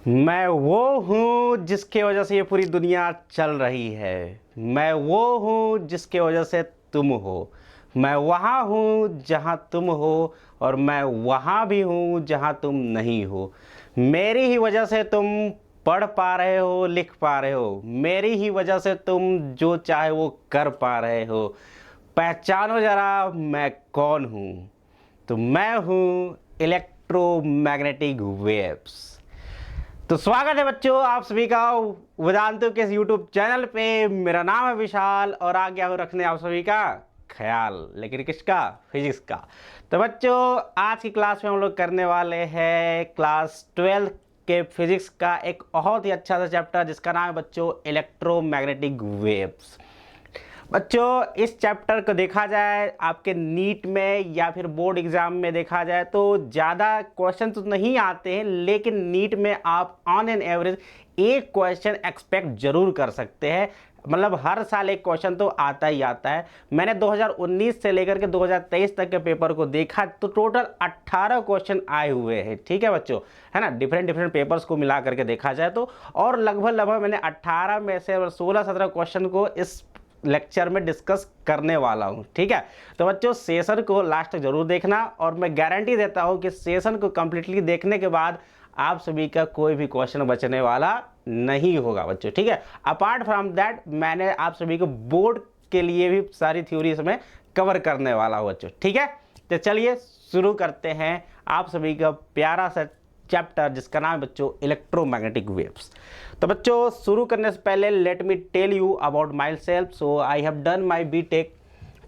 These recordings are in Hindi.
मैं वो हूँ जिसके वजह से ये पूरी दुनिया चल रही है। मैं वो हूँ जिसके वजह से तुम हो। मैं वहाँ हूँ जहाँ तुम हो, और मैं वहाँ भी हूँ जहाँ तुम नहीं हो। मेरी ही वजह से तुम पढ़ पा रहे हो, लिख पा रहे हो। मेरी ही वजह से तुम जो चाहे वो कर पा रहे हो। पहचानो जरा मैं कौन हूँ। तो मैं हूँ इलेक्ट्रोमैग्नेटिक वेव्स। तो स्वागत है बच्चों आप सभी का वेदांतों के यूट्यूब चैनल पे। मेरा नाम है विशाल और आ गया हूँ रखने आप सभी का ख्याल, लेकिन किसका? फिजिक्स का। तो बच्चों आज की क्लास में हम लोग करने वाले हैं क्लास 12 के फिजिक्स का एक बहुत ही अच्छा सा चैप्टर जिसका नाम है बच्चों इलेक्ट्रोमैग्नेटिक वेव्स। बच्चों इस चैप्टर को देखा जाए आपके नीट में या फिर बोर्ड एग्जाम में देखा जाए तो ज़्यादा क्वेश्चन तो नहीं आते हैं, लेकिन नीट में आप ऑन एन एवरेज एक क्वेश्चन एक्सपेक्ट जरूर कर सकते हैं। मतलब हर साल एक क्वेश्चन तो आता ही आता है। मैंने 2019 से लेकर के 2023 तक के पेपर को देखा तो टोटल 18 क्वेश्चन आए हुए हैं। ठीक है बच्चों, है ना, डिफरेंट डिफरेंट पेपर्स को मिला करके देखा जाए तो। और लगभग लगभग मैंने 18 में से 16-17 क्वेश्चन को इस लेक्चर में डिस्कस करने वाला हूं। ठीक है, तो बच्चों सेशन को लास्ट तक जरूर देखना और मैं गारंटी देता हूं कि सेशन को कंप्लीटली देखने के बाद आप सभी का कोई भी क्वेश्चन बचने वाला नहीं होगा बच्चों। ठीक है, अपार्ट फ्रॉम दैट मैंने आप सभी को बोर्ड के लिए भी सारी थ्योरी इसमें कवर करने वाला हूं बच्चों। ठीक है, तो चलिए शुरू करते हैं आप सभी का प्यारा सा चैप्टर जिसका नाम है बच्चों इलेक्ट्रोमैग्नेटिक वेव्स। तो बच्चों शुरू करने से पहले let me tell you about myself. So I have done my BTech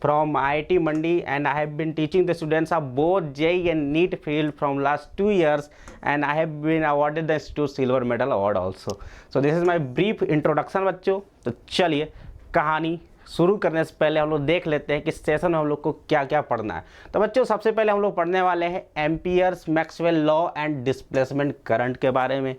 from IIT Mandi and I have been teaching the students of both JEE and NEET field from last 2 years, and I have been awarded the Institute Silver Medal Award also. So this is my brief introduction बच्चों। तो चलिए कहानी शुरू करने से पहले हम लोग देख लेते हैं कि सेशन में हम लोग को क्या क्या पढ़ना है। तो बच्चों सबसे पहले हम लोग पढ़ने वाले हैं amperes Maxwell law and displacement current के बारे में।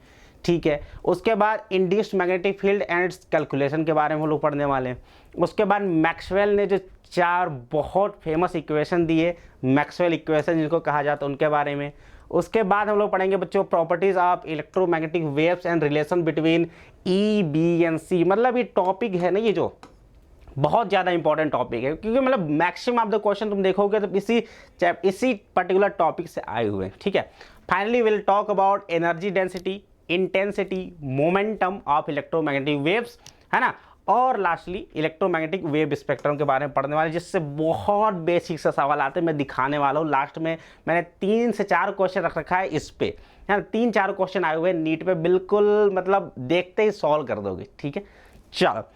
ठीक है, उसके बाद induced magnetic field and it's calculation के बारे में हम लोग पढ़ने वाले हैं। उसके बाद मैक्सवेल ने जो 4 बहुत फेमस इक्वेशन दिए, मैक्सवेल इक्वेशन जिनको कहा जाता है, उनके बारे में। उसके बाद हम लोग पढ़ेंगे बच्चों properties of electromagnetic waves and relation between E, B and C। मतलब ये टॉपिक है ना, ये जो बहुत ज़्यादा इंपॉर्टेंट टॉपिक है, क्योंकि मतलब मैक्सिमम ऑफ द क्वेश्चन तुम देखोगे तो इसी पर्टिकुलर टॉपिक से आए हुए हैं। ठीक है, finally will talk about energy density, intensity, momentum of electromagnetic waves, है ना। और लास्टली इलेक्ट्रोमैग्नेटिक वेव स्पेक्ट्रम के बारे में पढ़ने वाले, जिससे बहुत बेसिक से सवाल आते हैं। मैं दिखाने वाला हूँ लास्ट में। मैंने 3 से 4 क्वेश्चन रख रखा है इस पे, है ना। 3-4 क्वेश्चन आए हुए हैं नीट पे, बिल्कुल मतलब देखते ही सॉल्व कर दोगे। ठीक है, चलो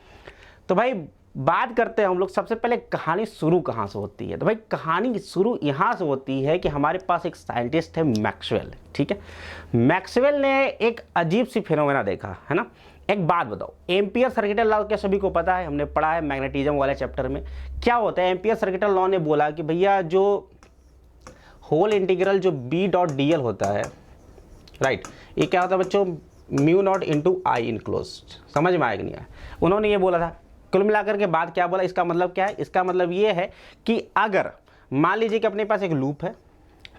तो भाई बात करते हैं हम लोग। सबसे पहले कहानी शुरू कहाँ से होती है? तो भाई कहानी शुरू यहाँ से होती है कि हमारे पास एक साइंटिस्ट है मैक्सवेल। ठीक है, मैक्सवेल ने एक अजीब सी फिनोमेना देखा, है ना। एक बात बताओ, एम्पियर सर्किटल लॉ क्या सभी को पता है? हमने पढ़ा है मैग्नेटिज्म वाले चैप्टर में। क्या होता है? एम्पियर सर्किटल लॉ ने बोला कि भैया जो होल इंटीग्रल जो B.dl होता है, राइट, ये क्या होता है बच्चों? म्यू नॉट इंटू आई इनक्लोज्ड। समझ में आएगा नहीं आया? उन्होंने ये बोला था। कुल मिलाकर के बाद क्या बोला? इसका मतलब क्या है? इसका मतलब ये है कि अगर मान लीजिए कि अपने पास एक लूप है,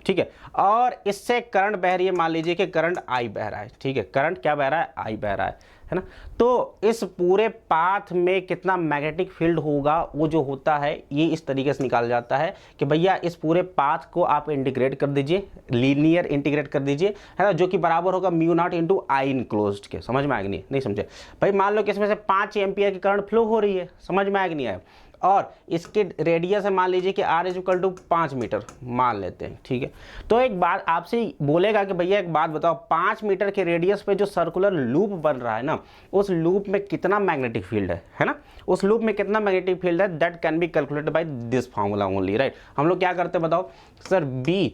ठीक है, और इससे करंट बह रही है, मान लीजिए कि करंट आई बह रहा है। ठीक है, करंट क्या बह रहा है? आई बह रहा है ना। तो इस पूरे पाथ में कितना मैग्नेटिक फील्ड होगा, वो जो होता है ये इस तरीके से निकाल जाता है कि भैया इस पूरे पाथ को आप इंटीग्रेट कर दीजिए, लीनियर इंटीग्रेट कर दीजिए, है ना, जो कि बराबर होगा म्यू नॉट इंटू आई इनक्लोज्ड के। समझ में आएगा? नहीं समझे भाई? मान लो कि इसमें से 5 एम्पियर की करंट फ्लो हो रही है, समझ में आएगा नहीं आया? और इसके रेडियस है मान लीजिए कि R = 5 मीटर मान लेते हैं। ठीक है, तो एक बात आपसे बोलेगा कि भैया एक बात बताओ, 5 मीटर के रेडियस पे जो सर्कुलर लूप बन रहा है ना, उस लूप में कितना मैग्नेटिक फील्ड है ना, उस लूप में कितना मैग्नेटिक फील्ड है, that can be calculated by this formula only, right. हम लोग क्या करते हैं बताओ सर? B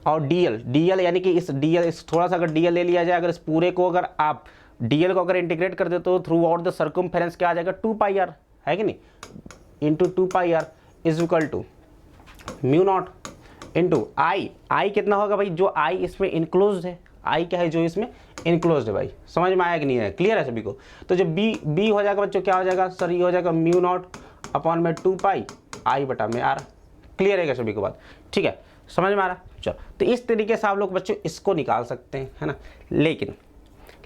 और DL यानी कि इस थोड़ा सा अगर DL ले लिया जाए, अगर इस पूरे को अगर आप DL को अगर इंटीग्रेट कर दे तो थ्रू आउट द सर्कमफेरेंस क्या आ जाएगा? 2πr, है कि नहीं, into 2πr is equal to mu naught into I कितना होगा भाई? जो आई इसमें इनक्लोज है, आई क्या है? जो इसमें इनक्लोज है। भाई समझ में आया कि नहीं है? क्लियर है सभी को? तो जब बी हो जाएगा बच्चों, क्या हो जाएगा सर? ये हो जाएगा म्यू नॉट अपॉन में 2π आई बटा में आर। क्लियर है क्या सभी को बात? ठीक है, समझ में आ रहा? चलो, तो इस तरीके से आप लोग बच्चों इसको निकाल सकते हैं, है ना। लेकिन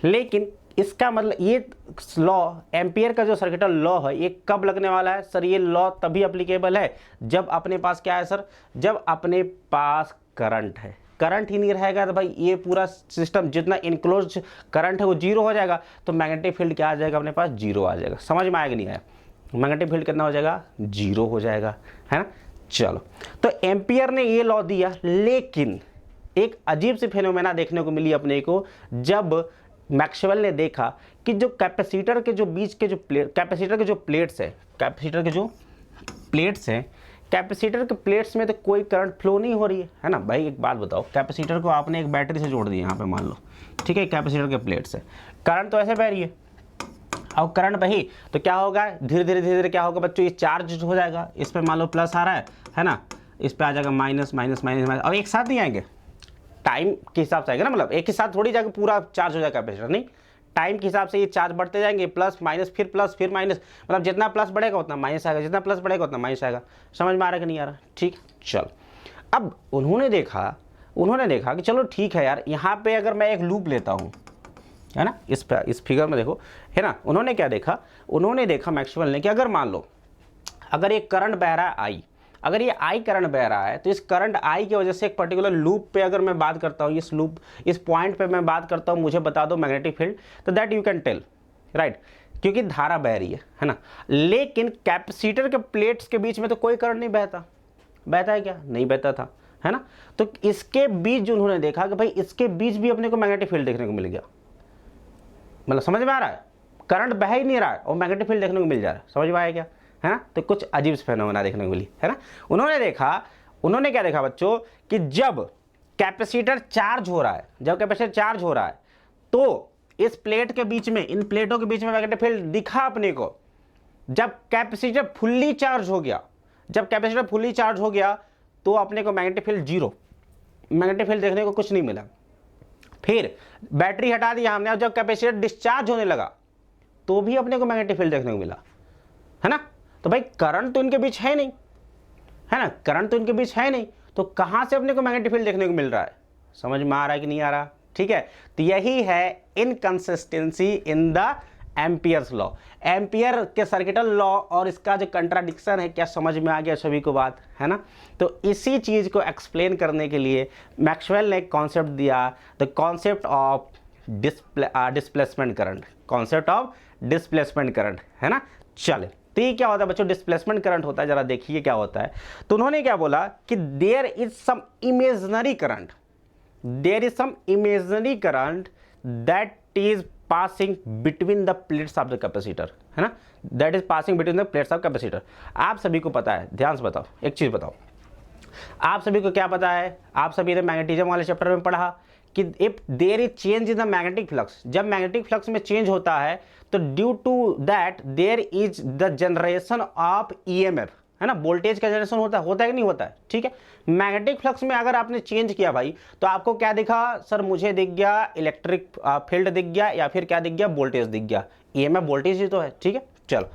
लेकिन इसका मतलब ये लॉ, एम्पियर का जो सर्किटल लॉ है, ये कब लगने वाला है सर? ये लॉ तभी अप्लीकेबल है जब अपने पास क्या है सर? जब अपने पास करंट है। करंट ही नहीं रहेगा तो भाई ये पूरा सिस्टम, जितना इनक्लोज करंट है वो जीरो हो जाएगा, तो मैग्नेटिक फील्ड क्या आ जाएगा अपने पास? जीरो आ जाएगा। समझ में आया कि नहीं आया? मैग्नेटिक फील्ड कितना हो जाएगा? जीरो हो जाएगा, है ना। चलो, तो एम्पियर ने ये लॉ दिया, लेकिन एक अजीब सी फेनोमेना देखने को मिली अपने को जब मैक्सवेल ने देखा कि जो कैपेसिटर के जो बीच के जो कैपेसिटर के जो प्लेट्स है, कैपेसिटर के जो प्लेट्स हैं, कैपेसिटर के प्लेट्स में तो कोई करंट फ्लो नहीं हो रही है ना। भाई एक बात बताओ, कैपेसिटर को आपने एक बैटरी से जोड़ दिया यहाँ पे मान लो, ठीक है, कैपेसिटर के प्लेट्स है, करंट तो ऐसे बह रही है। अब करंट बही तो क्या होगा? धीरे धीरे क्या होगा बच्चों? ये चार्ज हो जाएगा, इस पर मान लो प्लस आ रहा है ना, इस पर आ जाएगा माइनस माइनस माइनस माइनस, और एक साथ नहीं आएंगे, टाइम के हिसाब से आएगा ना, मतलब एक ही साथ थोड़ी जाकर पूरा चार्ज हो जाएगा कैपेसिटर, नहीं, टाइम के हिसाब से ये चार्ज बढ़ते जाएंगे, प्लस फिर माइनस, मतलब जितना प्लस बढ़ेगा उतना माइनस आएगा, जितना प्लस बढ़ेगा उतना माइनस आएगा। समझ में आ रहा है कि नहीं आ रहा? ठीक, चल। अब उन्होंने देखा कि चलो ठीक है यार, यहाँ पे अगर मैं एक लूप लेता हूँ, है ना, इस फिगर में देखो, है ना, उन्होंने क्या देखा? उन्होंने देखा मैक्सवेल ने कि अगर मान लो अगर ये करंट बह रहा है आई, अगर ये आई करंट बह रहा है, तो इस करंट आई की वजह से एक पर्टिकुलर लूप पे अगर मैं बात करता हूँ, इस पॉइंट पे मैं बात करता हूँ, मुझे बता दो मैग्नेटिक फील्ड, तो that you can tell, right, क्योंकि धारा बह रही है ना। लेकिन कैपेसिटर के प्लेट्स के बीच में तो कोई करंट नहीं बहता है क्या? नहीं बहता था, है ना। तो इसके बीच जो उन्होंने देखा कि भाई इसके बीच भी अपने को मैग्नेटिक फील्ड देखने को मिल गया। मतलब समझ में आ रहा है? करंट बह ही नहीं रहा है और मैग्नेटिक फील्ड देखने को मिल जा रहा है। समझ में आया क्या? है ना। तो कुछ अजीब फेनोमेना देखने को मिली, है ना। उन्होंने क्या देखा बच्चों कि जब कैपेसिटर चार्ज हो रहा है, तो इस प्लेट के बीच में, इन प्लेटों के बीच में मैग्नेटिक फील्ड दिखा अपने को। जब कैपेसिटर फुल्ली चार्ज हो गया तो अपने को magnetic field zero, magnetic field देखने को कुछ नहीं मिला। फिर बैटरी हटा दिया हमने, और जब कैपेसिटर डिस्चार्ज होने लगा तो भी अपने को मैग्नेटिक फील्ड देखने को मिला, है ना। तो भाई करंट तो इनके बीच है नहीं, है ना, करंट तो इनके बीच है नहीं, तो कहां से अपने को मैग्नेटिक फील्ड देखने को मिल रहा है? समझ में आ रहा है कि नहीं आ रहा? ठीक है, तो यही है inconsistency in the Ampere's law, ampere के सर्किटल लॉ, और इसका जो कंट्राडिक्शन है, क्या समझ में आ गया सभी को बात, है ना। तो इसी चीज को एक्सप्लेन करने के लिए मैक्सवेल ने एक कॉन्सेप्ट दिया, the concept of displacement current, है ना। चले, तो ये क्या होता है बच्चों? डिस्प्लेसमेंट करंट होता है, जरा देखिए क्या होता है। तो उन्होंने क्या बोला कि there is some imaginary current that is passing between the plates of the capacitor, है ना, that is passing between the plates of capacitor. आप सभी को पता है, ध्यान से बताओ, एक चीज बताओ, आप सभी को क्या पता है? आप सभी ने मैग्नेटिज्म वाले चैप्टर में पढ़ा कि if there is change in the magnetic flux, जब मैग्नेटिक फ्लक्स में चेंज होता है तो due to that there is the generation of EMF, है ना, वोल्टेज का जनरेशन होता है कि नहीं होता है? ठीक है, मैग्नेटिक फ्लक्स में अगर आपने चेंज किया भाई, तो आपको क्या दिखा सर? मुझे दिख गया इलेक्ट्रिक फील्ड दिख गया, या फिर क्या दिख गया? वोल्टेज दिख गया। ईएमएफ वोल्टेज ही तो है, ठीक है। चलो,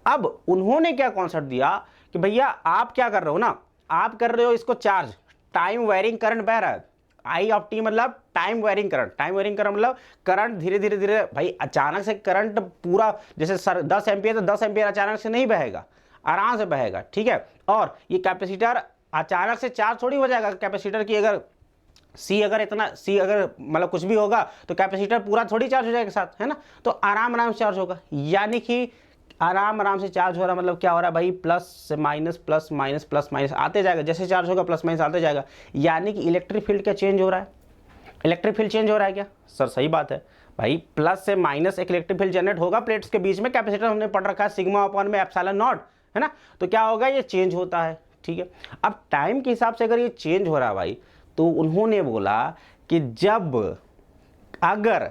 अब उन्होंने क्या कॉन्सेप्ट दिया कि भैया आप क्या कर रहे हो ना, आप कर रहे हो इसको चार्ज, टाइम वेरिंग करंट बह रहा है, आई ऑफ टी मतलब टाइम वेरिंग करंट, मतलब करंट धीरे धीरे भाई अचानक से करंट पूरा, जैसे सर 10 एम्पियर, तो 10 एम्पियर अचानक से नहीं बहेगा, आराम से बहेगा, ठीक है। और ये कैपेसिटर अचानक से चार्ज थोड़ी हो जाएगा। कैपेसिटर की अगर सी अगर मतलब कुछ भी होगा तो कैपेसिटर पूरा थोड़ी चार्ज हो जाएगा साथ, है ना। तो आराम से चार्ज होगा, यानी कि आराम से चार्ज हो रहा, मतलब क्या हो रहा है भाई? प्लस से माइनस, प्लस माइनस आते जाएगा, जैसे चार्ज होगा प्लस माइनस आते जाएगा। यानी कि इलेक्ट्रिक फील्ड क्या चेंज हो रहा है? इलेक्ट्रिक फील्ड चेंज हो रहा है क्या सर? सही बात है भाई, प्लस से माइनस एक इलेक्ट्रिक फील्ड जनरेट होगा प्लेट्स के बीच में। कैपेसिटर हमने पढ़ रखा है सिग्मा अपॉन में एप्सिलॉन नॉट, है ना। तो क्या होगा? ये चेंज होता है, ठीक है। अब टाइम के हिसाब से अगर ये चेंज हो रहा है भाई, तो उन्होंने बोला कि जब अगर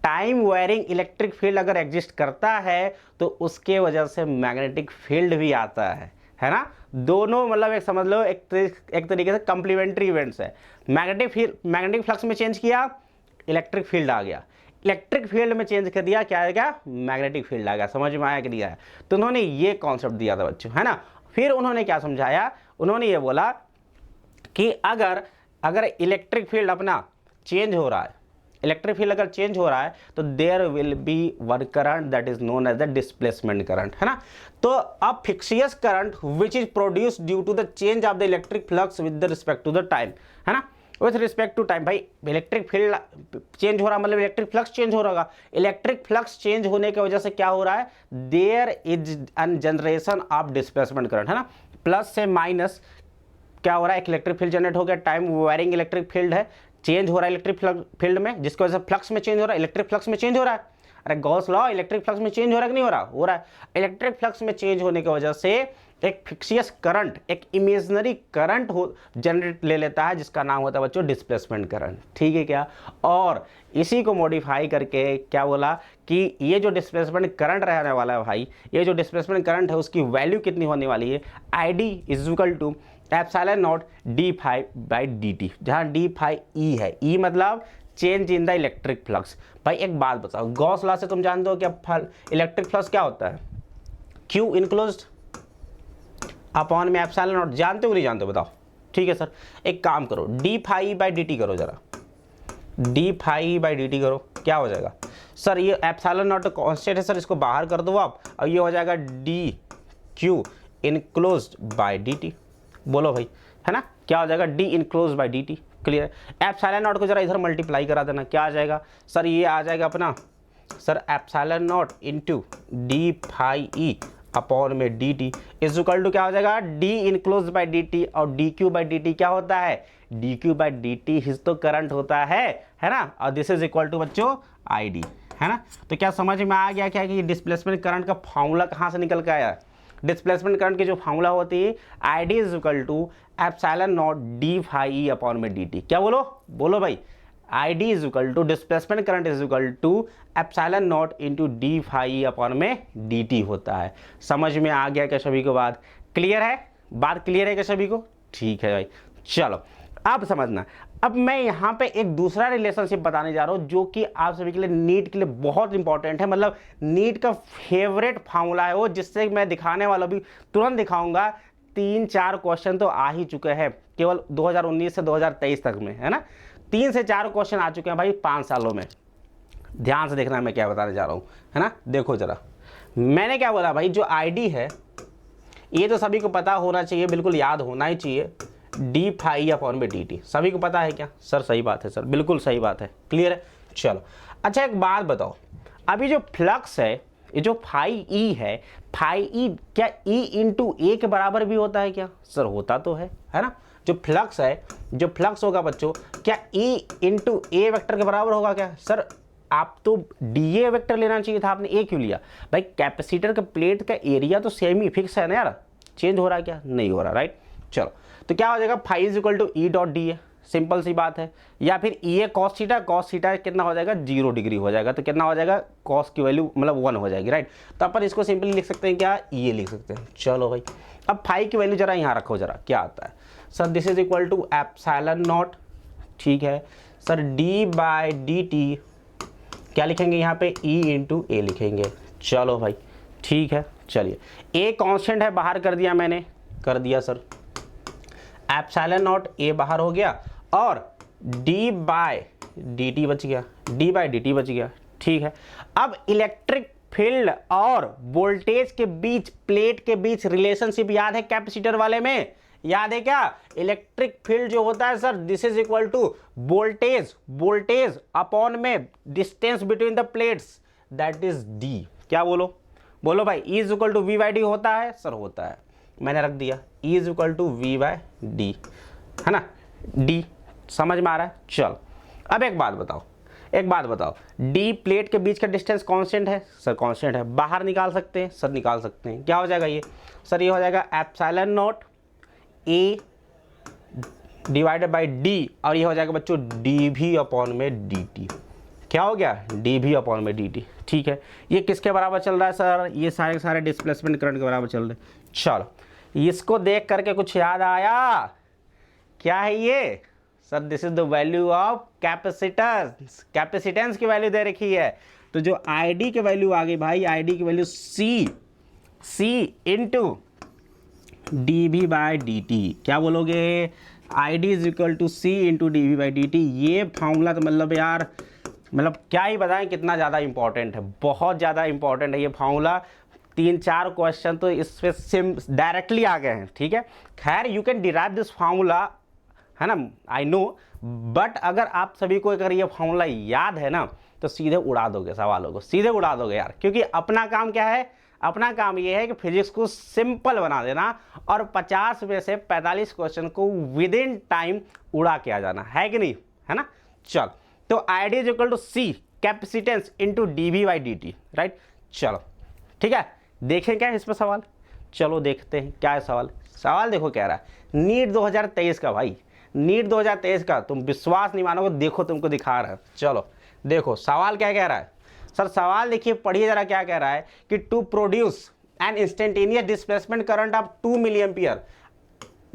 टाइम वेरिंग इलेक्ट्रिक फील्ड अगर एग्जिस्ट करता है तो उसके वजह से मैग्नेटिक फील्ड भी आता है ना। दोनों मतलब एक समझ लो एक तरीके से कंप्लीमेंट्री इवेंट्स है। मैग्नेटिक फ्लक्स में चेंज किया, इलेक्ट्रिक फील्ड आ गया, इलेक्ट्रिक फील्ड में चेंज कर दिया, क्या आ गया? मैग्नेटिक फील्ड आ गया। समझ में आया कि नहीं आया? तो उन्होंने ये कॉन्सेप्ट दिया था बच्चों, है ना। फिर उन्होंने क्या समझाया? उन्होंने ये बोला कि अगर इलेक्ट्रिक फील्ड अपना चेंज हो रहा है, इलेक्ट्रिक फील्ड अगर चेंज हो रहा है तो there will be one current that is known as the displacement current, है ना। तो अब fictitious current which is produced due to the change of the electric flux with the respect to the time, है ना, विथ रिस्पेक्ट टू टाइम। भाई इलेक्ट्रिक फील्ड चेंज हो रहा मतलब इलेक्ट्रिक फ्लक्स चेंज हो रहा होगा। इलेक्ट्रिक फ्लक्स चेंज होने की वजह से क्या हो रहा है, there is an generation of displacement current, है ना। प्लस से माइनस क्या हो रहा है, एक इलेक्ट्रिक फील्ड जनरेट हो गया, टाइम वेरिंग इलेक्ट्रिक फील्ड है, चेंज हो रहा है इलेक्ट्रिक फील्ड में, जिसकी वजह से फ्लक्स में चेंज हो रहा है, इलेक्ट्रिक फ्लक्स में चेंज हो रहा है। अरे गॉस लॉ, इलेक्ट्रिक फ्लक्स में चेंज हो रहा है कि नहीं हो रहा, हो रहा है। इलेक्ट्रिक फ्लक्स में चेंज होने की वजह से एक फिक्सियस करंट, एक इमेजिनरी करंट हो जनरेट ले लेता है, जिसका नाम होता है बच्चों डिस्प्लेसमेंट करंट, ठीक है क्या। और इसी को मॉडिफाई करके क्या बोला कि ये जो डिस्प्लेसमेंट करंट रहने वाला है भाई, ये जो डिस्प्लेसमेंट करंट है उसकी वैल्यू कितनी होने वाली है, I D is equal to epsilon not D phi by D t, जहाँ डी फाई ई है, ई मतलब change in the electric flux. भाई एक बात बताओ, गॉस लॉ से तुम जानते हो क्या इलेक्ट्रिक फ्लक्स क्या होता है, क्यू इनक्लोज्ड अपॉन में एप्सिलॉन नॉट, जानते हो नहीं जानते हो बताओ। ठीक है सर, एक काम करो, d phi by D t करो जरा, d phi by D t करो, क्या हो जाएगा सर, ये एप्सिलॉन नॉट कांस्टेंट है सर, इसको बाहर कर दो आप, और ये हो जाएगा d q enclosed by D t. बोलो भाई, है ना, क्या हो जाएगा, d enclosed by D t. Clear. Epsilon naught को जरा इधर मल्टीप्लाई करा देना, क्या आ जाएगा सर, ये आ जाएगा अपना sir epsilon naught into D phi E upon में D T is equal to क्या हो जाएगा, D enclose by D T, और D Q by D T क्या होता है, D Q by D T is तो करंट होता है ना, और दिस इज इक्वल टू बच्चों आई डी, है ना। तो क्या समझ में आ गया क्या कि डिस्प्लेसमेंट करंट का फॉर्मूला कहाँ से निकल के आया। डिस्प्लेसमेंट करंट की जो फॉर्मूला होती है, I D is equal to epsilon not D phi E upon में डी टी। क्या बोलो, बोलो भाई, I D is equal to displacement current is equal to epsilon naught into D phi upon में डी टी होता है। समझ में आ गया क्या सभी को बात, क्लियर है, बात क्लियर है क्या सभी को, ठीक है भाई। चलो अब समझना, अब मैं यहाँ पे एक दूसरा रिलेशनशिप बताने जा रहा हूँ जो कि आप सभी के लिए नीट के लिए बहुत इंपॉर्टेंट है, मतलब नीट का फेवरेट फार्मूला है वो, जिससे मैं दिखाने वाला भी तुरंत दिखाऊंगा। 3-4 क्वेश्चन तो आ ही चुके हैं केवल 2019 से 2023 तक में, है ना। 3 से 4 क्वेश्चन आ चुके हैं भाई 5 सालों में। ध्यान से देखना मैं क्या बताने जा रहा हूँ, है ना। देखो जरा, मैंने क्या बोला भाई, जो आईडी है ये तो सभी को पता होना चाहिए, बिल्कुल याद होना ही चाहिए, डी फाई अपॉन में डी टी। सभी को पता है क्या सर, सही बात है सर, बिल्कुल सही बात है, क्लियर है। चलो अच्छा एक बात बताओ, अभी जो फ्लक्स है, ये जो फाई ई है, फाई ई क्या ई इंटू ए के बराबर भी होता है क्या सर, होता तो है ना। जो फ्लक्स है, जो फ्लक्स होगा बच्चों, क्या ई इंटू ए वेक्टर के बराबर होगा क्या सर। आप तो डी ए वेक्टर लेना चाहिए था, आपने ए क्यों लिया भाई। कैपेसिटर का प्लेट का एरिया तो सेम ही फिक्स है ना यार, चेंज हो रहा है क्या, नहीं हो रहा, राइट। चलो तो क्या हो जाएगा, phi is equal to E dot D A, simple सी बात है। या फिर E A cos theta, cos theta कितना हो जाएगा, 0 डिग्री हो जाएगा, तो कितना हो जाएगा, कॉस की वैल्यू मतलब 1 हो जाएगी, राइट। तो अपन इसको सिंपली लिख सकते हैं क्या, ई ए लिख सकते हैं। चलो भाई, अब फाई की वैल्यू जरा यहाँ रखो जरा, क्या आता है sir, this is equal to epsilon naught, ठीक है sir, d by D T, क्या लिखेंगे यहाँ पे, ई इंटू ए लिखेंगे। चलो भाई ठीक है, चलिए ए कांस्टेंट है, बाहर कर दिया मैंने, कर दिया सर, एप्सिलॉन नॉट ए बाहर हो गया, और डी बाई डी टी बच गया, डी बाई डी टी बच गया, ठीक है। अब इलेक्ट्रिक फील्ड और वोल्टेज के बीच, प्लेट के बीच रिलेशनशिप याद है कैपेसिटर वाले में, याद है क्या, इलेक्ट्रिक फील्ड जो होता है sir, this is equal to voltage upon में distance between the plates, that is D. क्या बोलो, बोलो भाई, E is equal to V by D होता है सर, होता है, मैंने रख दिया, E is equal to V by D, है ना, डी समझ में आ रहा है। चल अब एक बात बताओ, डी प्लेट के बीच का डिस्टेंस कांस्टेंट है सर, कांस्टेंट है, बाहर निकाल सकते हैं सर, निकाल सकते हैं। क्या हो जाएगा ये सर, ये हो जाएगा epsilon not a divided by D, और ये हो जाएगा बच्चों डी भी अपॉन में डी टी। क्या हो गया, डी भी अपॉन में डी टी, ठीक है। ये किसके बराबर चल रहा है सर, ये सारे के सारे डिस्प्लेसमेंट करंट के बराबर चल रहे हैं। चलो इसको देख करके कुछ याद आया, क्या है ये sir, this is the value of capacitance, capacitance की वैल्यू दे रखी है। तो जो आईडी की वैल्यू आ गई भाई, आईडी की value C into d we by D T. क्या बोलोगे, I D is equal to C into d we by D t. ये फॉर्मूला तो मतलब यार मतलब क्या ही बताएं कितना ज़्यादा इंपॉर्टेंट है, बहुत ज़्यादा इंपॉर्टेंट है ये फार्मूला। 3-4 क्वेश्चन तो इस पे सिम डायरेक्टली आ गए हैं, ठीक है। खैर you can derive this formula, है ना, आई नो, बट अगर आप सभी को अगर ये फार्मूला याद है ना तो सीधे उड़ा दोगे सवालों को, सीधे उड़ा दोगे यार, क्योंकि अपना काम क्या है, अपना काम ये है कि फिजिक्स को सिंपल बना देना और 50 में से 45 क्वेश्चन को विद इन टाइम उड़ा के आ जाना, है कि नहीं, है ना। चल, तो ID is equal to C capacitance into d v by D t, right. चलो ठीक है, देखें क्या है इस पर सवाल, चलो देखते हैं क्या है सवाल। सवाल देखो कह रहा है नीट 2023 का, भाई नीट 2023 का, तुम विश्वास नहीं मानोगे, देखो तुमको दिखा रहा है। चलो देखो सवाल क्या कह रहा है सर, सवाल देखिए पढ़िए जरा क्या कह रहा है कि to produce an instantaneous displacement current of 2 milli ampere,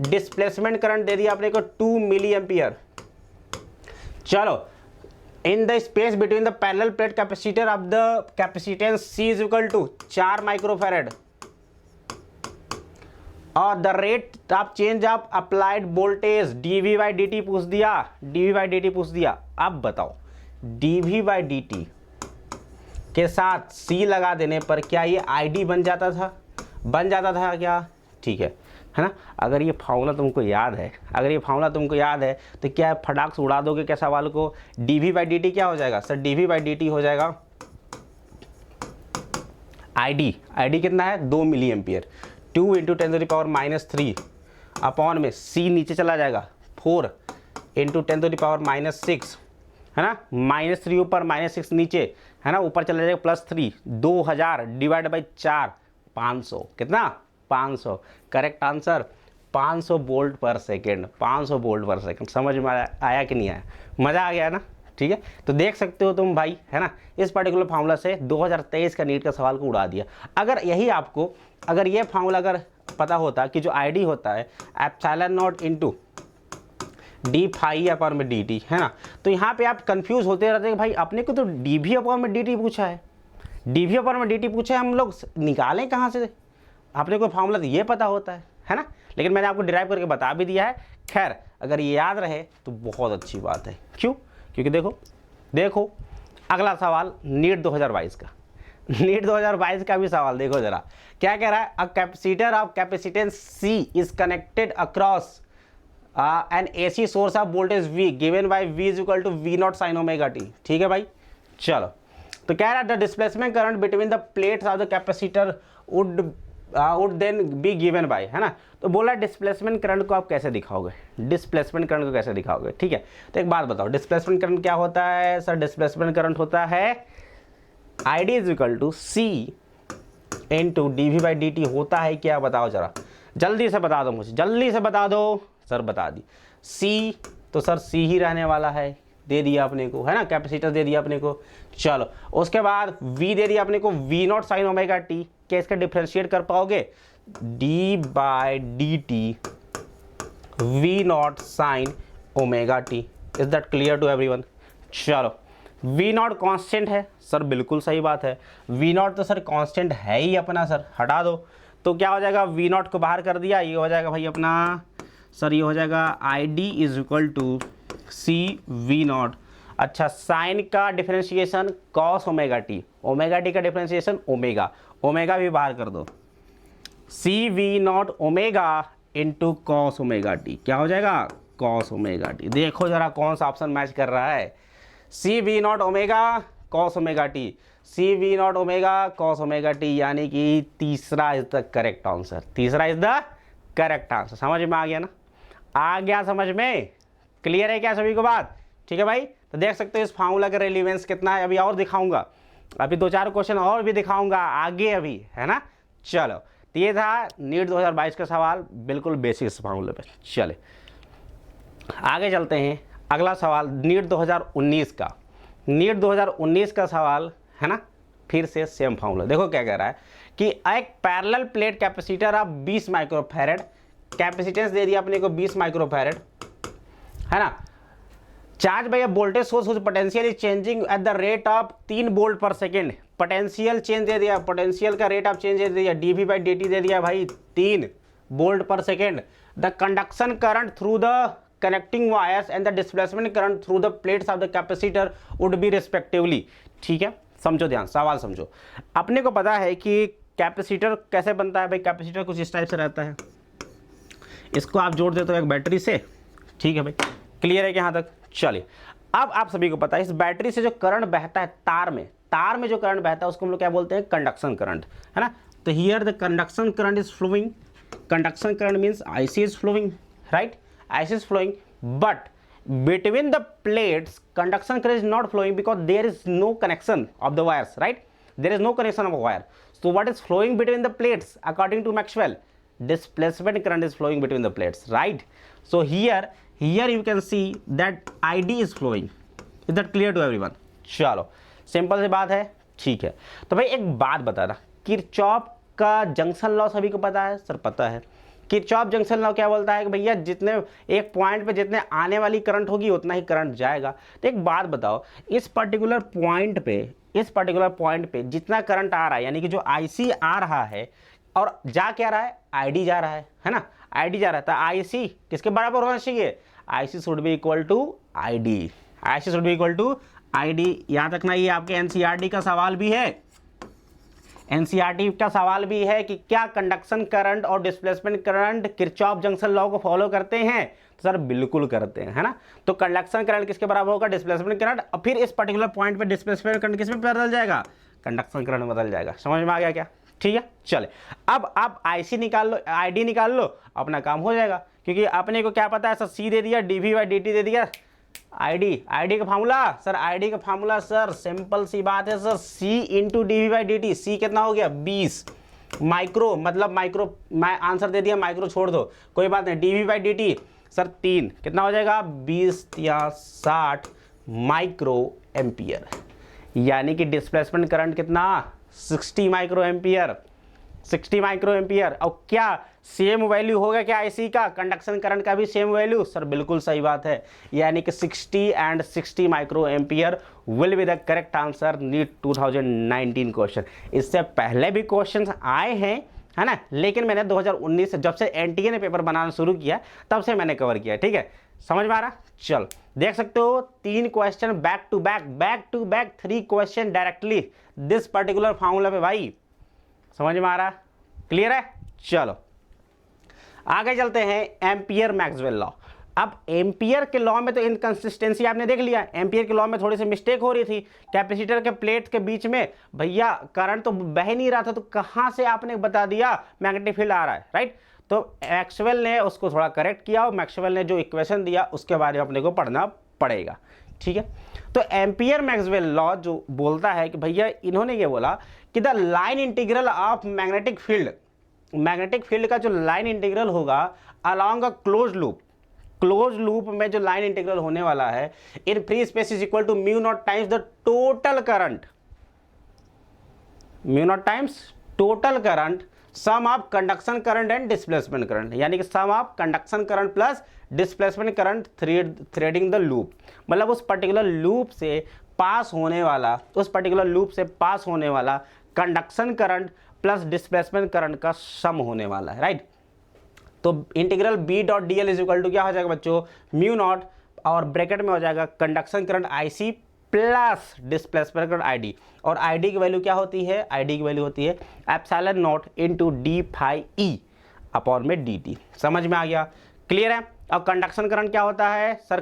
displacement current दे दिया आपने को 2 मिली एम्पियर। चलो in the space between the parallel plate capacitor of the capacitance C is equal to 4 microfarad और the rate of change of applied voltage dV by dt पूछ दिया, dV by dt पूछ दिया। अब बताओ dV by dt के साथ C लगा देने पर क्या ये ID बन जाता था, बन जाता था क्या, ठीक है ना। अगर ये फार्मूला तुमको याद है, अगर ये फार्मूला तुमको याद है तो क्या फटाक से उड़ा दोगे क्या सवाल को। dV by dt क्या हो जाएगा सर, dV by dt हो जाएगा ID कितना है 2 मिली एम्पियर, 2 इंटू 10⁻³ अपॉन में C नीचे चला जाएगा 4 इंटू 10⁻⁻6, है ना, -3 ऊपर -6 नीचे, है ना, ऊपर चला जाएगा +3, 2000 डिवाइड बाई 4, 500, कितना 500, correct answer 500 volt per second, 500 volt per second. समझ में आया कि नहीं आया, मज़ा आ गया ना, ठीक है। तो देख सकते हो तुम भाई, है ना, इस पर्टिकुलर फार्मूला से 2023 का नीट का सवाल को उड़ा दिया। अगर यही आपको, अगर ये फार्मूला अगर पता होता कि जो आईडी होता है epsilon naught into D phi upon में डी टी, है ना, तो यहाँ पे आप कंफ्यूज होते रहते हैं भाई अपने को तो डी वी अपॉन में डी टी पूछा है, डी वी अपॉन में डी टी पूछा है, हम लोग निकालें कहाँ से, अपने को फार्मूला तो ये पता होता है ना, लेकिन मैंने आपको डिराइव करके बता भी दिया है। खैर अगर ये याद रहे तो बहुत अच्छी बात है, क्यों, क्योंकि देखो अगला सवाल नीट 2022 का, नीट 2022 का भी सवाल देखो जरा क्या कह रहा है। A capacitor of capacitance C is connected across an AC source of voltage V given by V is equal to V0 sine omega t, ठीक है भाई। चलो तो कह रहा है the displacement current between the plates of the capacitor would then be given by, है ना। तो बोला डिस्प्लेसमेंट करंट को आप कैसे दिखाओगे, डिस्प्लेसमेंट करंट को कैसे दिखाओगे, ठीक है। तो एक बात बताओ डिस्प्लेसमेंट करंट क्या होता है सर, डिस्प्लेसमेंट करंट होता है ID is equal to C into dV by dt होता है क्या, बताओ जरा जल्दी से बता दो मुझे, जल्दी से बता दो सर, बता दी। C तो सर C ही रहने वाला है, दे दिया अपने को, है ना, कैपेसिटर दे दिया अपने को। चलो उसके बाद V दे दिया अपने को V0 साइन ओमेगा टी, क्या इसका डिफ्रेंशिएट कर पाओगे, d by D T V0 sine omega T, is that clear to everyone. चलो V0 कांस्टेंट है सर, बिल्कुल सही बात है, V0 तो सर कांस्टेंट है ही अपना सर, हटा दो तो क्या हो जाएगा, V0 को बाहर कर दिया, ये हो जाएगा भाई अपना सर, ये हो जाएगा ID is equal to C V0। अच्छा साइन का डिफरेंशिएशन कॉस ओमेगा टी का डिफरेंशिएशन ओमेगा भी बाहर कर दो, C V0 omega into cos omega T, क्या हो जाएगा कॉस ओमेगा टी। देखो जरा कौन सा ऑप्शन मैच कर रहा है, C V0 omega cos omega T, C V0 omega cos omega T, यानी कि तीसरा इज द करेक्ट आंसर, तीसरा इज द करेक्ट आंसर। समझ में आ गया ना, आ गया समझ में, क्लियर है क्या सभी को बात, ठीक है भाई। तो देख सकते हो इस फार्मूला का रेलिवेंस कितना है, अभी और दिखाऊंगा, अभी 2-4 क्वेश्चन और भी दिखाऊंगा आगे अभी, है ना। चलो तो ये था नीट 2022 का सवाल, बिल्कुल बेसिक फार्मूले पे। चले आगे चलते हैं, अगला सवाल नीट 2019 का, नीट 2019 का सवाल है ना, फिर से सेम फार्मूला। देखो क्या कह रहा है कि एक parallel plate capacitor of 20 microfarad, capacitance दे दिया अपने को 20 माइक्रोफैरड, है ना, charge by a voltage source whose potential is changing at the rate of 3 volt per second, potential change दे दिया, पोटेंशियल का रेट ऑफ चेंज दे दिया, dV बाई dt दे दिया भाई 3 volt per second. The conduction current through the connecting wires and the displacement current through the plates of the capacitor would be respectively। ठीक है, समझो ध्यान, सवाल समझो। अपने को पता है कि कैपेसिटर कैसे बनता है भाई, कैपेसिटर कुछ इस टाइप से रहता है, इसको आप जोड़ देते हो एक बैटरी से, ठीक है भाई, क्लियर है कि यहाँ तक? चलिए, अब आप सभी को पता है इस बैटरी से जो करंट बहता है तार में जो करंट बहता है उसको हम लोग क्या बोलते हैं, कंडक्शन करंट, है ना। तो here the conduction current is flowing, conduction current means IC is flowing, right, IC is flowing, but between the plates conduction current is not flowing because there is no connection of the wires, right? There is no connection of a wire. So what is flowing between the plates according to Maxwell? Displacement current is flowing between the plates, right? So here you can see that ID is flowing. Is that clear to everyone? चलो, सिंपल सी बात है, ठीक है। तो भाई एक बात बता रहा, किरचॉफ का जंक्शन लॉ सभी को पता है? सर पता है। किरचॉफ जंक्शन लॉ क्या बोलता है कि भैया जितने एक पॉइंट पे जितने आने वाली करंट होगी उतना ही करंट जाएगा। तो एक बात बताओ, इस पर्टिकुलर पॉइंट पे जितना करंट आ रहा है, यानी कि जो IC आ रहा है और जा क्या रहा है, ID जा रहा है ना, ID जा रहा है, तो IC किसके बराबर होना चाहिए, IC should be equal to ID, IC should be equal to ID। याद रखना, ये आपके NCERT का सवाल भी है, NCERT का सवाल भी है कि क्या कंडक्शन करंट और displacement current Kirchhoff junction law को फॉलो करते हैं? तो सर बिल्कुल करते हैं, है ना। तो कंडक्शन करंट किसके बराबर होगा, डिस्प्लेसमेंट करंट, और फिर इस पर्टिकुलर पॉइंट पे डिस्प्लेसमेंट करंट किस में बदल जाएगा, कंडक्शन करंट बदल जाएगा। समझ में आ गया क्या? ठीक है, चले अब आप IC निकाल लो, ID निकाल लो, अपना काम हो जाएगा, क्योंकि अपने को क्या पता है, सर C दे दिया, dV/dt दे दिया, ID का फार्मूला, सर ID का फार्मूला सर सिंपल सी बात है sir, C into dV/dt। C कितना हो गया, 20 माइक्रो, मतलब माइक्रो, मैं आंसर दे दिया, माइक्रो छोड़ दो, कोई बात नहीं, dV/dt सर 3 कितना हो जाएगा, 20 या 60 माइक्रो एम्पियर, यानी कि डिस्प्लेसमेंट करंट कितना, 60 माइक्रो एम्पियर, 60 माइक्रो एम्पियर। और क्या सेम वैल्यू होगा क्या IC का, कंडक्शन करंट का भी सेम वैल्यू? सर बिल्कुल सही बात है, यानी कि 60 and 60 micro ampere will be the correct answer NEET 2019 question. इससे पहले भी क्वेश्चन आए हैं, है ना, लेकिन मैंने 2019 से जब से NTA ने पेपर बनाना शुरू किया तब से मैंने कवर किया, ठीक है, समझ में आ रहा? चल देख सकते हो 3 question back to back 3 question directly this particular formula पे भाई, समझ में आ रहा? क्लियर है? चलो आगे चलते हैं, एम्पियर मैक्सवेल लॉ। अब एम्पियर के लॉ में तो इनकंसिस्टेंसी आपने देख लिया, एम्पियर के लॉ में थोड़ी सी मिस्टेक हो रही थी, कैपेसिटर के प्लेट के बीच में भैया करंट तो बह नहीं रहा था, तो कहाँ से आपने बता दिया मैग्नेटिक फील्ड आ रहा है, राइट। तो मैक्सवेल ने उसको थोड़ा करेक्ट किया और मैक्सवेल ने जो इक्वेशन दिया उसके बारे में अपने को पढ़ना पड़ेगा, ठीक है। तो एम्पियर मैक्सवेल लॉ जो बोलता है कि भैया इन्होंने ये बोला कि the line integral of magnetic field का जो लाइन इंटीग्रल होगा अलॉन्ग अ क्लोज लूप में जो लाइन इंटीग्रल होने वाला है in free space is equal to mu naught times the total current, mu naught times total current sum of conduction current and displacement current, यानी कि sum of conduction current plus displacement current threading the loop, मतलब उस पर्टिकुलर लूप से पास होने वाला conduction current plus displacement current का सम होने वाला है, राइट। तो integral B.dl is equal to क्या हो जाएगा बच्चों, म्यू नॉट और ब्रैकेट में हो जाएगा conduction current IC plus displacement current ID, और ID की वैल्यू क्या होती है, ID की वैल्यू होती है epsilon not into d phi e upon में dt। समझ में आ गया? क्लियर है? अब कंडक्शन करंट क्या होता है sir,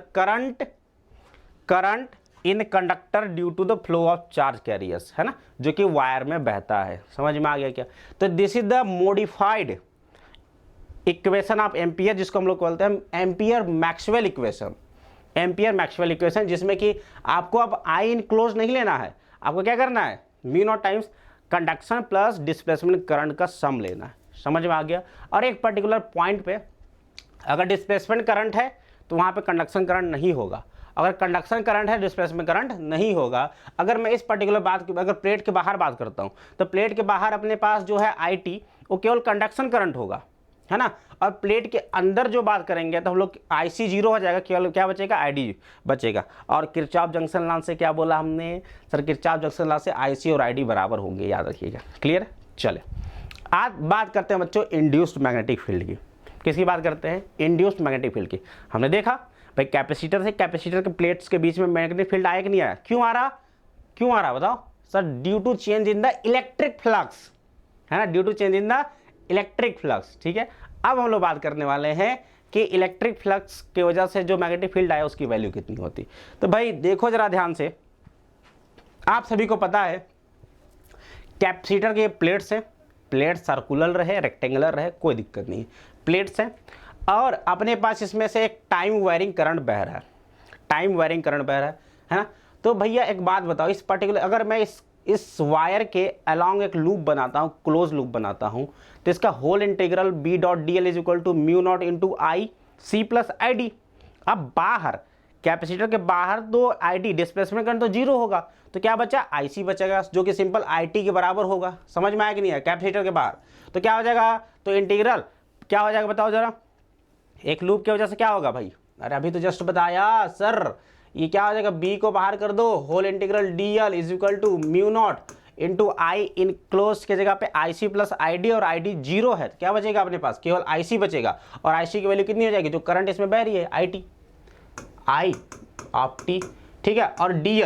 current in conductor due to the flow of charge carriers, है ना, जो कि वायर में बहता है। समझ में आ गया क्या? तो this is the modified equation of ampere, जिसको हम लोग बोलते हैं एम्पियर मैक्सवेल इक्वेशन, जिसमें कि आपको अब आई इन क्लोज नहीं लेना है, आपको क्या करना है, mu naught times conduction plus displacement current का सम लेना है। समझ में आ गया? और एक पर्टिकुलर पॉइंट पे अगर डिस्प्लेसमेंट करंट है तो वहाँ पे कंडक्शन करंट नहीं होगा, अगर कंडक्शन करंट है डिस्प्लेसमेंट करंट नहीं होगा। अगर मैं इस पर्टिकुलर बात की, अगर प्लेट के बाहर बात करता हूँ तो प्लेट के बाहर अपने पास जो है IT वो केवल कंडक्शन करंट होगा, है ना, और प्लेट के अंदर जो बात करेंगे तो हम लोग IC 0 हो जाएगा, केवल क्या बचेगा, ID बचेगा। और किरचॉफ जंक्शन लॉ से क्या बोला हमने सर, किरचॉफ जंक्शन लॉ से IC और ID बराबर होंगे, याद रखिएगा। क्लियर? चले आज बात करते हैं बच्चों इंड्यूस्ड मैग्नेटिक फील्ड की, किसकी बात करते हैं? इंड्यूस्ड मैग्नेटिक फील्ड की। हमने देखा भाई कैपेसिटर से कैपेसिटर के प्लेट्स के बीच में मैग्नेटिक फील्ड आया कि नहीं आया? क्यों आ रहा? क्यों आ रहा बताओ sir? Due to change in the electric flux, है ना, due to change in the electric flux. ठीक है, अब हम लोग बात करने वाले हैं कि इलेक्ट्रिक फ्लक्स की वजह से जो मैग्नेटिक फील्ड आया उसकी वैल्यू कितनी होती। तो भाई देखो जरा ध्यान से, आप सभी को पता है कैपेसिटर के प्लेट्स हैं, प्लेट सर्कुलर रहे रेक्टेंगुलर रहे कोई दिक्कत नहीं है, प्लेट्स हैं, और अपने पास इसमें से एक टाइम वायरिंग करंट बह रहा है, टाइम वायरिंग करंट बह रहा है ना। तो भैया एक बात बताओ, इस पर्टिकुलर अगर मैं इस वायर के अलॉन्ग एक लूप बनाता हूँ, क्लोज लूप बनाता हूँ, तो इसका whole integral B dot D L is equal to mu naught into I C plus I D. अब बाहर कैपेसिटर के बाहर तो आई डी डिस्प्लेसमेंट करंट तो जीरो होगा, तो क्या बचा? आई सी बचेगा, जो कि सिंपल आई टी के बराबर होगा। समझ में आया कि नहीं है? कैपेसिटर के बाहर तो क्या हो जाएगा? तो इंटीग्रल क्या हो जाएगा बताओ जरा? एक लूप की वजह से क्या होगा भाई? अरे अभी तो जस्ट बताया सर, ये क्या हो जाएगा? बी को बाहर कर दो, whole integral D L is equal to mu naught into I enclose के जगह पे आई सी प्लस आई डी, और आई डी जीरो है तो क्या बचेगा अपने पास? केवल आई सी बचेगा, और आई सी की वैल्यू कितनी हो जाएगी? जो करंट इसमें बह रही है I T, I of T. ठीक है, और डी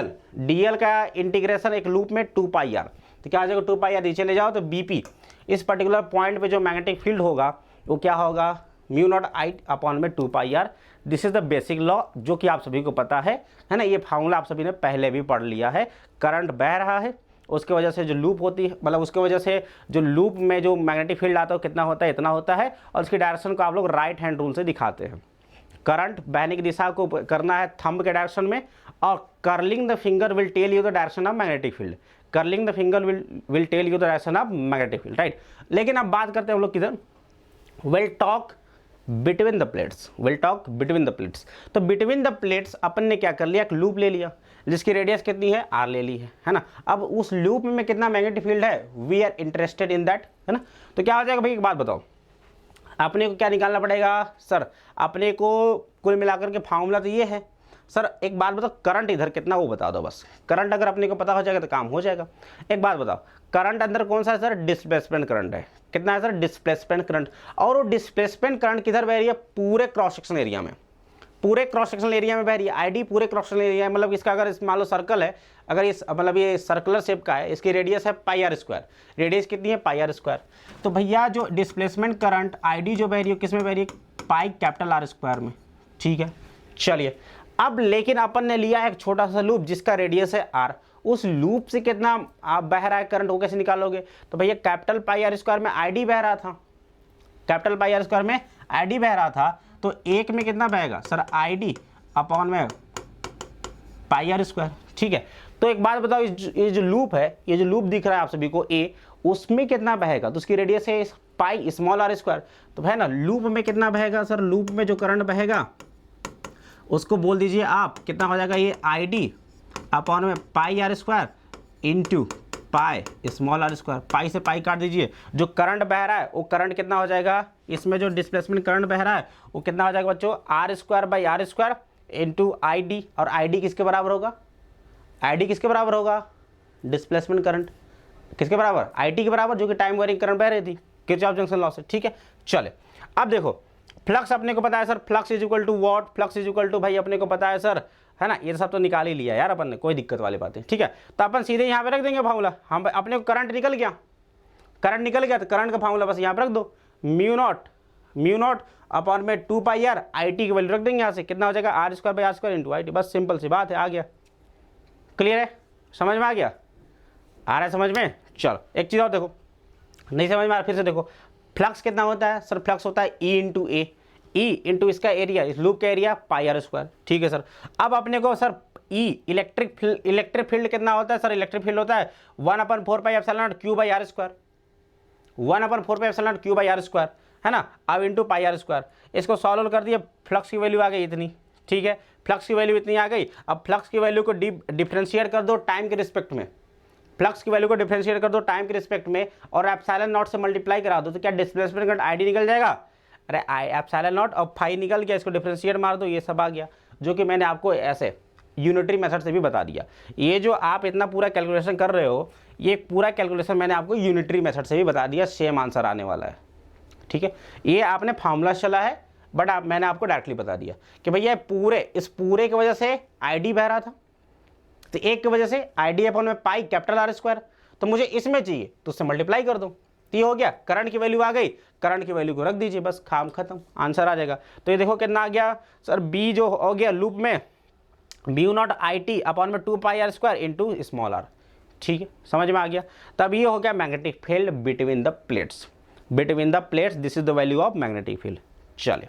एल का इंटीग्रेशन एक लूप में 2 पाई आर, तो क्या हो जाएगा? 2 पाई आर नीचे ले जाओ तो बीपी, इस पर्टिकुलर पॉइंट पे जो मैग्नेटिक फील्ड होगा वो क्या होगा? म्यू नॉट आई अपॉन में 2 pi R. This is the basic law जो कि आप सभी को पता है ना, ये फार्मूला आप सभी ने पहले भी पढ़ लिया है। करंट बह रहा है, उसके वजह से जो लूप होती है, मतलब उसके वजह से जो लूप में जो मैग्नेटिक फील्ड आता है कितना होता है? इतना होता है, और उसकी डायरेक्शन को आप लोग राइट हैंड रूल से दिखाते हैं। करंट बहने की दिशा को करना है थंब के डायरेक्शन में, और curling the finger will tell you the direction of magnetic field, curling the finger will tell you the direction of magnetic field, right. लेकिन अब बात करते हैं हम लोग किधर? Will talk between the plates, will talk between the plates. तो बिटवीन द प्लेट्स अपन ने क्या कर लिया? एक लूप ले लिया जिसकी रेडियस कितनी है? आर ले ली है ना। अब उस लूप में कितना मैग्नेटिक फील्ड है? We are interested in that, है ना। तो क्या हो जाएगा भाई? एक बात बताओ, अपने को क्या निकालना पड़ेगा सर? अपने को कुल मिलाकर के फार्मूला तो ये है सर। एक बात बताओ, करंट इधर कितना वो बता दो बस। करंट अगर अपने को पता हो जाएगा तो काम हो जाएगा। एक बात बताओ, करंट अंदर कौन सा है सर? डिस्प्लेसमेंट करंट है। कितना है सर? Displacement current. और वो डिस्प्लेसमेंट करंट किधर बह रही है? पूरे क्रॉस सेक्शन एरिया में, पूरे क्रॉस सेक्शनल एरिया में बह रही है। आईडी पूरे क्रॉस सेक्शनल एरिया है, मतलब इसका अगर मान लो सर्कल है, अगर इस मतलब ये सर्कुलर शेप का है, इसकी रेडियस है पाई आर स्क्वायर, रेडियस कितनी है? पाई आर स्क्वायर। तो भैया जो डिस्प्लेसमेंट करंट आईडी जो बह रही है किस में बह रही है? पाई कैपिटल आर स्क्वायर में। ठीक है, चलिए अब लेकिन अपन ने लिया एक छोटा सा लूप जिसका रेडियस है आर, उस लूप से कितना आप बह रहा है करंट, वो कैसे निकालोगे? तो भैया कैपिटल पाई आर स्क्वायर में आईडी बह रहा था, कैपिटल पाई आर स्क्वायर में आईडी बह रहा था, तो एक में कितना बहेगा सर? आईडी अपॉन में पाई आर स्क्वायर। ठीक है, तो एक बात बताओ, ये जो लूप है, ये जो लूप दिख रहा है आप सभी को ए, उसमें कितना बहेगा? तो उसकी रेडियस है पाई स्मॉल आर स्क्वायर। तो है ना, लूप में कितना बहेगा सर? लूप में जो करंट बहेगा उसको बोल दीजिए आप, कितना हो जाएगा? ये आई डी अपॉन में pi R square into pi small R square. Pi से पाई काट दीजिए, जो करंट बह रहा है वो करंट कितना हो जाएगा? इसमें जो डिस्प्लेसमेंट करंट बह रहा है वो कितना हो जाएगा बच्चों? R square by R square into I D. और आई डी किसके बराबर होगा? आई डी किसके बराबर होगा? डिस्प्लेसमेंट करंट किसके बराबर? आई टी के बराबर, जो कि टाइम वेरिंग करंट बह रही थी किरचॉफ जंक्शन लॉ से। ठीक है, चले अब देखो, फ्लक्स अपने को पता है sir, flux is equal to what? Flux is equal to भाई अपने को पता है सर, है ना, ये सब तो निकाल ही लिया यार अपन ने, कोई दिक्कत वाली बात है। ठीक है, तो अपन सीधे यहाँ पे रख देंगे फार्मूला। हम अपने को करंट निकल गया, करंट निकल गया, तो करंट का फार्मूला बस यहाँ पे रख दो, म्यू नॉट अपॉन में 2 पाई आर, आई टी की वैल्यू रख देंगे यहाँ से, कितना हो जाएगा? R square by R square into I T. बस सिंपल सी बात है, आ गया, क्लियर है, समझ में आ गया? आ रहा है समझ में? चलो एक चीज़ और देखो, नहीं समझ में आ रहा फिर से देखो, फ्लक्स कितना होता है सर? फ्लक्स होता है ई इंटू ए, ई इंटू इसका एरिया, इस लूप का एरिया पाई आर स्क्वायर। ठीक है सर, अब अपने को सर ई इलेक्ट्रिक फील्ड कितना होता है सर? इलेक्ट्रिक फील्ड होता है 1/4 pi epsilon naught Q by R square, 1/4 pi epsilon naught Q by R square, है ना। अब इंटू पाई आर स्क्वायर, इसको सॉल्व कर दिया, फ्लक्स की वैल्यू आ गई इतनी। ठीक है, फ्लक्स की वैल्यू इतनी आ गई। अब फ्लक्स की वैल्यू को डिफरेंशिएट कर दो टाइम के रिस्पेक्ट में, फ्लक्स की वैल्यू को डिफरेंशिएट कर दो टाइम के रिस्पेक्ट में, और एप्सिलॉन नॉट से मल्टीप्लाई करा दो, तो क्या डिस्प्लेसमेंट करंट आईडी निकल जाएगा? अरे एप्सिलॉन नॉट और फाई निकल गया, इसको डिफरेंशिएट मार दो, ये सब आ गया, जो कि मैंने आपको ऐसे यूनिटरी मेथड से भी बता दिया। ये जो आप इतना पूरा कैलकुलेशन कर रहे हो, ये पूरा कैलकुलेशन मैंने आपको यूनिटरी मेथड से भी बता दिया, सेम आंसर आने वाला है। ठीक है, ये आपने फार्मूला चला है, बट मैंने आपको डायरेक्टली बता दिया कि भैया इस पूरे की वजह से ID बह रहा था, तो एक की वजह से ID अपॉन में पाई कैपिटल R स्क्वायर, तो मुझे इसमें चाहिए तो उससे मल्टीप्लाई कर दो, तो ये हो गया, करंट की वैल्यू आ गई, करंट की वैल्यू को रख दीजिए, बस काम खत्म, आंसर आ जाएगा। तो ये देखो कितना आ गया सर, बी जो हो गया लूप में म्यू नॉट IT अपॉन में 2 pi R square into small r, ठीक है, समझ में आ गया। तब ये हो गया magnetic field between the plates, this is the value of magnetic field. चलिए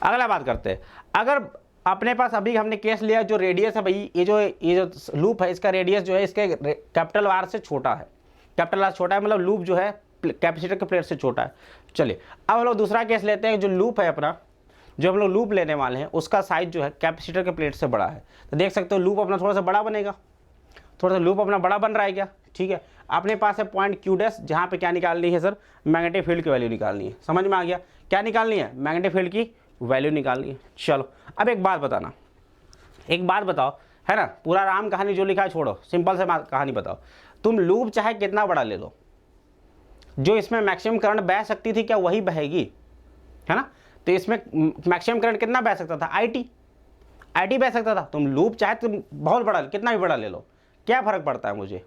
अगला बात करते हैं, अगर अपने पास अभी हमने केस लिया जो रेडियस है भाई, ये जो लूप है इसका रेडियस जो है इसके कैपिटल R से छोटा है, कैपिटल R छोटा है, मतलब लूप जो है कैपेसिटर के प्लेट से छोटा है। चलिए अब हम लोग दूसरा केस लेते हैं, जो लूप है अपना, जो हम लोग लूप लेने वाले हैं उसका साइज जो है कैपेसिटर के प्लेट से बड़ा है, तो देख सकते हो लूप अपना थोड़ा सा बड़ा बनेगा, थोड़ा सा लूप अपना बड़ा बन रहा है क्या, ठीक है। अपने पास है पॉइंट Q डैश, जहाँ पे क्या निकालनी है सर, मैग्नेटिक फील्ड की वैल्यू निकालनी है, समझ में आ गया, क्या निकालनी है, मैग्नेटिक फील्ड की वैल्यू निकालनी है। चलो अब एक बात बताना, एक बात बताओ, है ना, पूरा राम कहानी जो लिखा है छोड़ो, सिंपल से कहानी बताओ, तुम लूप चाहे कितना बड़ा ले लो, जो इसमें मैक्सिमम करंट बह सकती थी क्या वही बहेगी, है ना, तो इसमें मैक्सिमम करंट कितना बह सकता था, IT बह सकता था। तुम लूप चाहे तुम बहुत बड़ा कितना भी बड़ा ले लो, क्या फर्क पड़ता है मुझे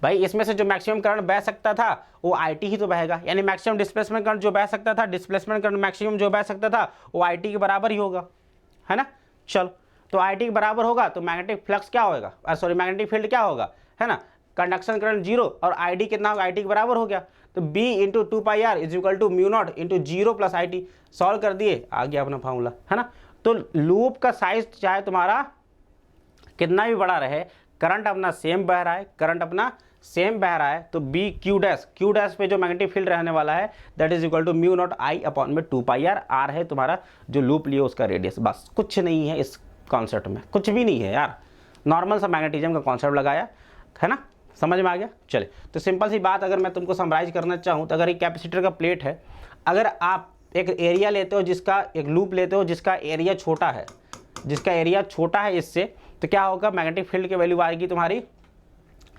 भाई, इसमें से जो मैक्सिमम करंट बह सकता था वो IT ही तो बहेगा, यानी मैक्सिमम डिस्प्लेसमेंट करंट जो बह सकता था, डिस्प्लेसमेंट करंट मैक्सिमम जो बह सकता था वो IT के बराबर ही होगा, है ना। चलो तो IT के बराबर होगा तो मैग्नेटिक फ्लक्स क्या होगा, सॉरी मैग्नेटिक फील्ड क्या होगा, है ना, कंडक्शन करंट 0 और ID कितना होगा, IT के बराबर हो गया, तो B into 2 pi R is equal to mu naught into 0 plus IT, solve कर दिए, आ गया अपना फॉर्मूला, है ना। तो लूप का साइज चाहे तुम्हारा कितना भी बड़ा रहे, करंट अपना सेम बह रहा है, करंट अपना सेम बह रहा है, तो बी क्यू डैश पे जो मैग्नेटिक फील्ड रहने वाला है that is equal to mu naught I upon में 2 पाई R है तुम्हारा जो लूप लिए उसका रेडियस, बस कुछ नहीं है इस कॉन्सेप्ट में, कुछ भी नहीं है यार, नॉर्मल सा मैग्नेटिज्म का कॉन्सेप्ट लगाया, है ना, समझ में आ गया। चले तो सिंपल सी बात अगर मैं तुमको समराइज करना चाहूँ तो अगर एक कैपेसिटर का प्लेट है, अगर आप एक एरिया लेते हो जिसका, एक लूप लेते हो जिसका एरिया छोटा है, जिसका एरिया छोटा है इससे, तो क्या होगा, मैग्नेटिक फील्ड की वैल्यू आएगी तुम्हारी,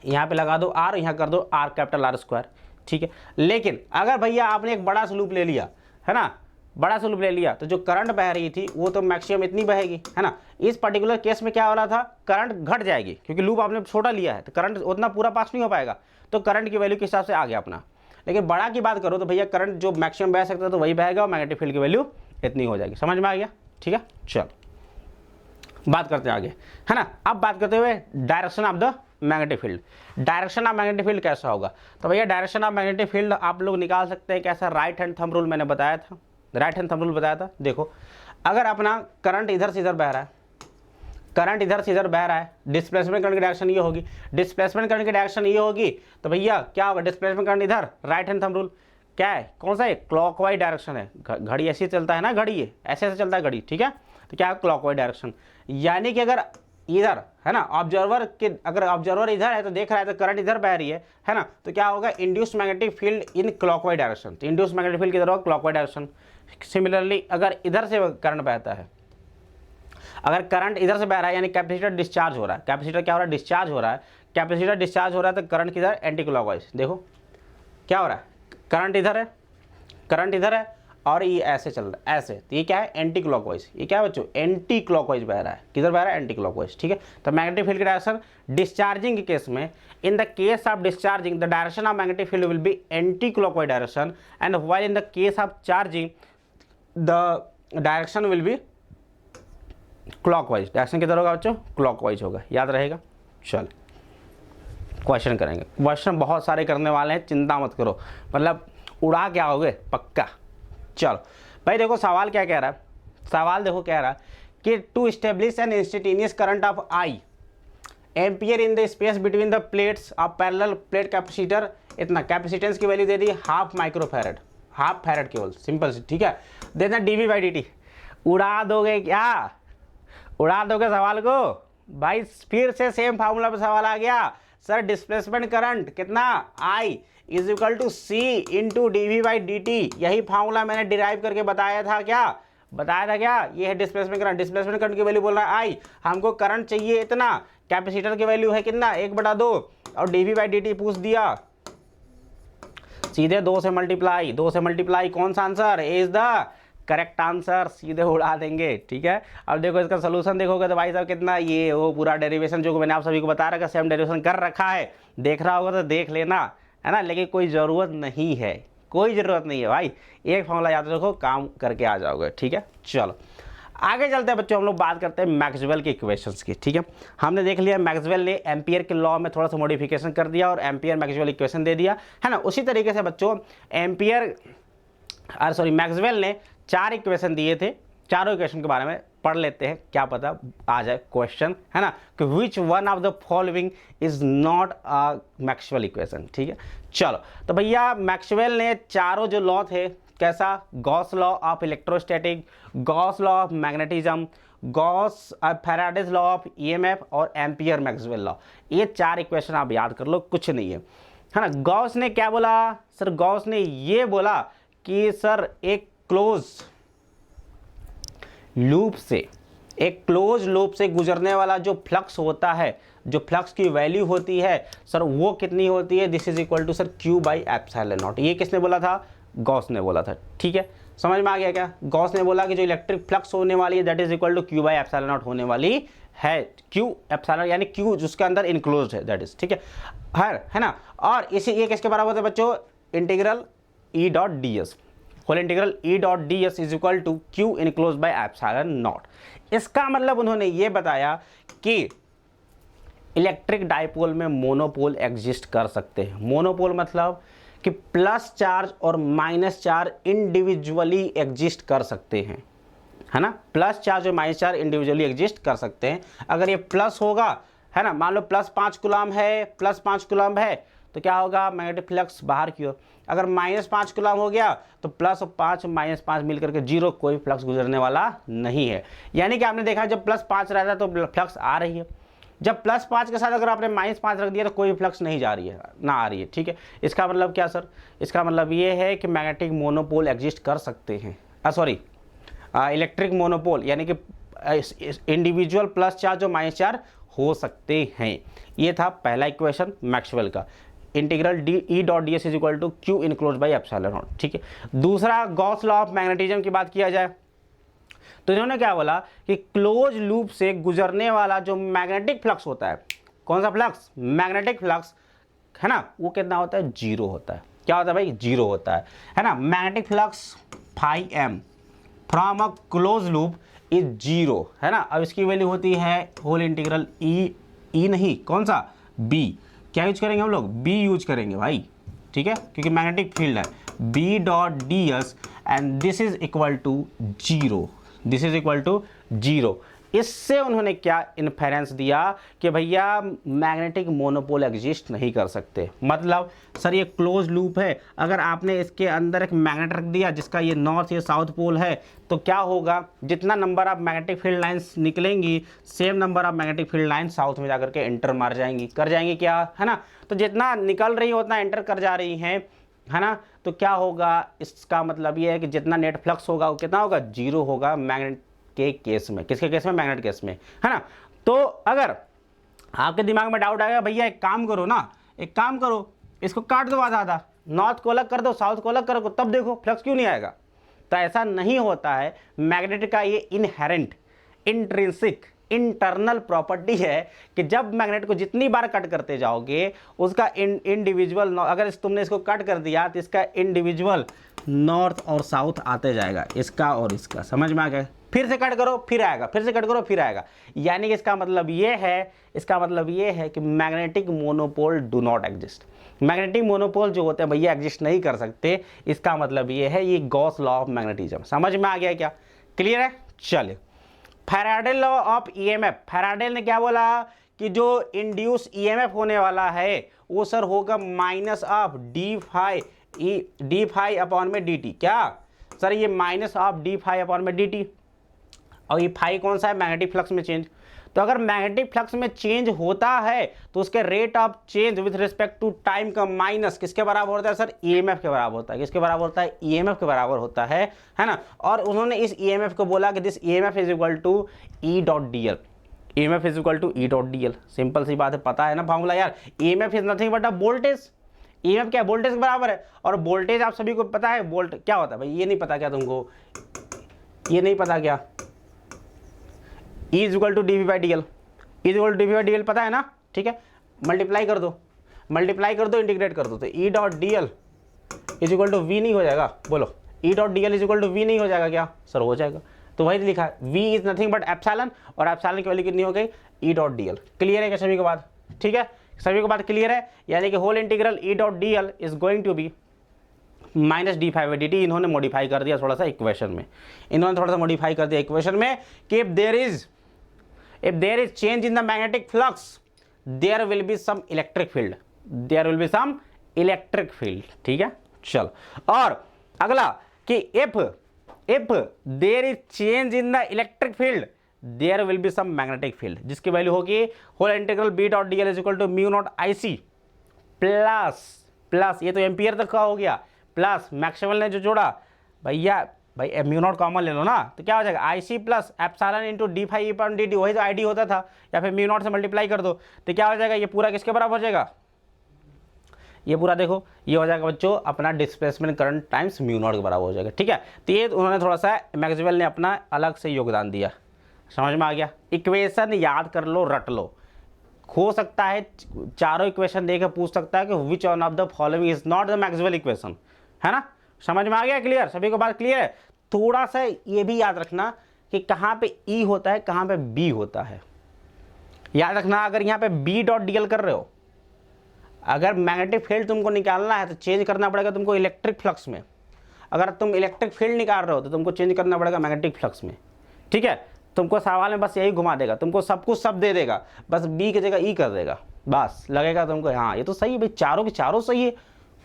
यहाँ पे लगा दो R, यहाँ कर दो R कैपिटल R स्क्वायर, ठीक है। लेकिन अगर भैया आपने एक बड़ा सा लूप ले लिया, है ना, बड़ा सा लूप ले लिया, तो जो करंट बह रही थी वो तो मैक्सिमम इतनी बहेगी, है ना। इस पर्टिकुलर केस में क्या हो रहा था, करंट घट जाएगी क्योंकि लूप आपने छोटा लिया है, तो करंट उतना पूरा पास नहीं हो पाएगा, तो करंट की वैल्यू के हिसाब से आ गया अपना। लेकिन बड़ा की बात करो तो भैया करंट जो मैक्सिमम बह सकता है तो वही बहेगा और मैग्नेटिक फील्ड की वैल्यू इतनी हो जाएगी, समझ में आ गया, ठीक है। चलो बात करते हैं आगे, है ना। अब बात करते हुए direction of the magnetic field, direction of magnetic field कैसा होगा, तो भैया डायरेक्शन ऑफ मैग्नेटिक फील्ड आप लोग निकाल सकते हैं कैसा, राइट हैंड थंब रूल मैंने बताया था, राइट हैंड थंब रूल बताया था। देखो अगर अपना करंट इधर से इधर बह रहा है, करंट इधर से इधर बह रहा है, डिस्प्लेसमेंट करंट की डायरेक्शन ये होगी, डिस्प्लेसमेंट करंट की डायरेक्शन ये होगी, तो भैया क्या होगा, डिस्प्लेसमेंट करंट इधर, राइट हैंड थंब रूल क्या है, कौन सा है, क्लॉकवाइज डायरेक्शन है, घड़ी ऐसे चलता है ना, घड़ी है ऐसे चलता है घड़ी, ठीक है, तो क्या है क्लॉकवाइज डायरेक्शन, यानी कि अगर इधर है ना ऑब्जर्वर के, अगर ऑब्जर्वर इधर है तो देख रहा है तो करंट इधर बह रही है ना, तो क्या होगा, induced magnetic field in clockwise direction, तो इंड्यूस्ड मैग्नेटिक फील्ड किधर होगा, क्लॉकवाइज डायरेक्शन। सिमिलरली अगर इधर से करंट बहता है, अगर करंट इधर से बह रहा है यानी कैपेसिटर डिस्चार्ज हो रहा है, कैपेसिटर क्या हो रहा है, डिस्चार्ज हो रहा है, कैपेसिटर डिस्चार्ज हो रहा है तो करंट किधर, एंटी क्लॉकवाइज, देखो क्या हो रहा है, करंट इधर है, करंट इधर है और ये ऐसे चल रहा है ऐसे, तो ये क्या है, एंटी क्लॉकवाइज, ये क्या है बच्चों, एंटी क्लॉकवाइज बह रहा है, किधर बह रहा है, एंटी क्लॉकवाइज, ठीक है। तो मैग्नेटिक फील्ड की डायरेक्शन डिस्चार्जिंग के केस में, in the case of discharging the direction of magnetic field will be anti clockwise direction, and while in the case of charging the direction will be clockwise, direction किधर होगा बच्चों, क्लॉकवाइज होगा, याद रहेगा। चल क्वेश्चन करेंगे, क्वेश्चन बहुत सारे करने वाले हैं, चिंता मत करो, मतलब उड़ा के आओगे पक्का। चलो भाई देखो सवाल क्या कह रहा है, सवाल देखो कह रहा है कि to establish an instantaneous current of I ampere in the space between the plates of parallel plate capacitor, इतना कैपेसिटेंस की वैल्यू दे दी हाफ माइक्रोफैरड, हाफ फैरड केवल, सिंपल सी, ठीक है। देना dV/dt, उड़ा दोगे क्या, उड़ा दोगे सवाल को भाई, फिर से सेम फार्मूला पे सवाल आ गया सर, डिस्प्लेसमेंट करंट कितना I is equal to C into dV/dt, यही फार्मूला मैंने डिराइव करके बताया था क्या, बताया था क्या, ये है डिस्प्लेसमेंट करंट, डिस्प्लेसमेंट करंट की वैल्यू बोल रहा है I, हमको करंट चाहिए इतना, कैपेसिटर की वैल्यू है कितना 1/2 और dV/dt पूछ दिया, सीधे 2 से मल्टीप्लाई, 2 से मल्टीप्लाई, कौन सा answer is the correct answer, सीधे उड़ा देंगे। ठीक है, अब देखो इसका सोल्यूशन देखोगे तो भाई साहब कितना, ये वो पूरा डेरिवेशन जो मैंने आप सभी को बता रखा, सेम डेरिवेशन कर रखा है, देख रहा होगा तो देख लेना, है ना, लेकिन कोई ज़रूरत नहीं है, कोई ज़रूरत नहीं है भाई, एक फॉर्मूला याद रखो, काम करके आ जाओगे। ठीक है, चलो आगे चलते हैं बच्चों, हम लोग बात करते हैं मैक्सवेल के इक्वेशंस की। ठीक है, हमने देख लिया मैक्सवेल ने एम्पियर के लॉ में थोड़ा सा मॉडिफिकेशन कर दिया और एम्पियर मैक्सवेल इक्वेशन दे दिया, है ना। उसी तरीके से बच्चों मैक्सवेल ने 4 इक्वेशन दिए थे, चारों इक्वेशन के बारे में पढ़ लेते हैं, क्या पता आ जाए क्वेश्चन, है ना, कि which one of the following is not a Maxwell equation. ठीक है, चलो तो भैया मैक्सवेल ने चारों जो लॉ थे, कैसा, Gauss law of electrostatic, Gauss law of magnetism, Gauss Faraday's law of EMF और एम्पियर मैक्सवेल लॉ, ये 4 इक्वेशन आप याद कर लो, कुछ नहीं है ना। गॉस ने क्या बोला सर, गॉस ने ये बोला कि सर एक क्लोज लूप से गुजरने वाला जो फ्लक्स होता है, जो फ्लक्स की वैल्यू होती है सर, वो कितनी होती है, this is equal to sir Q by epsilon naught. ये किसने बोला था, गॉस ने बोला था। ठीक है, समझ में आ गया क्या, गॉस ने बोला कि जो इलेक्ट्रिक फ्लक्स होने वाली है that is equal to Q by epsilon naught होने वाली है, Q एप्सिलॉन यानी Q जिसके अंदर इनक्लोज है, दैट इज, ठीक है ना। और इसी ये किसके बराबर होता है बच्चों, integral E dot D S, whole integral E dot D S is equal to Q enclose by epsilon naught. इसका मतलब उन्होंने ये बताया कि इलेक्ट्रिक डाइपोल में मोनोपोल एग्जिस्ट कर सकते हैं। मोनोपोल मतलब कि प्लस चार्ज और माइनस चार्ज इंडिविजुअली एग्जिस्ट कर सकते हैं, है ना, प्लस चार्ज और माइनस चार्ज इंडिविजुअली एग्जिस्ट कर सकते हैं। अगर ये प्लस होगा, है ना, मान लो प्लस 5 कूलम है, प्लस 5 कूलम है तो क्या होगा, मैग्नेटिक फ्लक्स बाहर की ओर। अगर माइनस 5 कूलम हो गया तो प्लस और 5 माइनस 5 मिलकर के 0, कोई फ्लक्स गुजरने वाला नहीं है। यानी कि आपने देखा जब प्लस 5 रहता है तो फ्लक्स आ रही है, जब प्लस 5 के साथ अगर आपने माइनस 5 रख दिया तो कोई फ्लक्स नहीं जा रही है, ना आ रही है। ठीक है, इसका मतलब क्या सर, इसका मतलब ये है कि मैग्नेटिक मोनोपोल एग्जिस्ट कर सकते हैं, इलेक्ट्रिक मोनोपोल यानी कि इंडिविजुअल प्लस चार्ज और माइनस चार्ज हो सकते हैं। ये था पहला इक्वेशन मैक्सवेल का, integral E dot D S is equal to Q enclose by epsilon naught. ठीक है, दूसरा गॉस लॉ ऑफ मैग्नेटिज्म की बात किया जाए तो इन्होंने क्या बोला कि क्लोज लूप से गुजरने वाला जो मैग्नेटिक फ्लक्स होता है, कौन सा फ्लक्स, मैग्नेटिक फ्लक्स, है ना, वो कितना होता है, 0 होता है। क्या होता है भाई, 0 होता है ना। Magnetic flux phi m from a close loop is 0, है ना। अब इसकी वैल्यू होती है होल इंटीग्रल E नहीं, कौन सा, B। क्या यूज करेंगे हम लोग, B यूज करेंगे भाई, ठीक है, क्योंकि मैग्नेटिक फील्ड है, B dot D S and this is equal to 0, this is equal to 0। इससे उन्होंने क्या इन्फेरेंस दिया कि भैया मैग्नेटिक मोनोपोल एग्जिस्ट नहीं कर सकते। मतलब सर ये क्लोज लूप है, अगर आपने इसके अंदर एक मैग्नेट रख दिया जिसका ये नॉर्थ या साउथ पोल है तो क्या होगा, जितना number of magnetic field lines निकलेंगी same number of magnetic field lines south में जाकर के एंटर मार जाएंगी, कर जाएंगी क्या, है ना। तो जितना निकल रही है उतना एंटर कर जा रही हैं, है ना। तो क्या होगा, इसका मतलब ये है कि जितना नेट फ्लक्स होगा वो कितना होगा, 0 होगा मैग्नेट के केस में। किसके केस में, मैग्नेट केस में, है ना। तो अगर आपके दिमाग में डाउट आएगा, भैया एक काम करो ना, एक काम करो, इसको काट दो आधा, नॉर्थ को अलग कर दो, साउथ को अलग करो, तब देखो फ्लक्स क्यों नहीं आएगा। तो ऐसा नहीं होता है। मैग्नेट का ये इनहेरेंट इंट्रिंसिक इंटरनल प्रॉपर्टी है कि जब मैग्नेट को जितनी बार कट करते जाओगे उसका इंडिविजुअल, अगर तुमने इसको कट कर दिया तो इसका इंडिविजुअल नॉर्थ और साउथ आते जाएगा, इसका और इसका, समझ में आ गया। फिर से कट करो फिर आएगा, फिर से कट करो फिर आएगा। यानी कि इसका मतलब ये है कि magnetic monopole do not exist. Magnetic monopole जो होते हैं भैया एग्जिस्ट नहीं कर सकते। इसका मतलब ये है, ये गॉस लॉ ऑफ मैग्नेटिज्म। समझ में आ गया क्या, क्लियर है। चलिए, Faraday law of EMF, Faraday ने क्या बोला कि जो इंड्यूस ईएमएफ होने वाला है वो सर होगा minus of D phi upon में डी टी। क्या सर, ये minus of D phi upon में डी टी, और ये फाई कौन सा है, मैग्नेटिक फ्लक्स में चेंज। तो अगर मैग्नेटिक फ्लक्स में चेंज होता है तो उसके rate of change with respect to time का माइनस किसके बराबर होता है सर, ईएमएफ के बराबर होता है। किसके बराबर होता है, ईएमएफ के बराबर होता है ना। और उन्होंने इस ईएमएफ को बोला कि this EMF is equal to E dot D L, EMF is equal to E dot D L. Simple सी बात है, पता है ना फॉर्मूला यार, EMF is nothing but a voltage, EMF क्या है, वोल्टेज के बराबर है। और वोल्टेज आप सभी को पता है वोल्ट क्या होता है भाई, ये नहीं पता क्या तुमको, ये नहीं पता क्या, E is equal to D we by D L, is equal to D we by D L पता है ना, ठीक है। मल्टीप्लाई कर दो, मल्टीप्लाई कर दो, इंटीग्रेट कर दो, तो E dot D L is equal to V नहीं हो जाएगा, बोलो E dot D L is equal to V नहीं हो जाएगा क्या सर, हो जाएगा। तो वही लिखा है v is nothing but epsilon, और एप्सिलॉन की वैल्यू कितनी हो गई ई डॉट डी एल। क्लियर है क्या सभी को बात, ठीक है, सभी को बात क्लियर है। यानी कि whole integral E dot D L is going to be minus D phi D T. इन्होंने मॉडिफाई कर दिया थोड़ा सा इक्वेशन में, इन्होंने थोड़ा सा मॉडिफाई कर दिया इक्वेशन में कि if there is change in the magnetic flux there will be some electric field, there will be some electric field, ठीक है। चल, और अगला कि if there is change in the electric field there will be some magnetic field, जिसकी वैल्यू होगी whole integral B dot D L is equal to mu naught I C plus ये तो एम्पियर तक का हो गया, प्लस मैक्सवेल ने जो जोड़ा भैया भाई म्यू नॉट कॉमन ले लो ना, तो क्या हो जाएगा I C plus epsilon into D phi E upon D T, वही तो आई डी होता था, या फिर म्यू नॉट से मल्टीप्लाई कर दो, तो क्या हो जाएगा, ये पूरा किसके बराबर हो जाएगा, ये पूरा देखो ये हो जाएगा बच्चों अपना displacement current times mu naught के बराबर हो जाएगा, ठीक है। तो ये उन्होंने थोड़ा सा मैक्सवेल ने अपना अलग से योगदान दिया, समझ में आ गया। इक्वेशन याद कर लो, रट लो, हो सकता है चारों इक्वेशन देकर पूछ सकता है कि which one of the following is not the Maxwell equation, है ना, समझ में आ गया, क्लियर, सभी को बात क्लियर है। थोड़ा सा ये भी याद रखना कि कहाँ पे ई होता है कहाँ पे बी होता है, याद रखना। अगर यहाँ पे बी डॉट डी एल कर रहे हो, अगर मैग्नेटिक फील्ड तुमको निकालना है तो चेंज करना पड़ेगा तुमको इलेक्ट्रिक फ्लक्स में, अगर तुम इलेक्ट्रिक फील्ड निकाल रहे हो तो तुमको चेंज करना पड़ेगा मैग्नेटिक फ्लक्स में, ठीक है। तुमको सवाल में बस यही घुमा देगा, तुमको सब कुछ सब दे देगा, बस बी की जगह ई कर देगा, बस लगेगा तुमको हाँ ये तो सही है भाई, चारों के चारों सही है,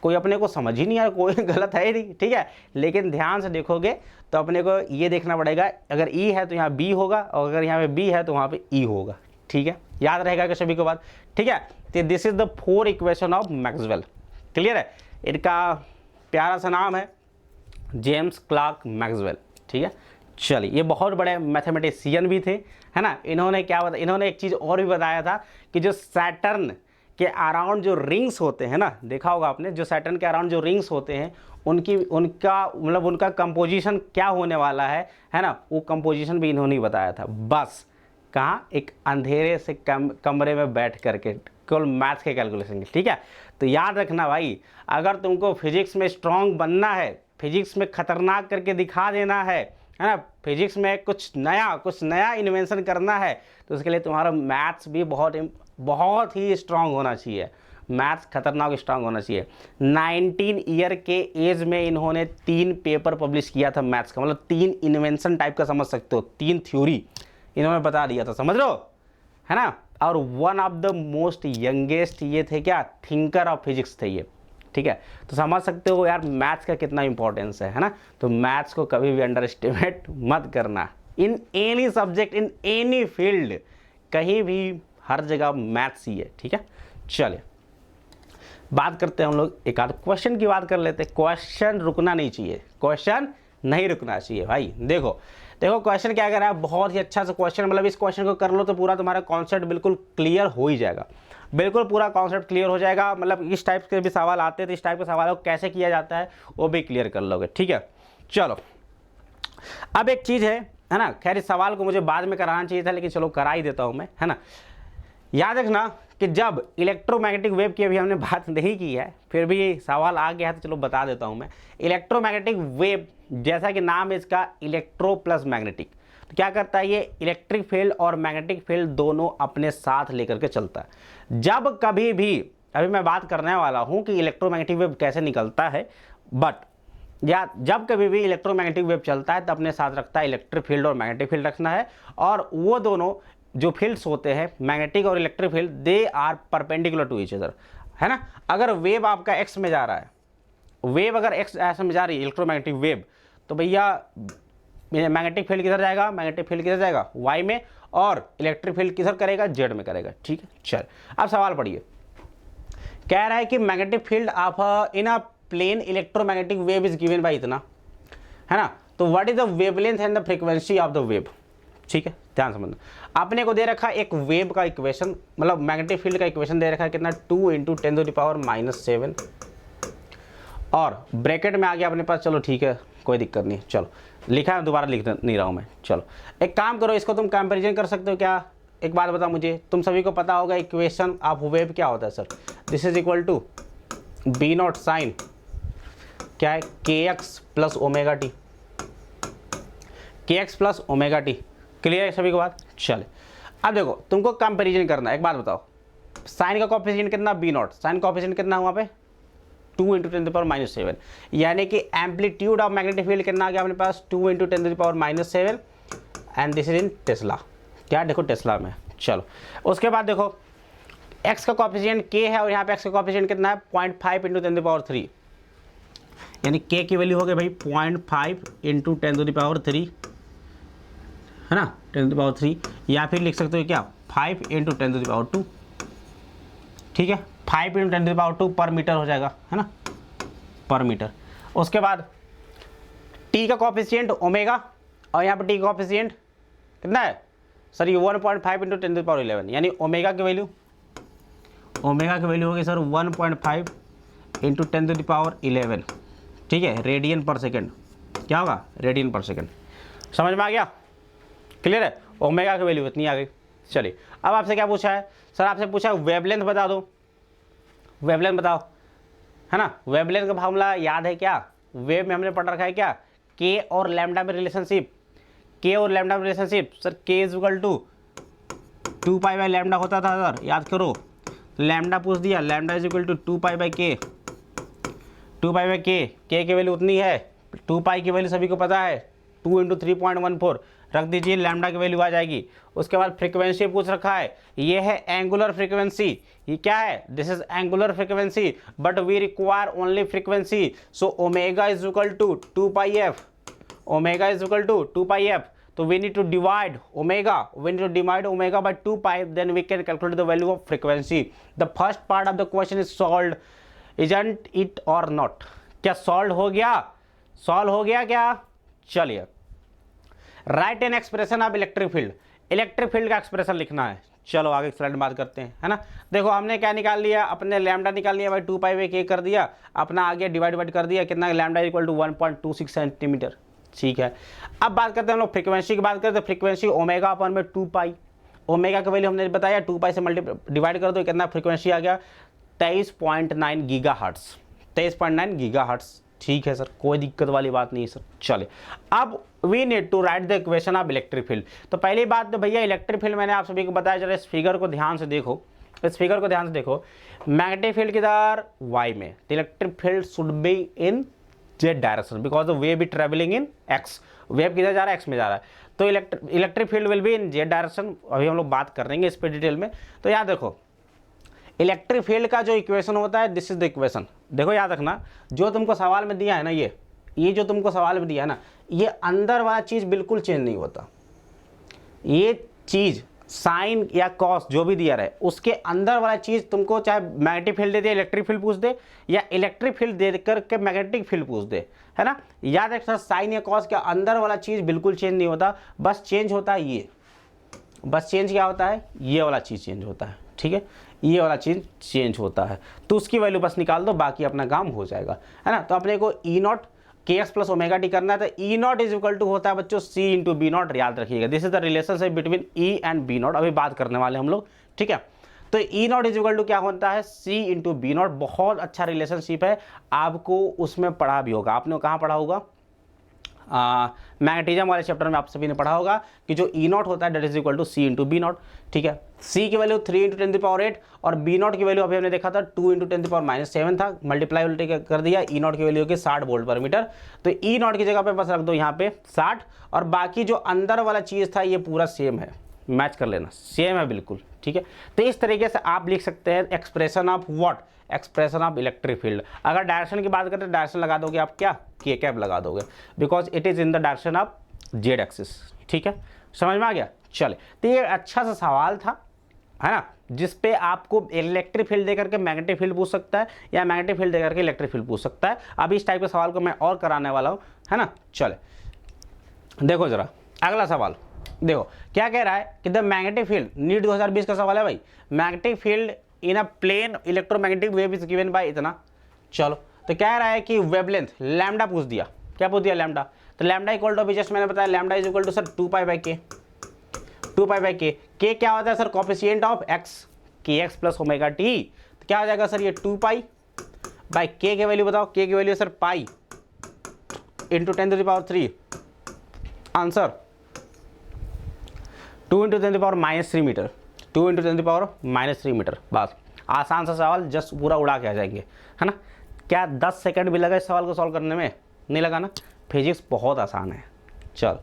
कोई अपने को समझ ही नहीं आ रहा, कोई गलत है ही नहीं, ठीक है। लेकिन ध्यान से देखोगे तो अपने को ये देखना पड़ेगा, अगर ई है तो यहाँ बी होगा, और अगर यहाँ पे बी है तो वहाँ पे ई होगा, ठीक है, याद रहेगा कि सभी को बात, ठीक है। तो this is the 4 equation of Maxwell, clear है। इनका प्यारा सा नाम है जेम्स क्लार्क मैक्सवेल, ठीक है। चलिए, ये बहुत बड़े मैथमेटिशियन भी थे, है ना। इन्होंने क्या बताया, इन्होंने एक चीज़ और भी बताया था कि जो सैटर्न के अराउंड जो रिंग्स होते हैं ना, देखा होगा आपने, जो सैटर्न के अराउंड जो रिंग्स होते हैं उनका कंपोजिशन क्या होने वाला है ना, वो कंपोजिशन भी इन्होंने बताया था। बस कहाँ, एक अंधेरे से कमरे में बैठ करके, केवल मैथ्स के कैलकुलेशन के, ठीक है। तो याद रखना भाई, अगर तुमको फिजिक्स में स्ट्रांग बनना है, फिजिक्स में खतरनाक करके दिखा देना है ना, फिजिक्स में कुछ नया इन्वेंशन करना है, तो उसके लिए तुम्हारा मैथ्स भी बहुत ही स्ट्रांग होना चाहिए, मैथ्स खतरनाक स्ट्रांग होना चाहिए। 19 ईयर के एज में इन्होंने 3 पेपर पब्लिश किया था मैथ्स का, मतलब 3 इन्वेंशन टाइप का समझ सकते हो, 3 थ्योरी इन्होंने बता दिया था, समझ लो, है ना। और one of the most youngest ये थे क्या, थिंकर ऑफ फिजिक्स थे ये, ठीक है। तो समझ सकते हो यार मैथ्स का कितना इंपॉर्टेंस है ना। तो मैथ्स को कभी भी अंडर एस्टिमेट मत करना, in any subject, in any field, कहीं भी हर जगह मैथ्स ही है, ठीक है। चलिए बात करते हैं हम लोग एक आध क्वेश्चन की बात कर लेते हैं। क्वेश्चन रुकना नहीं चाहिए, क्वेश्चन नहीं रुकना चाहिए भाई। देखो क्वेश्चन क्या कर रहा है, बहुत ही अच्छा सा क्वेश्चन, मतलब इस क्वेश्चन को कर लो तो पूरा तुम्हारा कॉन्सेप्ट बिल्कुल क्लियर हो ही जाएगा, बिल्कुल पूरा कॉन्सेप्ट क्लियर हो जाएगा। मतलब इस टाइप के भी सवाल आते हैं तो इस टाइप के सवालों को कैसे किया जाता है वो भी क्लियर कर लोगे, ठीक है। चलो अब एक चीज़ है ना, खैर इस सवाल को मुझे बाद में कराना चाहिए था, लेकिन चलो करा ही देता हूँ मैं, है ना। याद रखना कि जब इलेक्ट्रोमैग्नेटिक वेव की अभी हमने बात नहीं की है, फिर भी सवाल आ गया है तो चलो बता देता हूँ मैं। इलेक्ट्रोमैग्नेटिक वेव, जैसा कि नाम है इसका, इलेक्ट्रो प्लस मैग्नेटिक, तो क्या करता है ये, इलेक्ट्रिक फील्ड और मैग्नेटिक फील्ड दोनों अपने साथ लेकर के चलता है। जब कभी भी, अभी मैं बात करने वाला हूँ कि इलेक्ट्रोमैग्नेटिक वेव कैसे निकलता है, बट या जब कभी भी इलेक्ट्रोमैग्नेटिक वेव चलता है तो अपने साथ रखता है इलेक्ट्रिक फील्ड और मैग्नेटिक फील्ड रखना है, और वो दोनों जो फील्ड्स होते हैं मैग्नेटिक और electric field, they are perpendicular to each other, है ना। अगर वेव आपका एक्स में जा रहा है, वेव अगर एक्स ऐसे में जा रही है इलेक्ट्रोमैग्नेटिक वेव, तो भैया मैग्नेटिक फील्ड किधर जाएगा, मैग्नेटिक फील्ड किधर जाएगा, वाई में, और इलेक्ट्रिक फील्ड किधर करेगा, जेड में करेगा, ठीक है। चल अब सवाल पढ़िए, कह रहा है कि magnetic field of in a plane electromagnetic wave is given by इतना, है ना। तो what is the wavelength and the frequency of the wave, ठीक है, ध्यान समझना। आपने को दे रखा एक वेव का इक्वेशन, मतलब मैग्नेटिक फील्ड का इक्वेशन दे रखा है कितना, 2 × 10⁻⁻7 और ब्रैकेट में आ गया अपने पास। चलो ठीक है, कोई दिक्कत नहीं, चलो लिखा है, दोबारा लिख नहीं रहा हूँ मैं। चलो एक काम करो, इसको तुम कंपैरिजन कर सकते हो क्या? एक बात बताओ मुझे, तुम सभी को पता होगा इक्वेशन ऑफ वेव क्या होता है sir? This is equal to B0 sine क्या है, kx + ω/t, kx + ω/t। Clear है सभी को बात? चले अब देखो, तुमको कंपैरिजन करना है। एक बात बताओ, साइन का कोएफिशिएंट कितना, B0, साइन कोएफिशिएंट कितना हुआ पे 2 × 10⁻⁻7, यानी कि एम्पलीट्यूड ऑफ मैग्नेटिक फील्ड कितना आ गया अपने पास, 2 × 10⁻⁻7 and this is in Tesla. क्या देखो टेस्ला में। चलो उसके बाद देखो x का कोएफिशिएंट k है और यहाँ पे x का कोएफिशिएंट कितना है 0.5 × 10⁻3, यानी k की वैल्यू हो गई भाई 0.5 × 10⁻3 है ना, 10⁻3, या फिर लिख सकते हो क्या 5 × 10⁻2, ठीक है, 5 × 10⁻2 पर मीटर हो जाएगा, है ना, पर मीटर। उसके बाद t का कोएफिशिएंट ओमेगा और यहाँ पर t का कोएफिशिएंट कितना है सर, ये 1.5 × 10⁻11, यानी ओमेगा की वैल्यू होगी सर 1.5 × 10⁻11, ठीक है, रेडियन पर सेकेंड। क्या होगा, रेडियन पर सेकेंड। समझ में आ गया? क्लियर है? ओमेगा की वैल्यू इतनी आ गई। चलिए अब आपसे क्या पूछा है सर, आपसे पूछा है वेवलेंथ बता दो, वेवलेंथ बताओ, है ना। वेवलेंथ का फार्मूला याद है क्या? वेव में हमने पढ़ रखा है क्या, के और लैम्डा में रिलेशनशिप, के और लैम्डा में रिलेशनशिप सर, के इज इक्वल टू 2π/λ होता था सर, याद करो। लैम्डा पूछ दिया, lambda is equal to 2π/k, 2π/k, के की वैल्यू उतनी है, 2π की वैल्यू सभी को पता है 2 × 3.14, रख दीजिए, लैम्डा की वैल्यू आ जाएगी। उसके बाद फ्रीक्वेंसी पूछ रखा है, ये है एंगुलर फ्रीक्वेंसी, ये क्या है, this is angular frequency, but we require only frequency, so omega is equal to 2πf, omega is equal to 2πf, तो we need to divide omega by 2π, then we can calculate the value of frequency. The first part of the question is solved, isn't it or not? क्या सॉल्व हो गया? सॉल्व हो गया क्या? चलिए, right an expression of electric field, electric field का एक्सप्रेशन लिखना है। चलो आगे स्लाइड में बात करते हैं, है ना। देखो हमने क्या निकाल लिया, अपने लैम्डा निकाल लिया भाई 2π/k कर दिया, अपना आगे डिवाइड कर दिया, कितना लैम्डा इक्वल टू 1.26 सेंटीमीटर, ठीक है। अब बात करते हैं हम लोग फ्रीक्वेंसी की, बात करते हैं फ्रीक्वेंसी ओमेगा अपन में 2π, ओमेगा का वैल्यू हमने बताया 2π से डिवाइड कर दो, कितना फ्रीक्वेंसी आ गया 23.9 गीगाहर्ट्ज, 23.9 गीगाहर्ट्ज, ठीक है सर, कोई दिक्कत वाली बात नहीं है सर। चले अब we need to write the equation of electric field. तो पहली बात तो भैया इलेक्ट्रिक फील्ड मैंने आप सभी को बताया, जरा इस फिगर को ध्यान से देखो, इस फिगर को ध्यान से देखो, मैग्नेटिक फील्ड किधर y में, electric field should be in Z direction, because the wave B travelling in x, wave किधर जा रहा है, एक्स में जा रहा है, तो electric field will be in Z direction. अभी हम लोग बात कर रहे हैं इस पर डिटेल में। तो याद देखो इलेक्ट्रिक फील्ड का जो इक्वेशन होता है, दिस इज द इक्वेशन। देखो याद रखना, जो तुमको सवाल में दिया है ना, ये जो तुमको सवाल में दिया है ना, ये अंदर वाला चीज़ बिल्कुल चेंज नहीं होता। ये चीज़ साइन या कॉस जो भी दिया रहे, उसके अंदर वाला चीज़ तुमको चाहे मैग्नेटिक फील्ड दे दे, इलेक्ट्रिक फील्ड पूछ दे, या इलेक्ट्रिक फील्ड दे करके मैग्नेटिक फील्ड पूछ दे, है ना। याद रखना साइन या कॉस के अंदर वाला चीज़ बिल्कुल चेंज नहीं होता, बस चेंज होता है ये, बस चेंज क्या होता है, ये वाला चीज़ चेंज होता है, ठीक है, ये वाला चीज़ चेंज होता है। तो उसकी वैल्यू बस निकाल दो, बाकी अपना काम हो जाएगा, है ना। तो अपने को E0 kx + ω/t करना है, तो E0 इज इक्वल टू होता है बच्चों C × B0, याद रखिएगा। This is the relationship between E and B0, अभी बात करने वाले हम लोग, ठीक है। तो E0 इज इक्वल टू क्या होता है, C × B0, बहुत अच्छा रिलेशनशिप है, आपको उसमें पढ़ा भी होगा, आपने कहाँ पढ़ा होगा, मैग्नेटिज्म वाले चैप्टर में आप सभी ने पढ़ा होगा कि जो E0 होता है that is equal to C × B0, ठीक है। C की वैल्यू 3 × 10⁸ और B0 की वैल्यू अभी हमने देखा था 2 × 10⁻7 था, मल्टीप्लाई कर दिया, E0 की वैल्यू की 60 वोल्ट पर मीटर। तो E0 की जगह पे बस रख दो यहाँ पे 60, और बाकी जो अंदर वाला चीज़ था ये पूरा सेम है, मैच कर लेना, सेम है बिल्कुल, ठीक है। तो इस तरीके से आप लिख सकते हैं expression of what, expression of electric field. अगर डायरेक्शन की बात करें तो डायरेक्शन लगा दोगे आप क्या, k कैप लगा दोगे, because it is in the direction of Z axis, ठीक है, समझ में आ गया। चले, तो ये अच्छा सा सवाल था, है ना, जिसपे आपको इलेक्ट्रिक फील्ड देकर के मैग्नेटिक फील्ड पूछ सकता है, या मैग्नेटिक फील्ड देकर के इलेक्ट्रिक फील्ड पूछ सकता है। अभी इस टाइप के सवाल को मैं और कराने वाला हूँ, है ना। चले देखो जरा अगला सवाल, देखो क्या कह रहा है कि द मैग्नेटिक फील्ड, नीट 2020 का सवाल है भाई, magnetic field in a plane electromagnetic wave is given by इतना। चलो तो कह रहा है कि वेवलेंथ लैम्डा पूछ दिया, क्या पूछ दिया लैम्डा, तो लैम्डा इक्वल टू अभी जस्ट मैंने बताया lambda is equal to sir 2π/k, 2π/k, k क्या होता है सर coefficient of x, kx plus omega T, तो क्या हो जाएगा सर ये 2π/k की वैल्यू बताओ, k की value sir pi into 10⁻³ answer 2 × 10⁻³ metre, 2 × 10⁻³ metre. बस आसान सा सवाल, जस्ट पूरा उड़ा के आ जाएंगे, है ना। क्या 10 सेकंड भी लगा इस सवाल को सॉल्व करने में, नहीं लगा ना, फिजिक्स बहुत आसान है। चलो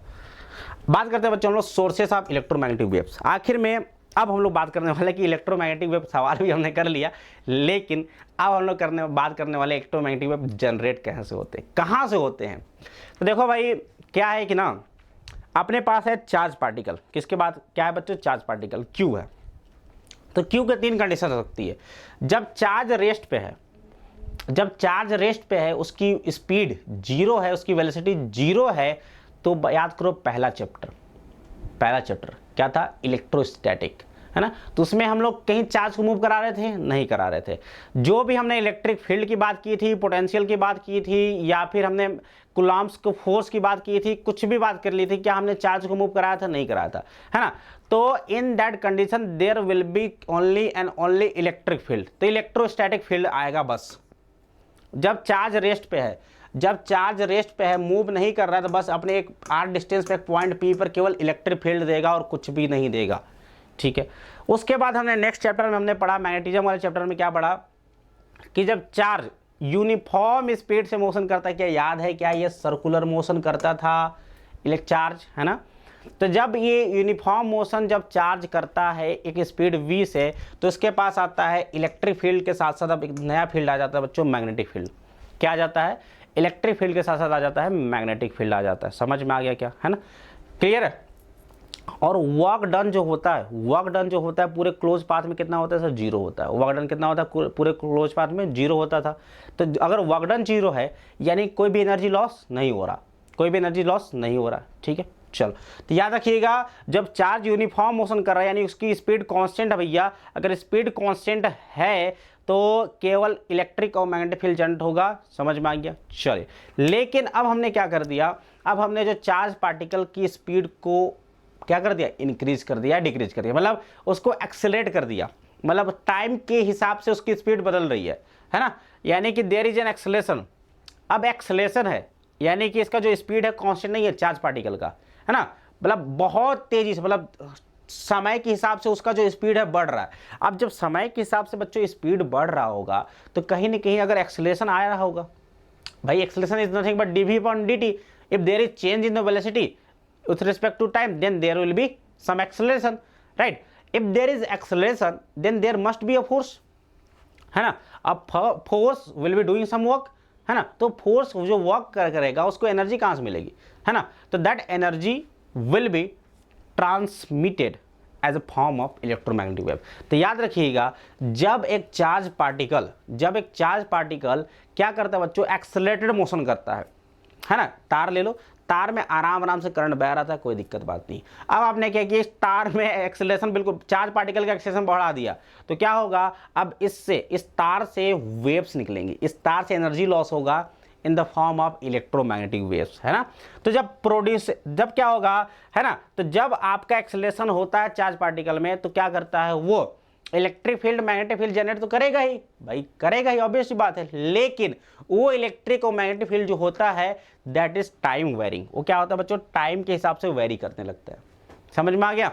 बात करते हैं बच्चों हम लोग सोर्सेस ऑफ इलेक्ट्रोमैग्नेटिक वेव्स। आखिर में अब हम लोग बात करने वाले कि इलेक्ट्रोमैग्नेटिक वेव सवाल भी हमने कर लिया, लेकिन अब हम लोग बात करने वाले इलेक्ट्रोमैग्नेटिक वेव जनरेट कैसे होते हैं, कहाँ से होते हैं। तो देखो भाई क्या है कि ना, अपने पास है चार्ज पार्टिकल, किसके बाद क्या है बच्चों, चार्ज पार्टिकल Q है। तो Q के 3 कंडीशन हो सकती है। जब चार्ज रेस्ट पे है, जब चार्ज रेस्ट पे है, उसकी स्पीड 0 है, उसकी वेलोसिटी 0 है, तो याद करो पहला चैप्टर क्या था, इलेक्ट्रोस्टैटिक, है ना। तो उसमें हम लोग कहीं चार्ज को मूव करा रहे थे, नहीं करा रहे थे। जो भी हमने इलेक्ट्रिक फील्ड की बात की थी, पोटेंशियल की बात की थी, या फिर हमने कूलम्ब्स को फोर्स की बात की थी, कुछ भी बात कर ली थी, क्या हमने चार्ज को मूव कराया था, नहीं कराया था, है ना। तो in that condition there will be only and only electric field, तो इलेक्ट्रोस्टैटिक फील्ड आएगा बस। जब चार्ज रेस्ट पे है, जब चार्ज रेस्ट पे है, मूव नहीं कर रहा है, तो बस अपने एक r डिस्टेंस पे एक पॉइंट P पर केवल इलेक्ट्रिक फील्ड देगा और कुछ भी नहीं देगा, ठीक है। उसके बाद हमने नेक्स्ट चैप्टर में हमने पढ़ा, मैग्नेटिज्म वाले चैप्टर में क्या पढ़ा कि जब चार्ज यूनिफॉर्म स्पीड से मोशन करता है, क्या याद है क्या, ये सर्कुलर मोशन करता था इलेक्ट्रिक चार्ज, है ना। तो जब ये यूनिफॉर्म मोशन जब चार्ज करता है एक स्पीड v से, तो इसके पास आता है इलेक्ट्रिक फील्ड के साथ साथ अब एक नया फील्ड आ जाता है बच्चों, मैग्नेटिक फील्ड। क्या आ जाता है, इलेक्ट्रिक फील्ड के साथ साथ आ जाता है मैग्नेटिक फील्ड आ जाता है। समझ में आ गया क्या, है ना, क्लियर है। और वर्क डन जो होता है, वर्क डन जो होता है पूरे क्लोज पाथ में कितना होता है सर, 0 होता है। वर्क डन कितना होता है पूरे क्लोज पाथ में, 0 होता था। तो अगर वर्क डन 0 है यानी कोई भी एनर्जी लॉस नहीं हो रहा, कोई भी एनर्जी लॉस नहीं हो रहा, ठीक है। चलो तो याद रखिएगा, जब चार्ज यूनिफॉर्म मोशन कर रहा है यानी उसकी स्पीड कांस्टेंट है भैया, अगर स्पीड कांस्टेंट है तो केवल इलेक्ट्रिक और मैग्नेटिक फील्ड जनरेट होगा। समझ में आ गया, चलिए। लेकिन अब हमने क्या कर दिया, अब हमने जो चार्ज पार्टिकल की स्पीड को क्या कर दिया, इंक्रीज कर दिया, डिक्रीज कर दिया, मतलब उसको एक्सेलरेट कर दिया, मतलब टाइम के हिसाब से उसकी स्पीड बदल रही है ना, यानी कि देयर इज एन एक्सेलेरेशन। अब एक्सेलेरेशन है यानी कि इसका जो स्पीड है कांस्टेंट नहीं है चार्ज पार्टिकल का, है ना, मतलब बहुत तेजी से, मतलब समय के हिसाब से उसका जो स्पीड है बढ़ रहा है। अब जब समय के हिसाब से बच्चों स्पीड बढ़ रहा होगा तो कहीं ना कहीं अगर एक्सेलेरेशन आ रहा होगा, भाई acceleration is nothing but dv/dt। If there is change in the velocity with respect to time, then there will be some acceleration, right? If there is acceleration, then there must be a force, है ना। अब force will be doing some work, है ना, तो फोर्स जो वर्क करेगा उसको एनर्जी कहाँ से मिलेगी, है ना, तो that energy will be transmitted as a form of electromagnetic wave. तो याद रखिएगा, जब एक चार्ज पार्टिकल क्या करता है बच्चों, एक्सेलरेटेड मोशन करता है ना। तार ले लो, तार में आराम से करंट बह रहा था, कोई दिक्कत बात नहीं। अब आपने क्या किया, इस तार में एक्सेलरेशन, बिल्कुल चार्ज पार्टिकल का एक्सेलरेशन बढ़ा दिया, तो क्या होगा, अब इससे इस तार से वेव्स निकलेंगी, इस तार से एनर्जी लॉस होगा in the form of electromagnetic waves, है ना। तो जब क्या होगा, है ना, तो जब आपका एक्सेलरेशन होता है चार्ज पार्टिकल में, तो क्या करता है वो electric field magnetic field generate तो करेगा ही भाई, करेगा ही, ऑब्वियस सी बात है। लेकिन वो इलेक्ट्रिक और मैग्नेटिक फील्ड जो होता है दैट इज टाइम वेरिंग। वो क्या होता है बच्चों, टाइम के हिसाब से वेरी करने लगता है। समझ में आ गया।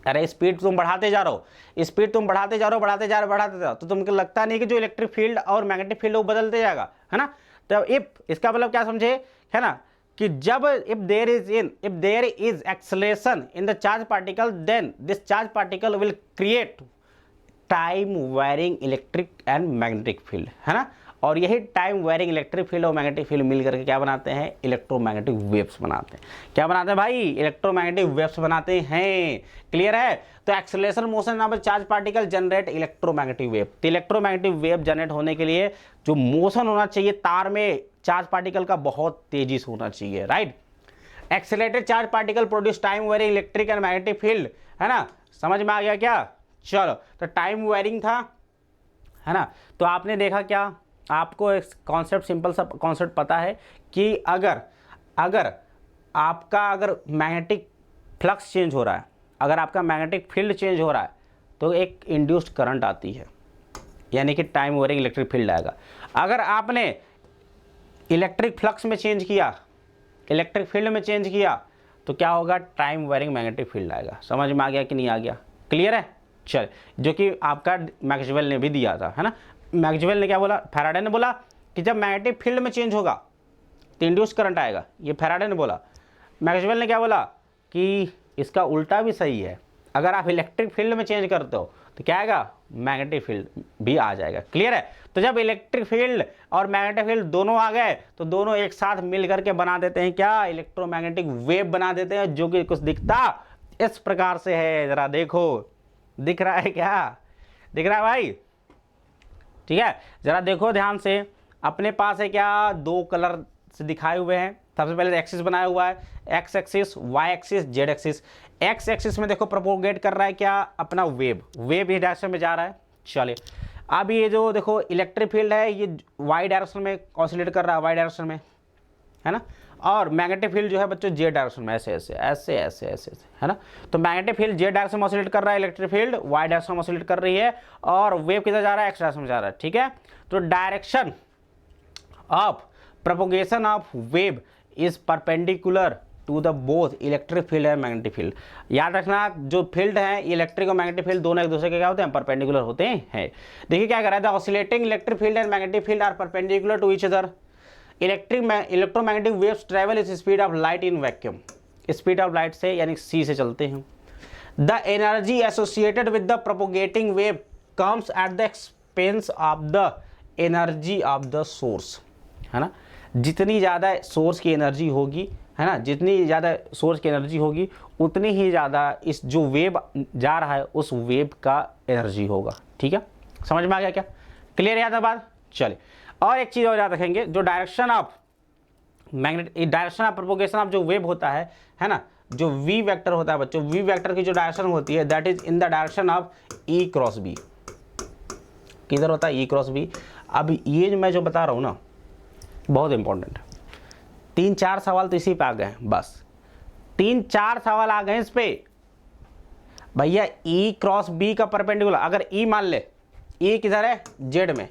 अरे स्पीड तुम बढ़ाते जा रहे हो, स्पीड तुम बढ़ाते जा रहे हो, तो तुमको लगता नहीं कि जो इलेक्ट्रिक फील्ड और मैग्नेटिक फील्ड वो बदलते जाएगा, है ना। तो इफ इसका मतलब क्या समझे, है ना, कि जब if there is acceleration in the charge particle, then this charge particle will create time varying electric and magnetic field, है ना। और यही टाइम वेरिंग इलेक्ट्रिक फील्ड और मैग्नेटिक फील्ड मिल करके क्या बनाते हैं, इलेक्ट्रोमैग्नेटिक वेव्स बनाते हैं। क्या बनाते हैं भाई, इलेक्ट्रोमैग्नेटिक वेव्स बनाते हैं। क्लियर है। तो एक्सेलरेशन मोशन नाम charge particle generate electromagnetic wave. तो इलेक्ट्रोमैग्नेटिक वेव जनरेट होने के लिए जो मोशन होना चाहिए तार में चार्ज पार्टिकल का बहुत तेजी से होना चाहिए, right. Accelerated charge particle produce time varying electric and magnetic field, है ना, समझ में आ गया क्या? चलो, तो टाइम वेरिंग था, है ना। तो आपने देखा क्या, आपको एक कॉन्सेप्ट, सिंपल सा कॉन्सेप्ट पता है कि अगर आपका मैग्नेटिक फ्लक्स चेंज हो रहा है, अगर आपका मैग्नेटिक फील्ड चेंज हो रहा है, तो एक इंड्यूस्ड करंट आती है, यानी कि टाइम वेरिंग इलेक्ट्रिक फील्ड आएगा। अगर आपने इलेक्ट्रिक फ्लक्स में चेंज किया, इलेक्ट्रिक फील्ड में चेंज किया, तो क्या होगा? टाइम वेरिंग मैग्नेटिक फील्ड आएगा। समझ में आ गया कि नहीं आ गया? क्लियर है? चल, जो कि आपका मैक्सवेल ने भी दिया था, है ना। मैक्सवेल ने क्या बोला? फैराडे ने बोला कि जब मैग्नेटिक फील्ड में चेंज होगा तो इंड्यूस करंट आएगा, ये फैराडे ने बोला। मैक्सवेल ने क्या बोला कि इसका उल्टा भी सही है, अगर आप इलेक्ट्रिक फील्ड में चेंज करते हो तो क्या आएगा? मैग्नेटिक फील्ड भी आ जाएगा। क्लियर है? तो जब इलेक्ट्रिक फील्ड और मैग्नेटिक फील्ड दोनों आ गए तो दोनों एक साथ मिल करके बना देते हैं क्या? इलेक्ट्रोमैग्नेटिक वेव बना देते हैं, जो कि कुछ दिखता इस प्रकार से है। जरा देखो, दिख रहा है क्या? दिख रहा है भाई? ठीक है, जरा देखो ध्यान से। अपने पास है क्या? दो कलर से दिखाए हुए हैं। सबसे पहले एक्सिस बनाया हुआ है, X axis, Y axis, Z axis. X axis में देखो प्रोपोगेट कर रहा है क्या? अपना वेव इस डायरेक्शन में जा रहा है। चलिए, अब ये जो देखो इलेक्ट्रिक फील्ड है, ये वाई डायरेक्शन में ऑसिलेट कर रहा है, वाई डायरेक्शन में, है ना। और मैग्नेटिक फील्ड जो है बच्चों जेड डायरेक्शन में, ऐसे ऐसे ऐसे ऐसे ऐसे, है ना। तो मैग्नेटिक फील्ड जेड डायरेक्शन में ऑसिलेट कर रहा है, इलेक्ट्रिक फील्ड वाई डायरेक्शन में ऑसिलेट कर रही है, और वेव किधर जा रहा है? एक्स डायरेक्शन में जा रहा है। ठीक है, तो direction of propagation of wave is perpendicular to the both electric field and magnetic field. याद रखना, जो फील्ड है इलेक्ट्रिक और मैग्नेटिक फील्ड दोनों एक दूसरे के क्या होते हैं? परपेंडिकुलर होते हैं। देखिए क्या कर रहा है? The oscillating electric field and magnetic field are perpendicular to each other. Electromagnetic waves travel is speed of light in vacuum. Speed of light से यानी सी से चलते हैं। The energy associated with the propagating wave comes at the expense of the energy of the source, है ना। जितनी ज़्यादा सोर्स की एनर्जी होगी, है ना, जितनी ज़्यादा सोर्स की एनर्जी होगी उतनी ही ज़्यादा इस जो वेव जा रहा है उस वेव का एनर्जी होगा। ठीक है, समझ में आ गया क्या? क्लियर याद है बात? चलिए, और एक चीज़ और याद रखेंगे, जो direction of direction of propagation of जो वेव होता है ना, जो वी वेक्टर होता है बच्चों, वी वेक्टर की जो डायरेक्शन होती है that is in the direction of E cross B. किधर होता है? E cross B. अब ये जो मैं जो बता रहा हूँ ना, बहुत इंपॉर्टेंट है। 3-4 सवाल तो इसी पे आ गए हैं, बस 3-4 सवाल आ गए इस पे। भैया ई क्रॉस बी का परपेंडिकुलर, अगर ई मान ले, ई किधर है? जेड में,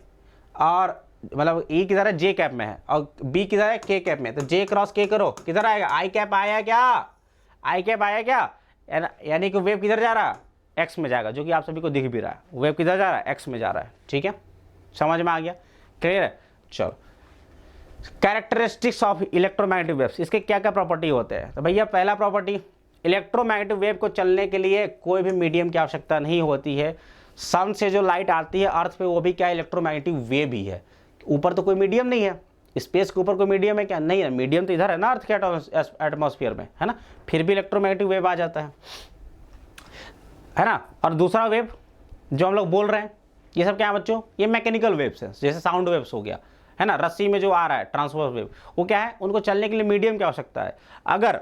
और मतलब ई किधर है? जे कैप में है, और बी किधर है? के कैप में। तो जे क्रॉस के करो, किधर आएगा? आई कैप आया क्या? आई कैप आया क्या? यानी कि वेव किधर जा रहा है? एक्स में जाएगा, जो कि आप सभी को दिख भी रहा है। वेव किधर जा रहा है? एक्स में जा रहा है। ठीक है, समझ में आ गया? क्लियर है? चलो, कैरेक्टरिस्टिक्स ऑफ इलेक्ट्रोमैग्नेटिक वेव्स, इसके क्या क्या प्रॉपर्टी होते हैं? तो भैया पहला प्रॉपर्टी, इलेक्ट्रोमैग्नेटिक वेव को चलने के लिए कोई भी मीडियम की आवश्यकता नहीं होती है। सन से जो लाइट आती है अर्थ पे, वो भी क्या? इलेक्ट्रोमैग्नेटिक वेव ही है। ऊपर तो कोई मीडियम नहीं है, स्पेस के ऊपर कोई मीडियम है क्या? नहीं है, मीडियम तो इधर है ना, अर्थ के एटमॉस्फेयर में, है ना। फिर भी इलेक्ट्रोमैग्नेटिक वेव आ जाता है ना। और दूसरा वेव जो हम लोग बोल रहे हैं, ये सब क्या है बच्चों? ये मैकेनिकल वेव्स है, जैसे साउंड वेव्स हो गया, है ना। रस्सी में जो आ रहा है ट्रांसवर्स वेव, वो क्या है? उनको चलने के लिए मीडियम की आवश्यकता है। अगर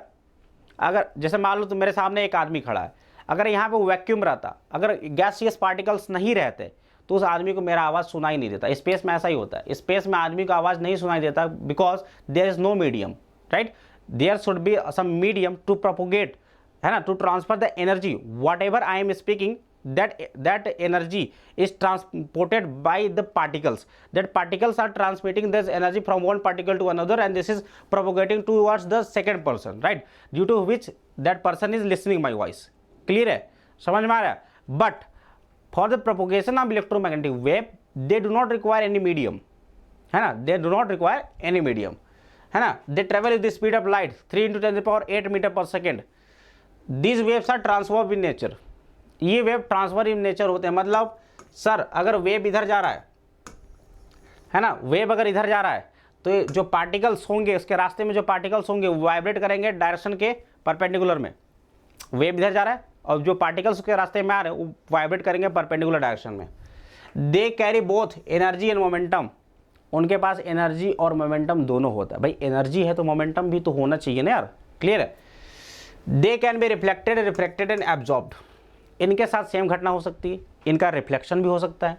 जैसे मान लो तो मेरे सामने एक आदमी खड़ा है, अगर यहाँ पे वैक्यूम रहता, अगर गैसियस पार्टिकल्स नहीं रहते, तो उस आदमी को मेरा आवाज़ सुनाई नहीं देता। स्पेस में ऐसा ही होता है, स्पेस में आदमी को आवाज़ नहीं सुनाई देता, because there is no medium, right. There should be some medium to propagate, है ना, to transfer the energy whatever I am speaking, that energy is transported by the particles. That particles are transmitting this energy from one particle to another, and this is propagating towards the second person, right, due to which that person is listening my voice. Clear है? समझ में आ रहा है? But for the propagation of electromagnetic wave, they do not require any medium, है ना, they do not require any medium, है ना। They travel with the speed of light 3 × 10⁸ meter per second. These waves are transformed in nature. ये वेव ट्रांसफर इन नेचर होते हैं। मतलब सर अगर वेव इधर जा रहा है ना, वेव अगर इधर जा रहा है तो जो पार्टिकल्स होंगे उसके रास्ते में, जो पार्टिकल्स होंगे वो वाइब्रेट करेंगे डायरेक्शन के परपेंडिकुलर में। वेव इधर जा रहा है और जो पार्टिकल्स उसके रास्ते में आ रहे हैं वो वाइब्रेट करेंगे परपेंडिकुलर डायरेक्शन में। They carry both energy and momentum. उनके पास एनर्जी और मोमेंटम दोनों होता है। भाई एनर्जी है तो मोमेंटम भी तो होना चाहिए ना यार। क्लियर है। They can be reflected, refracted and absorbed. इनके साथ सेम घटना हो सकती है, इनका रिफ्लेक्शन भी हो सकता है,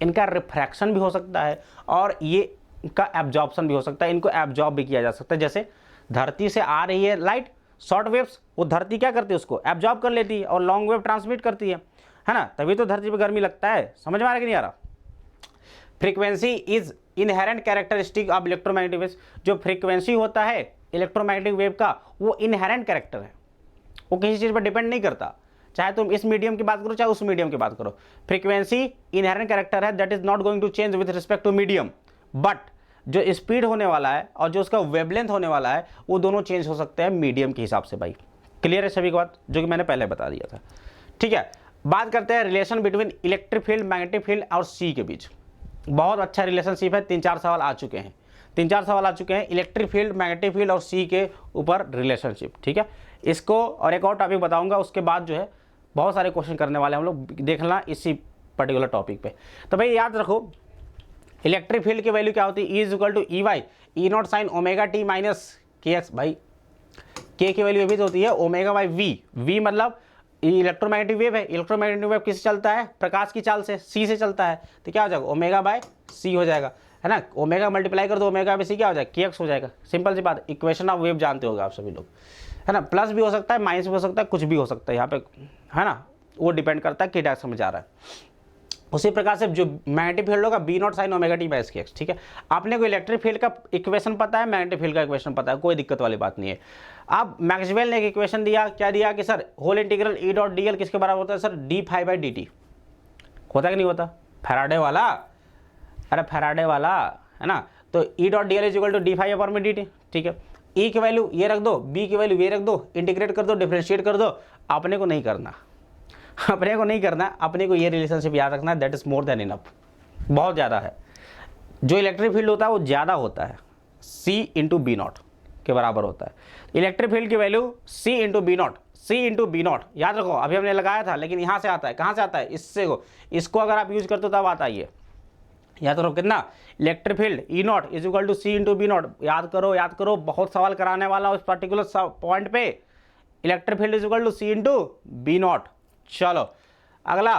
इनका रिफ्रैक्शन भी हो सकता है, और ये इनका एब्जॉर्प्शन भी हो सकता है, इनको एब्जॉर्ब भी किया जा सकता है। जैसे धरती से आ रही है लाइट, शॉर्ट वेव्स, वो धरती क्या करती है, उसको एब्जॉर्ब कर लेती है, और लॉन्ग वेव ट्रांसमिट करती है ना, तभी तो धरती पर गर्मी लगता है। समझ में आ रहा है कि नहीं आ रहा। Frequency is inherent characteristic of electromagnetic waves. जो फ्रीक्वेंसी होता है इलेक्ट्रोमैग्नेटिक वेव का, वो इनहेरेंट कैरेक्टर है, वो किसी चीज़ पर डिपेंड नहीं करता, चाहे तुम इस मीडियम की बात करो चाहे उस मीडियम की बात करो। फ्रीक्वेंसी इनहेरेंट कैरेक्टर है, that is not going to change with respect to medium, but जो स्पीड होने वाला है और जो उसका वेवलेंथ होने वाला है, वो दोनों चेंज हो सकते हैं मीडियम के हिसाब से। भाई क्लियर है सभी की बात, जो कि मैंने पहले बता दिया था। ठीक है, बात करते हैं relation between electric field, magnetic field और सी के बीच। बहुत अच्छा रिलेशनशिप है, 3-4 सवाल आ चुके हैं, 3-4 सवाल आ चुके हैं इलेक्ट्रिक फील्ड, मैग्नेटिक फील्ड और सी के ऊपर रिलेशनशिप। ठीक है, इसको और एक और टॉपिक बताऊंगा, उसके बाद जो है बहुत सारे क्वेश्चन करने वाले हम लोग, देखना इसी पर्टिकुलर टॉपिक पे। तो भाई याद रखो, इलेक्ट्रिक फील्ड की वैल्यू क्या होती है, E is equal to E Y E nought sine omega T minus K X. भाई के की वैल्यू ये भी तो होती है ओमेगा बाई वी, वी मतलब इलेक्ट्रोमैग्नेटिक वेव है, इलेक्ट्रोमैग्नेटिक वेव किससे चलता है, प्रकाश की चाल से, सी से चलता है, तो क्या हो जाएगा ओमेगा बाय सी हो जाएगा, है ना। ओमेगा मल्टीप्लाई कर दो ओमेगा बाय सी, क्या हो जाएगा के एक्स हो जाएगा। सिंपल सी बात, इक्वेशन ऑफ वेव जानते होगा आप सभी लोग, है ना। प्लस भी हो सकता है, माइनस भी हो सकता है, कुछ भी हो सकता है यहाँ पे, है ना, वो डिपेंड करता है कि डायरेक्शन समझ आ रहा है। उसी प्रकार से जो मैग्नेटिक फील्ड होगा B nought sine omega T by S K X. ठीक है, आपने को इलेक्ट्रिक फील्ड का इक्वेशन पता है, मैग्नेटिक फील्ड का इक्वेशन पता है, कोई दिक्कत वाली बात नहीं है। अब मैक्सवेल ने एक इक्वेशन दिया, क्या दिया कि sir whole integral E dot D L किसके बराबर होता है, sir D phi by D T. होता कि नहीं होता, फैराडे वाला, अरे फैराडे वाला, है ना। तो E dot D L is equal to D phi upon में डी टी। ठीक है, ई की वैल्यू ये रख दो, बी की वैल्यू ये रख दो, इंटीग्रेट कर दो, डिफरेंशिएट कर दो। अपने को नहीं करना, अपने को नहीं करना, अपने को ये रिलेशनशिप याद रखना, that is more than enough, बहुत ज़्यादा है। जो इलेक्ट्रिक फील्ड होता है वो ज़्यादा होता है, सी इंटू बी नॉट के बराबर होता है। इलेक्ट्रिक फील्ड की value C into B not, C into B nought याद रखो, अभी हमने लगाया था, लेकिन यहाँ से आता है, कहाँ से आता है, इससे को, इसको अगर आप यूज करते हो तब आता है ये। याद रखो कितना, electric field E not is equal to C into B nought. याद करो, याद करो, बहुत सवाल कराने वाला उस पर्टिकुलर पॉइंट पे। Electric field is equal to C into B nought. चलो अगला,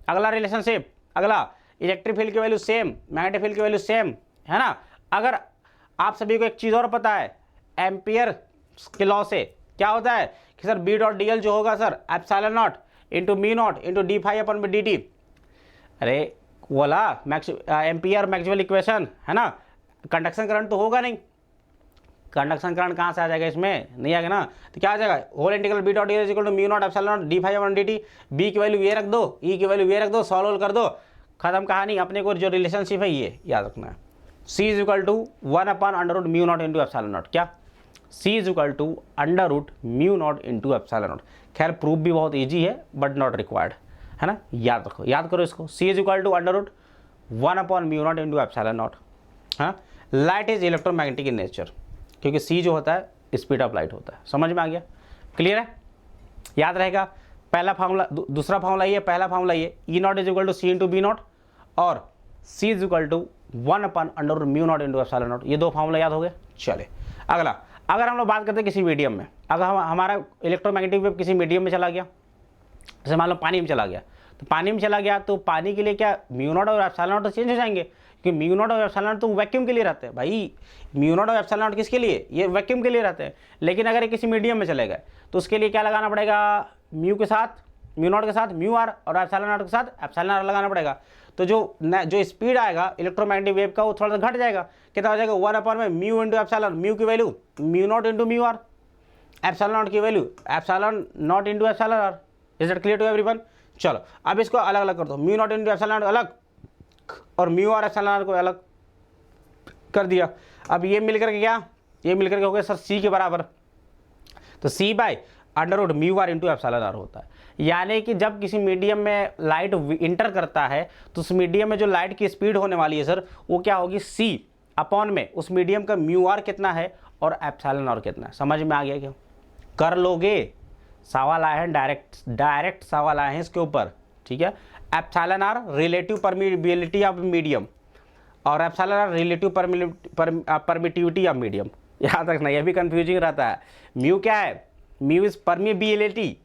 अगला रिलेशनशिप, अगला इलेक्ट्रिक फील्ड की वैल्यू सेम, मैग्नेटिक फील्ड की वैल्यू सेम, है ना। अगर आप सभी को एक चीज़ और पता है, एम्पियर के लॉ से क्या होता है कि sir B dot D L जो होगा sir epsilon naught into mu naught into D phi upon में डी टी। अरे बोला एम्पियर मैक्सवेल इक्वेशन, है ना। कंडक्शन करंट तो होगा नहीं, कंडक्शन करंट कहाँ से आ जाएगा, इसमें नहीं आएगा ना। तो क्या आ जाएगा, whole integral B dot D is equal to mu not epsilon not D phi upon D T. B की वैल्यू ये रख दो, ई की वैल्यू ये रख दो, सॉल्व कर दो, खत्म कहानी। अपने को जो रिलेशनशिप है ये याद रखना है, C is equal to 1 upon under root mu naught into epsilon naught. क्या, C is equal to under root mu naught into epsilon naught. खैर प्रूफ भी बहुत ईजी है बट नॉट रिक्वायर्ड, है ना। याद रखो, याद करो इसको, C is equal to under root 1 upon mu naught into epsilon naught. हाँ, light is electromagnetic in nature, क्योंकि सी जो होता है स्पीड ऑफ लाइट होता है। समझ में आ गया, क्लियर है, याद रहेगा। पहला फार्मूला, दूसरा फार्मूला ये, पहला फार्मूला ये, E not is equal to C into B naught और C is equal to 1 upon under root mu naught into epsilon naught. ये दो फार्मूला याद हो गए। चले अगला, अगर हम लोग बात करते हैं किसी मीडियम में, अगर हमारा इलेक्ट्रोमैग्नेटिक वेव किसी मीडियम में चला गया, जैसे मान लो पानी में चला गया, तो पानी में चला गया तो पानी के लिए क्या म्यू नॉट और एप्सिलॉन नॉट तो चेंज हो जाएंगे, क्योंकि म्यू नॉट और एप्सिलॉन नॉट तो वैक्यूम के लिए रहते हैं। भाई म्यू नॉट और एप्सिलॉन नॉट किसके लिए, ये वैक्यूम के लिए रहते हैं। लेकिन अगर ये किसी मीडियम में चले गए तो उसके लिए क्या लगाना पड़ेगा, म्यू के साथ, म्यू नॉट के साथ म्यू आर और एप्सिलॉन नॉट के साथ एप्सिलॉन आर लगाना पड़ेगा। तो जो स्पीड आएगा इलेक्ट्रोमैग्नेटिक वेव का वो थोड़ा सा घट जाएगा। कितना हो जाएगा, 1 अपॉन में म्यू इंटू एप्सिलॉन, म्यू की value mu naught into mu R, epsilon naught की value epsilon naught into epsilon R. Is that clear to everyone. चलो अब इसको अलग अलग कर दो, mu naught into epsilon naught अलग और म्यू आर एप्सिलॉन आर को अलग कर दिया। अब ये मिलकर के क्या, ये मिलकर के हो गया सर सी के बराबर, तो C by under root mu R into epsilon R होता है। यानी कि जब किसी मीडियम में लाइट इंटर करता है तो उस मीडियम में जो लाइट की स्पीड होने वाली है सर वो क्या होगी, सी अपॉन में उस मीडियम का म्यू आर कितना है और एप्सिलॉन आर कितना है। समझ में आ गया क्या, कर लोगे, सवाल आए हैं, डायरेक्ट सवाल आए हैं इसके ऊपर। ठीक है, epsilon R relative permeability of medium और epsilon R relative permittivity of medium. याद रखना, ये भी कंफ्यूजिंग रहता है। म्यू क्या है? Mu is permeability,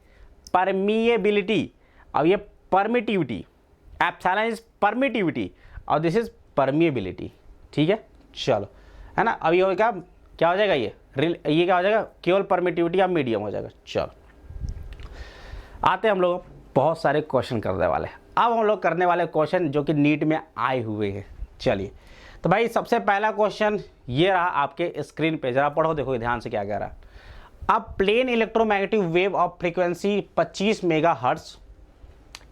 permeability. अब ये परमिटिविटी, एप्सिलॉन इज परमिटिविटी और दिस इज परमिएबिलिटी। ठीक है, चलो, है ना। अब ये होगा क्या हो जाएगा, ये क्या हो जाएगा, केवल परमिटिविटी अब मीडियम हो जाएगा। चलो आते हैं हम लोग बहुत सारे क्वेश्चन करने वाले हैं। अब हम लोग करने वाले क्वेश्चन जो कि नीट में आए हुए हैं। चलिए, तो भाई सबसे पहला क्वेश्चन ये रहा आपके स्क्रीन पे, जरा पढ़ो, देखो ध्यान से क्या कह रहा है। अब plane electromagnetic wave of frequency 25 megahertz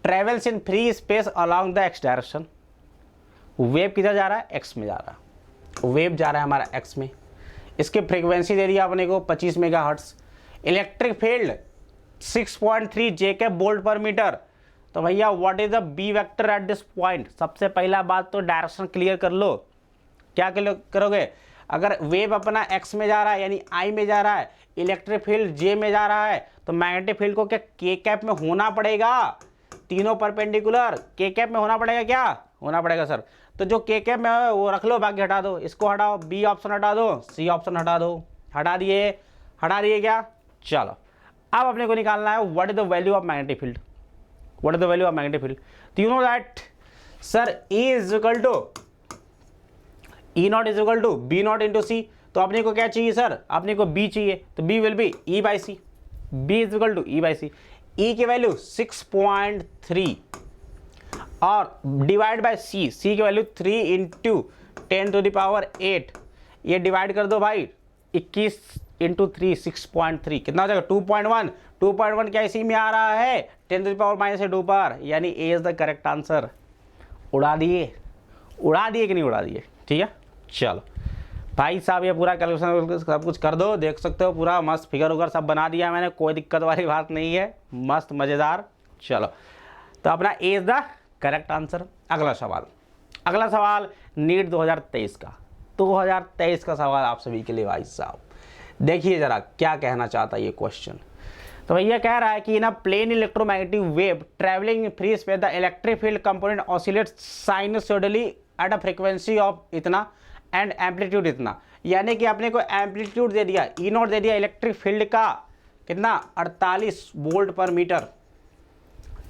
travels in free space along the X direction. Wave किधर जा रहा है? एक्स में जा रहा है। वेव जा रहा है हमारा एक्स में। इसकी फ्रीक्वेंसी दे दिया अपने को 25 मेगाहर्ट्ज। इलेक्ट्रिक फील्ड 6.3 जेके वोल्ट पर मीटर। तो भैया what is the B vector at this point? सबसे पहला बात तो डायरेक्शन क्लियर कर लो। क्या करोगे? अगर वेव अपना एक्स में जा रहा है यानी आई में जा रहा है, इलेक्ट्रिक फील्ड जे में जा रहा है, तो मैग्नेटिक फील्ड को क्या के कैप में होना पड़ेगा? तीनों परपेंडिकुलर के कैप में होना पड़ेगा। क्या होना पड़ेगा सर? तो जो के कैप में है वो रख लो, बाकी हटा दो। इसको हटाओ, बी ऑप्शन हटा दो, सी ऑप्शन हटा दो। हटा दिए क्या? चलो, अब अपने को निकालना है what is the value of magnetic field. What is the value of magnetic field? तो you know that sir E is equal to E naught is equal to B naught into C. तो अपने को क्या चाहिए सर? अपने को B चाहिए, तो B will be E by C. B is equal to E by C. E की वैल्यू 6.3 और डिवाइड बाय C, C की वैल्यू 3 इंटू 10⁸। ये डिवाइड कर दो भाई, 21 इंटू 3 6.3 कितना हो जाएगा? 2.1। 2.1 क्या इसी में आ रहा है? 10⁻⁻² पर, यानी ए इज द करेक्ट आंसर। उड़ा दिए कि नहीं उड़ा दिए? ठीक है, चलो भाई साहब ये पूरा कैलकुलेशन सब कुछ कर दो, देख सकते हो पूरा मस्त फिगर उगर सब बना दिया मैंने, कोई दिक्कत वाली बात नहीं है, मस्त मज़ेदार। चलो, तो अपना ए इज द करेक्ट आंसर। अगला सवाल नीट 2023 का 2023 का सवाल आप सभी के लिए भाई साहब। देखिए जरा क्या कहना चाहता है ये क्वेश्चन। तो भैया कह रहा है कि ना plane electromagnetic wave travelling in free space the electric field component oscillates sinusoidally at a frequency of इतना एंड एम्पलीट्यूड इतना। यानी कि आपने को एम्पलीट्यूड दे दिया, ई नॉट दे दिया इलेक्ट्रिक फील्ड का कितना? 48 वोल्ट पर मीटर।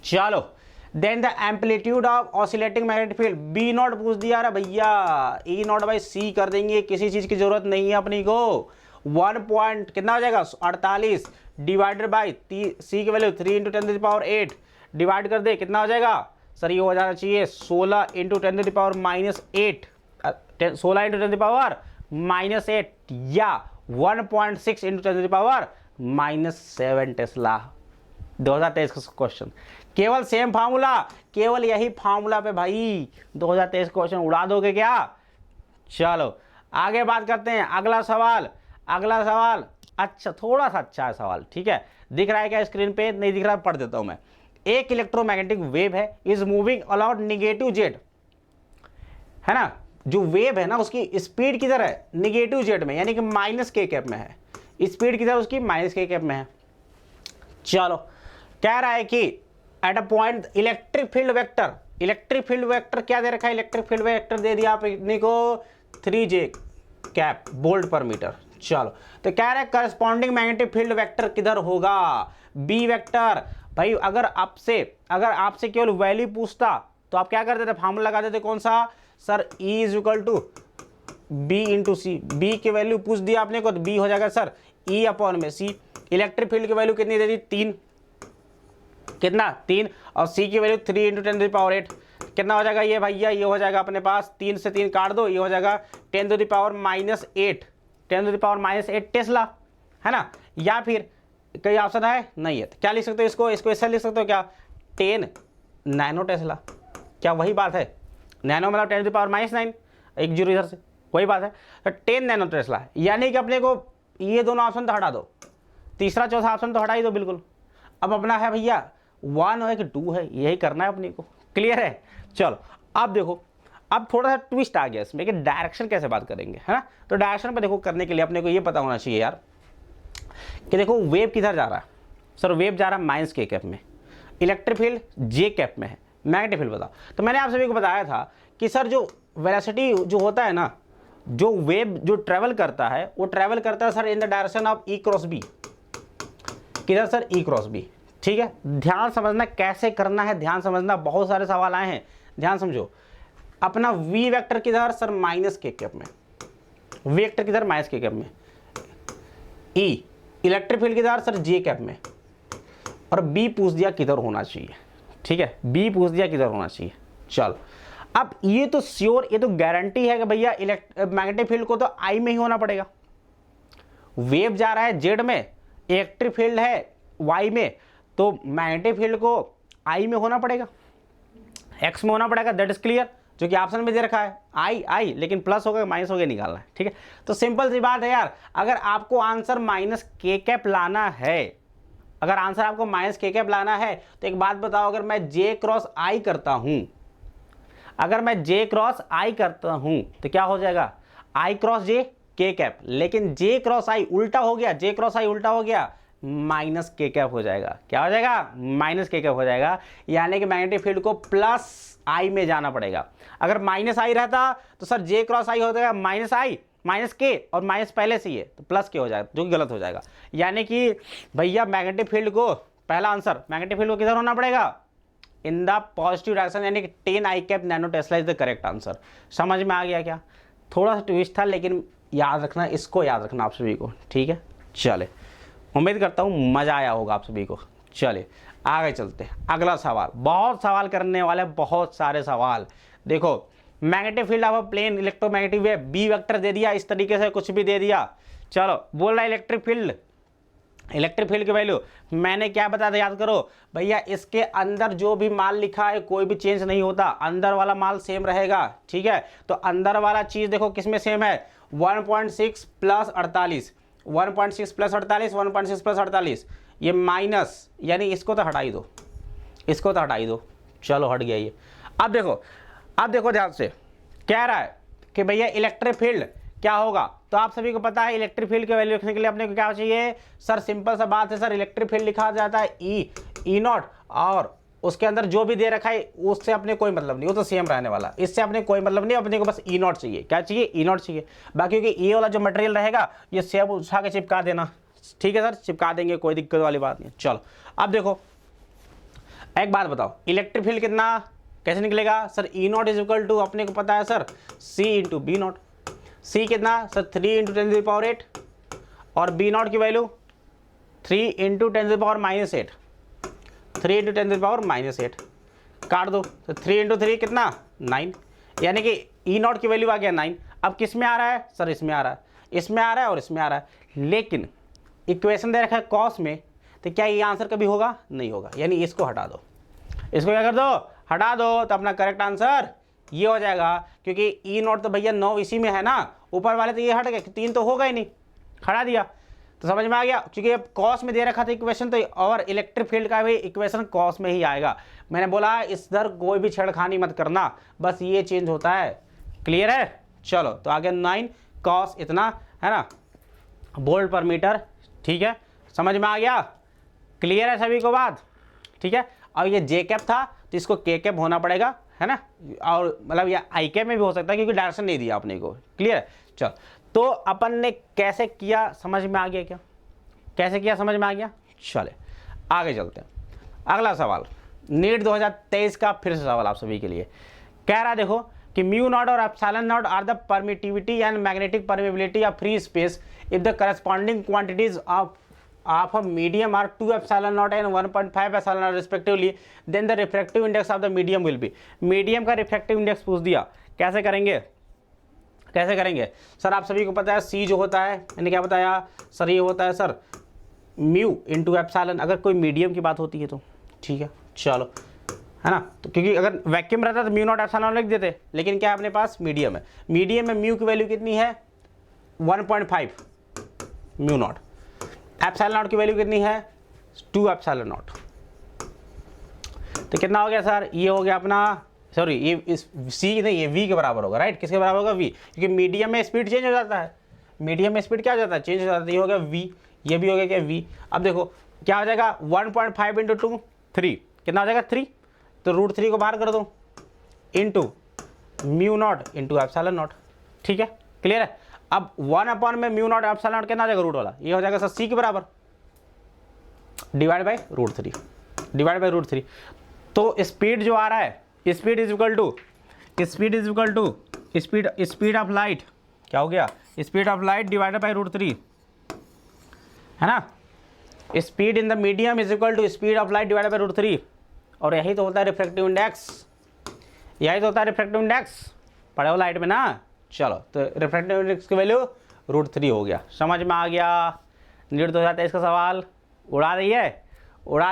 चलो, then the amplitude of oscillating magnetic field B nought पूछ दिया। अरे भैया ई नॉट बाई सी कर देंगे, किसी चीज की जरूरत नहीं है अपनी को। 1 पॉइंट कितना हो जाएगा? 48 डिवाइडेड बाई सी की वैल्यू 3 इंटू 10⁸ डिवाइड कर दे, कितना हो जाएगा सर? ये हो जाना चाहिए 16 इंटू 10⁻⁸ 16 इंटू 10⁻⁻8 या 1.6 इंटू 10⁻⁻7 टेस्ला। 2023 का क्वेश्चन, केवल सेम फार्मूला, केवल यही फार्मूला पे भाई 2023 क्वेश्चन उड़ा दोगे क्या? चलो आगे बात करते हैं। अगला सवाल अच्छा, थोड़ा सा अच्छा है सवाल, ठीक है। दिख रहा है क्या स्क्रीन पे? नहीं दिख रहा, पढ़ देता हूं मैं। एक इलेक्ट्रोमैग्नेटिक वेव है is moving allowed negative Z, है ना। जो वेव है ना उसकी स्पीड किधर है? निगेटिव जेड में, यानी कि माइनस के कैप में है। स्पीड किधर उसकी? माइनस के कैप में है। चलो, कह रहा है कि at a point electric field vector क्या दे रखा है? इलेक्ट्रिक फील्ड वेक्टर दे दिया आपने को 3J cap volt per metre. चलो, तो कह रहा है करस्पॉन्डिंग मैग्नेटिक फील्ड वेक्टर किधर होगा? B vector. भाई अगर आपसे केवल वैल्यू पूछता तो आप क्या करते थे? फार्मूला लगा देते, कौन सा sir? E is equal to B into C. B की वैल्यू पूछ दिया आपने को तो बी हो जाएगा सर E अपॉन में सी। इलेक्ट्रिक फील्ड की वैल्यू कितनी दे दी? 3, कितना? 3, और सी की वैल्यू 3 इंटू 10⁸ कितना हो जाएगा ये भैया? ये हो जाएगा अपने पास 3 से 3 काट दो, ये हो जाएगा 10⁻⁻8 टेस्ला, है ना। या फिर कोई ऑप्शन है? नहीं है, तो क्या लिख सकते हो इसको ऐसा लिख सकते हो क्या? 10 नैनो टेस्ला। क्या वही बात है? नैनो मतलब 10⁻⁻9, एक जीरो इधर से, वही बात है। तो 10 नैनो टेस्ला, यानी कि अपने को ये दोनों ऑप्शन तो हटा दो, तीसरा चौथा ऑप्शन तो हटा ही दो बिल्कुल। अब अपना है भैया 1 है कि 2 है, यही करना है अपने को। क्लियर है? चलो अब देखो, अब थोड़ा सा ट्विस्ट आ गया इसमें कि डायरेक्शन कैसे बात करेंगे, है ना। तो डायरेक्शन पे देखो करने के लिए अपने को ये पता होना चाहिए यार कि देखो वेव किधर जा रहा है सर? वेव जा रहा है माइनस के कैप में, इलेक्ट्रिक फील्ड जे कैप में है, मैग्नेटिक फील्ड बताओ। तो मैंने आप सभी को बताया था कि सर जो वेलोसिटी जो होता है ना जो वेव जो ट्रेवल करता है वो ट्रेवल करता है sir in the direction of E cross B. किधर सर? E cross B. ठीक है, ध्यान समझना कैसे करना है, ध्यान समझना, बहुत सारे सवाल आए हैं, ध्यान समझो। अपना वी वेक्टर किधर सर? माइनस के कैप में। वी वेक्टर किधर? माइनस के कैप में। ई इलेक्ट्रिक फील्ड किधर सर? जे कैप में। और बी पूछ दिया किधर होना चाहिए। ठीक है, बी पूछ दिया किधर होना चाहिए। चलो, अब ये तो श्योर, ये तो गारंटी है कि भैया मैग्नेटिक फील्ड को तो आई में ही होना पड़ेगा। वेव जा रहा है जेड में, इलेक्ट्रिक फील्ड है वाई में, तो मैग्नेटिक फील्ड को आई में होना पड़ेगा, एक्स में होना पड़ेगा। दैट इज क्लियर, जो कि ऑप्शन में दे रखा है आई आई, लेकिन प्लस होगा माइनस होगा निकालना है। ठीक है, तो सिंपल सी बात है यार, अगर आपको आंसर माइनस के कैप लाना है, अगर आंसर आपको माइनस के कैप लाना है, तो एक बात बताओ, अगर मैं जे क्रॉस आई करता हूं, अगर मैं जे क्रॉस आई करता हूं तो क्या हो जाएगा? आई क्रॉस जे के कैप। लेकिन जे क्रॉस आई उल्टा हो गया, जे क्रॉस आई उल्टा हो गया, माइनस के कैप हो जाएगा। क्या हो जाएगा? माइनस के कैप हो जाएगा। यानी कि मैग्नेटिक फील्ड को प्लस आई में जाना पड़ेगा। अगर माइनस आई रहता तो सर जे क्रॉस आई हो जाएगा माइनस आई, माइनस के, और माइनस पहले से ही है तो प्लस के हो जाएगा, जो कि गलत हो जाएगा। यानी कि भैया मैग्नेटिक फील्ड को, पहला आंसर, मैग्नेटिक फील्ड को किधर होना पड़ेगा? इन द पॉजिटिव डायरेक्शन, यानी कि 10 I cap nano tesla is the correct answer. समझ में आ गया क्या? थोड़ा सा ट्विस्ट था, लेकिन याद रखना, इसको याद रखना आप सभी को। ठीक है, चले, उम्मीद करता हूँ मज़ा आया होगा आप सभी को। चले आगे चलते हैं, अगला सवाल। बहुत सवाल करने वाले, बहुत सारे सवाल। देखो, magnetic field of a plane electromagnetic wave, B vector दे दिया, इस तरीके से कुछ भी दे दिया। चलो, बोल रहा है इलेक्ट्रिक फील्ड, इलेक्ट्रिक फील्ड की वैल्यू मैंने क्या बताया था, याद करो भैया। इसके अंदर जो भी माल लिखा है कोई भी चेंज नहीं होता, अंदर वाला माल सेम रहेगा। ठीक है, तो अंदर वाला चीज देखो किसमें सेम है? 1.6 प्लस 48, 1.6 प्लस 48, 1.6 प्लस 48, ये माइनस, यानी इसको तो हटा ही दो, इसको तो हटा ही दो। चलो, हट गया ये। अब देखो ध्यान से, कह रहा है कि भैया इलेक्ट्रिक फील्ड क्या होगा, तो आप सभी को पता है इलेक्ट्रिक फील्ड की वैल्यू लिखने के लिए अपने को क्या चाहिए सर? सिंपल सा बात है सर, इलेक्ट्रिक फील्ड लिखा जाता है ई नॉट, और उसके अंदर जो भी दे रखा है उससे अपने कोई मतलब नहीं, वो तो सेम रहने वाला, इससे अपने कोई मतलब नहीं, अपने को बस ई नॉट चाहिए। क्या चाहिए? ई नॉट चाहिए। बाकी क्योंकि ये वाला जो मटेरियल रहेगा ये सेब उठा के चिपका देना। ठीक है सर, चिपका देंगे, कोई दिक्कत वाली बात नहीं। चलो, अब देखो एक बात बताओ, इलेक्ट्रिक फील्ड कितना कैसे निकलेगा sir? E not is equal to, अपने को पता है sir, C into B not. C कितना सर? 3 इंटू 10⁻⁸, और बी नॉट की वैल्यू 3 इंटू 10⁻⁻8, 3 इंटू 10⁻⁻8, काट दो तो 3 इंटू 3 कितना? 9, यानी कि ई नॉट की वैल्यू आ गया 9। अब किस में आ रहा है सर? इसमें आ रहा है, इसमें आ रहा है और इसमें आ रहा है, लेकिन इक्वेशन दे रखा है कॉस में, तो क्या ये आंसर कभी होगा? नहीं होगा। यानी इसको हटा दो, इसको क्या कर दो? हटा दो, तो अपना करेक्ट आंसर ये हो जाएगा। क्योंकि ई नॉट तो भैया 9 इसी में है ना, ऊपर वाले तो ये हट गए, 3 तो होगा ही नहीं, हटा दिया, तो समझ में आ गया। क्योंकि अब कॉस में दे रखा था इक्वेशन, तो और इलेक्ट्रिक फील्ड का भी इक्वेशन कॉस में ही आएगा। मैंने बोला इधर कोई भी छेड़खानी मत करना, बस ये चेंज होता है। क्लियर है? चलो, तो आगे 9 कॉस इतना है ना, वोल्ट पर मीटर। ठीक है, समझ में आ गया? क्लियर है सभी को बात? ठीक है, अब ये जे कैप था तो इसको के कैप होना पड़ेगा, है ना, और मतलब ये आई कैप में भी हो सकता है क्योंकि डायरेक्शन नहीं दिया आपने को। क्लियर है? चल, तो अपन ने कैसे किया समझ में आ गया क्या? कैसे किया समझ में आ गया? चले आगे चलते हैं। अगला सवाल नीट 2023 का फिर से सवाल आप सभी के लिए। कह रहा है देखो कि म्यू नॉट और epsilon nought are the permittivity and magnetic permeability of free space if the corresponding quantities of a medium are 2 epsilon naught and 1.5 epsilon naught respectively, then the refractive index of the medium will be। Medium का रिफ्रैक्टिव इंडेक्स पूछ दिया, कैसे करेंगे? कैसे करेंगे सर? आप सभी को पता है सी जो होता है, मैंने क्या बताया सर, ये होता है सर म्यू इंटू एप्सिलॉन, अगर कोई मीडियम की बात होती है तो। ठीक है, चलो, है ना, तो क्योंकि अगर वैक्यूम रहता तो म्यू नॉट एप्सिलॉन लिख देते, लेकिन क्या अपने पास मीडियम है, मीडियम में म्यू की वैल्यू कितनी है? 1.5 म्यू नॉट। एप्सिलॉन नॉट की वैल्यू कितनी है? 2 एप्सिलॉन नॉट। तो कितना हो गया सर? ये हो गया अपना, सॉरी ये इस सी नहीं, ये वी के बराबर होगा, राइट? किसके बराबर होगा? वी, क्योंकि मीडियम में स्पीड चेंज हो जाता है, मीडियम में स्पीड क्या हो जाता है? चेंज हो जाता है। ये हो गया वी, ये भी हो गया क्या? वी। अब देखो क्या हो जाएगा? 1.5 इंटू 2 3, कितना हो जाएगा? 3, तो रूट 3 को बाहर कर दो, into mu naught into epsilon naught. ठीक है, क्लियर है। अब 1 अपॉन में म्यू नॉट एप्सिलॉन नॉट कितना आ जाएगा, रूट वाला, ये हो जाएगा सर सी के बराबर डिवाइड बाई √3, डिवाइड बाई √3। तो स्पीड जो आ रहा है, speed is equal to speed of light, क्या हो गया, speed of light divided by √3, है ना। Speed in the medium is equal to speed of light divided by √3, और यही तो होता है रिफ्रैक्टिव इंडेक्स, यही तो होता है रिफ्रैक्टिव इंडेक्स, पढ़े हो लाइट में ना। चलो तो रिफ्रैक्टिव इंडेक्स की वैल्यू √3 हो गया, समझ में आ गया। नीट 2023 का सवाल उड़ा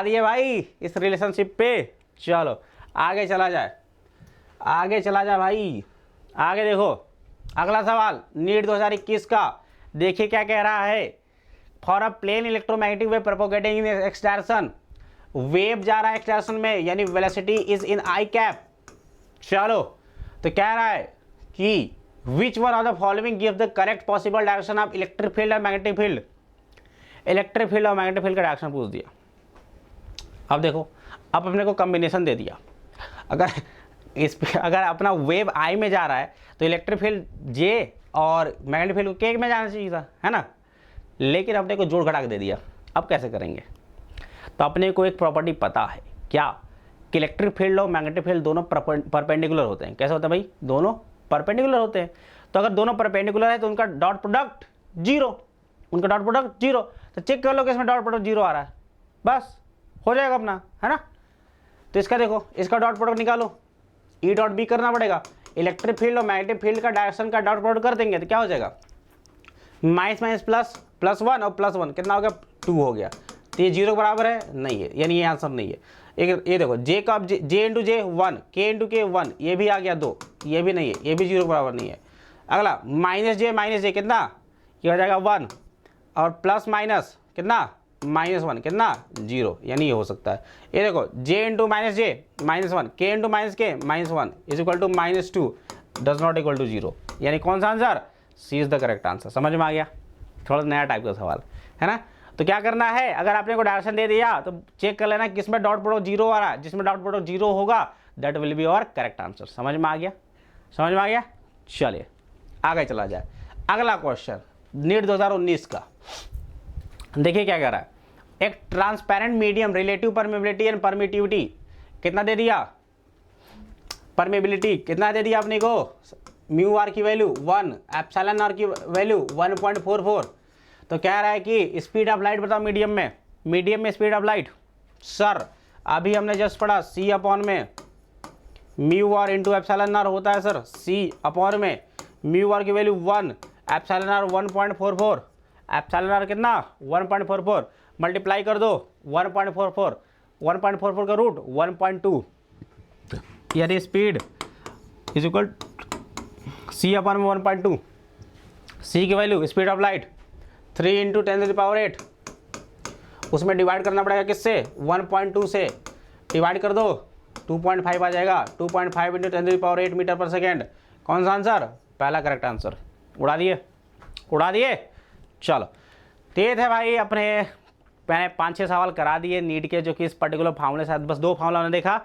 दिए भाई इस रिलेशनशिप पे। चलो आगे चला जाए, भाई आगे देखो अगला सवाल नीट 2021 का, देखिए क्या कह रहा है। For a plane electromagnetic wave propagating in X direction, wave जा रहा है एक्स डायरेक्शन में, यानी velocity is in I cap. चलो तो कह रहा है कि which one of the following give the correct possible direction of electric field और मैग्नेटिक फील्ड। इलेक्ट्रिक फील्ड और मैग्नेटिक फील्ड का डायरेक्शन पूछ दिया। अब देखो, अब अपने को कॉम्बिनेशन दे दिया, अगर अपना वेव आई में जा रहा है तो इलेक्ट्रिक फील्ड जे और मैग्नेटिक फील्ड के में जाना चाहिए था, है ना, लेकिन अपने को जोड़ घटा के दे दिया। अब कैसे करेंगे, तो अपने को एक प्रॉपर्टी पता है क्या, कि इलेक्ट्रिक फील्ड और मैग्नेटिक फील्ड दोनों परपेंडिकुलर होते हैं। कैसे होता है भाई, दोनों परपेंडिकुलर होते हैं। तो अगर दोनों परपेंडिकुलर है तो उनका डॉट प्रोडक्ट जीरो, तो चेक कर लो कि इसमें डॉट प्रोडक्ट जीरो आ रहा है, बस हो जाएगा अपना, है ना। तो इसका देखो, इसका डॉट प्रोडक्ट निकालो, ई डॉट बी करना पड़ेगा। इलेक्ट्रिक फील्ड और मैग्नेटिक फील्ड का डायरेक्शन का डॉट प्रोडक्ट कर देंगे तो क्या हो जाएगा, माइनस माइनस प्लस, +1 और +1 कितना हो गया, 2 हो गया। तो ये जीरो बराबर है नहीं है, यानी ये आंसर नहीं है। एक ये देखो, जे का जे इंटू जे 1, के इंटू के 1, ये भी आ गया 2, ये भी नहीं है, ये भी जीरो बराबर नहीं है। अगला माइनस जे कितना, ये हो जाएगा 1, और प्लस माइनस कितना, -1 कितना, 0, यानी ये हो सकता है। ये देखो, जे इंटू माइनस जे -1, के into minus K -1 is equal to -2 does not equal to 0, यानी कौन सा answer, C is the correct answer. समझ में आ गया, थोड़ा नया टाइप का सवाल है ना। तो क्या करना है, अगर आपने को डायरेक्शन दे दिया तो चेक कर लेना किसमें डॉट प्रोडक्ट 0 आ रहा है, जिसमें डॉट प्रोडक्ट 0 होगा that will be your correct answer. समझ में आ गया, चलिए आगे चला जाए। अगला क्वेश्चन नीट 2019 का, देखिए क्या कह रहा है। एक transparent medium relative permeability and permittivity कितना दे दिया, परमेबिलिटी कितना दे दिया अपने को, म्यू आर की वैल्यू 1, एप्सिलॉन आर की वैल्यू 1.44। तो कह रहा है कि स्पीड ऑफ लाइट बताओ मीडियम में स्पीड ऑफ लाइट। सर अभी हमने जस्ट पढ़ा सी अपॉन में mu R into epsilon R होता है सर, सी अपॉन में म्यू आर की value 1, epsilon R 1.44, epsilon R कितना 1.44, मल्टीप्लाई कर दो 1.44 का रूट 1.2, यानी speed is equal to upon upon 1.2, सी की वैल्यू स्पीड ऑफ लाइट 3 × 10⁸, उसमें डिवाइड करना पड़ेगा किससे, 1.2 से डिवाइड कर दो 2.5 आ जाएगा, 2.5 × 10⁸ मीटर पर सेकेंड। कौन सा आंसर, पहला करेक्ट आंसर। उड़ा दिए। चलो ये थे भाई अपने, मैंने 5-6 सवाल करा दिए नीट के, जो कि इस पर्टिकुलर फार्मूले से बस 2 फार्मूला हमने देखा।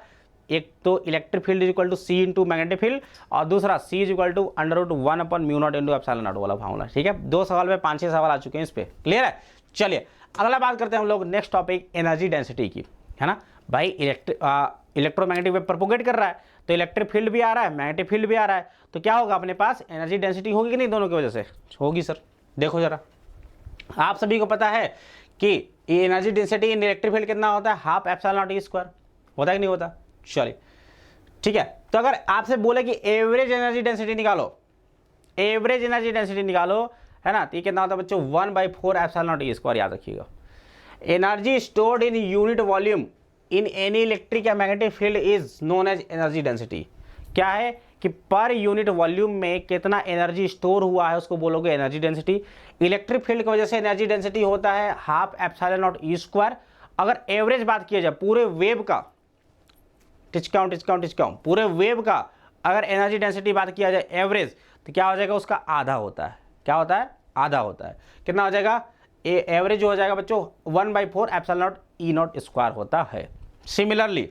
एक तो electric field is equal to C into magnetic field, और दूसरा C is equal to √1 upon mu naught into epsilon naught वाला फार्मूला। ठीक है, 2 सवाल में 5-6 सवाल आ चुके हैं इस पे, क्लियर है। चलिए अगला बात करते हैं हम लोग नेक्स्ट टॉपिक एनर्जी डेंसिटी की, है ना। भाई इलेक्ट्रोमैग्नेटिक वेव प्रोपोगेट कर रहा है तो इलेक्ट्रिक फील्ड भी आ रहा है, मैग्नेटिक फील्ड भी आ रहा है, तो क्या होगा अपने पास एनर्जी डेंसिटी होगी कि नहीं, दोनों की वजह से होगी सर। देखो जरा, आप सभी को पता है कि energy density in electric field कितना होता है, हाफ एप्सिलॉन नॉट E² होता है कि नहीं होता। चलिए ठीक है, तो अगर आपसे बोले कि एवरेज एनर्जी डेंसिटी निकालो, है ना, तो ये कितना होता है बच्चों, 1/4 एप्सिलॉन नॉट E² याद रखिएगा। Energy stored in unit volume in any electric या magnetic field is known as energy density. क्या है कि पर यूनिट वॉल्यूम में कितना एनर्जी स्टोर हुआ है उसको बोलोगे एनर्जी डेंसिटी। इलेक्ट्रिक फील्ड की वजह से एनर्जी डेंसिटी होता है हाफ एप्सिलॉन नॉट E²। अगर एवरेज बात किया जाए पूरे वेव का, टिचकाउं पूरे वेव का अगर एनर्जी डेंसिटी बात किया जाए एवरेज, तो क्या हो जाएगा, उसका आधा होता है। क्या होता है, आधा होता है। कितना हो जाएगा, एवरेज हो जाएगा बच्चों 1/4 एप्सिलॉन नॉट E² होता है। Similarly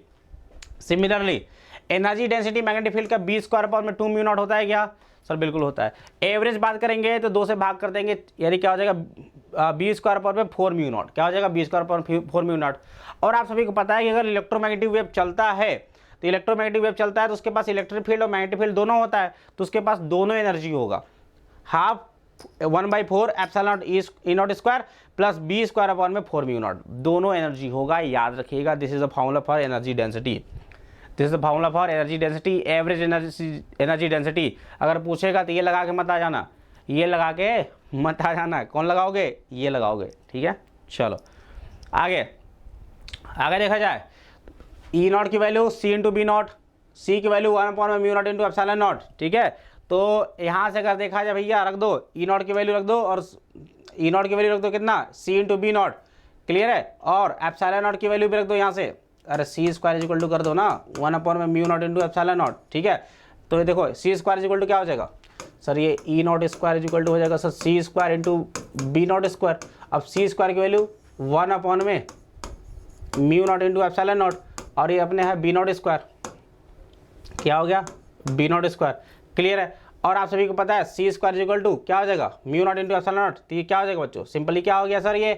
energy density magnetic field का B² में 2 म्यू नॉट होता है क्या, सर बिल्कुल होता है। एवरेज बात करेंगे तो 2 से भाग कर देंगे, यानी क्या हो जाएगा बी स्क्वायर पर 4 म्यू नॉट, क्या हो जाएगा बी स्क्वायर पर 4 म्यू नॉट। और आप सभी को पता है कि अगर इलेक्ट्रोमैग्नेटिक वेव चलता है तो इलेक्ट्रोमैग्नेटिक वेव चलता है तो उसके पास इलेक्ट्रिक फील्ड और मैग्नेटिक फील्ड दोनों होता है, तो उसके पास दोनों एनर्जी होगा, half 1/4 epsilon not E not square plus B square upon में 4 म्यू नॉट, दोनों एनर्जी होगा, याद रखिएगा। This is the formula for energy density, this is the formula for energy density, average energy density. अगर पूछेगा तो ये लगा के मत आ जाना, ये लगा के मत आ जाना। कौन लगाओगे? ये लगाओगे, ठीक है। चलो आगे आगे देखा जाए, ई नॉट की value C into B not, C की वैल्यू 1/म्यू नॉट इंटू एप्सिलॉन नॉट, ठीक है। तो यहाँ से अगर देखा जाए भैया, रख दो ई नॉट की वैल्यू रख दो, और ई नॉट की वैल्यू रख दो कितना, सी इंटू बी नॉट, क्लियर है। और एप्सिलॉन नॉट की वैल्यू भी रख दो यहाँ से, अरे सी स्क्वायर इक्वल टू कर दो ना 1/म्यू नॉट इंटू एप्सिलॉन नॉट, ठीक है। तो ये देखो सी स्क्वायर इक्वल टू क्या हो जाएगा सर, ये E not square equal to हो जाएगा sir C square into B not square. अब सी स्क्वायर की वैल्यू 1/म्यू नॉट इंटू एप्सिलॉन नॉट, और ये अपने है बी नॉट स्क्वायर, क्या हो गया बी नॉट स्क्वायर, क्लियर है। और आप सभी को पता है सी स्क्वायर इक्वल टू क्या हो जाएगा mu naught into epsilon not, तो ये क्या हो जाएगा बच्चों, सिंपली क्या हो गया सर ये,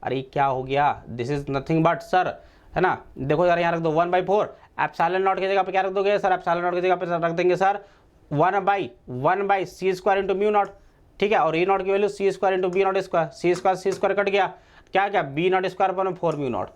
अरे क्या हो गया, this is nothing but sir, है ना। देखो यार यहाँ रख दो 1/4, एप्सिलॉन नॉट की जगह पे क्या रख दोगे सर, एप्सिलॉन नॉट की जगह पे रख देंगे sir 1/1 C square into mu nought, ठीक है। और ई नॉट की value C square into B not square, C square cut गया, क्या क्या बी नॉट स्क्वायर पर 4 म्यू नॉट।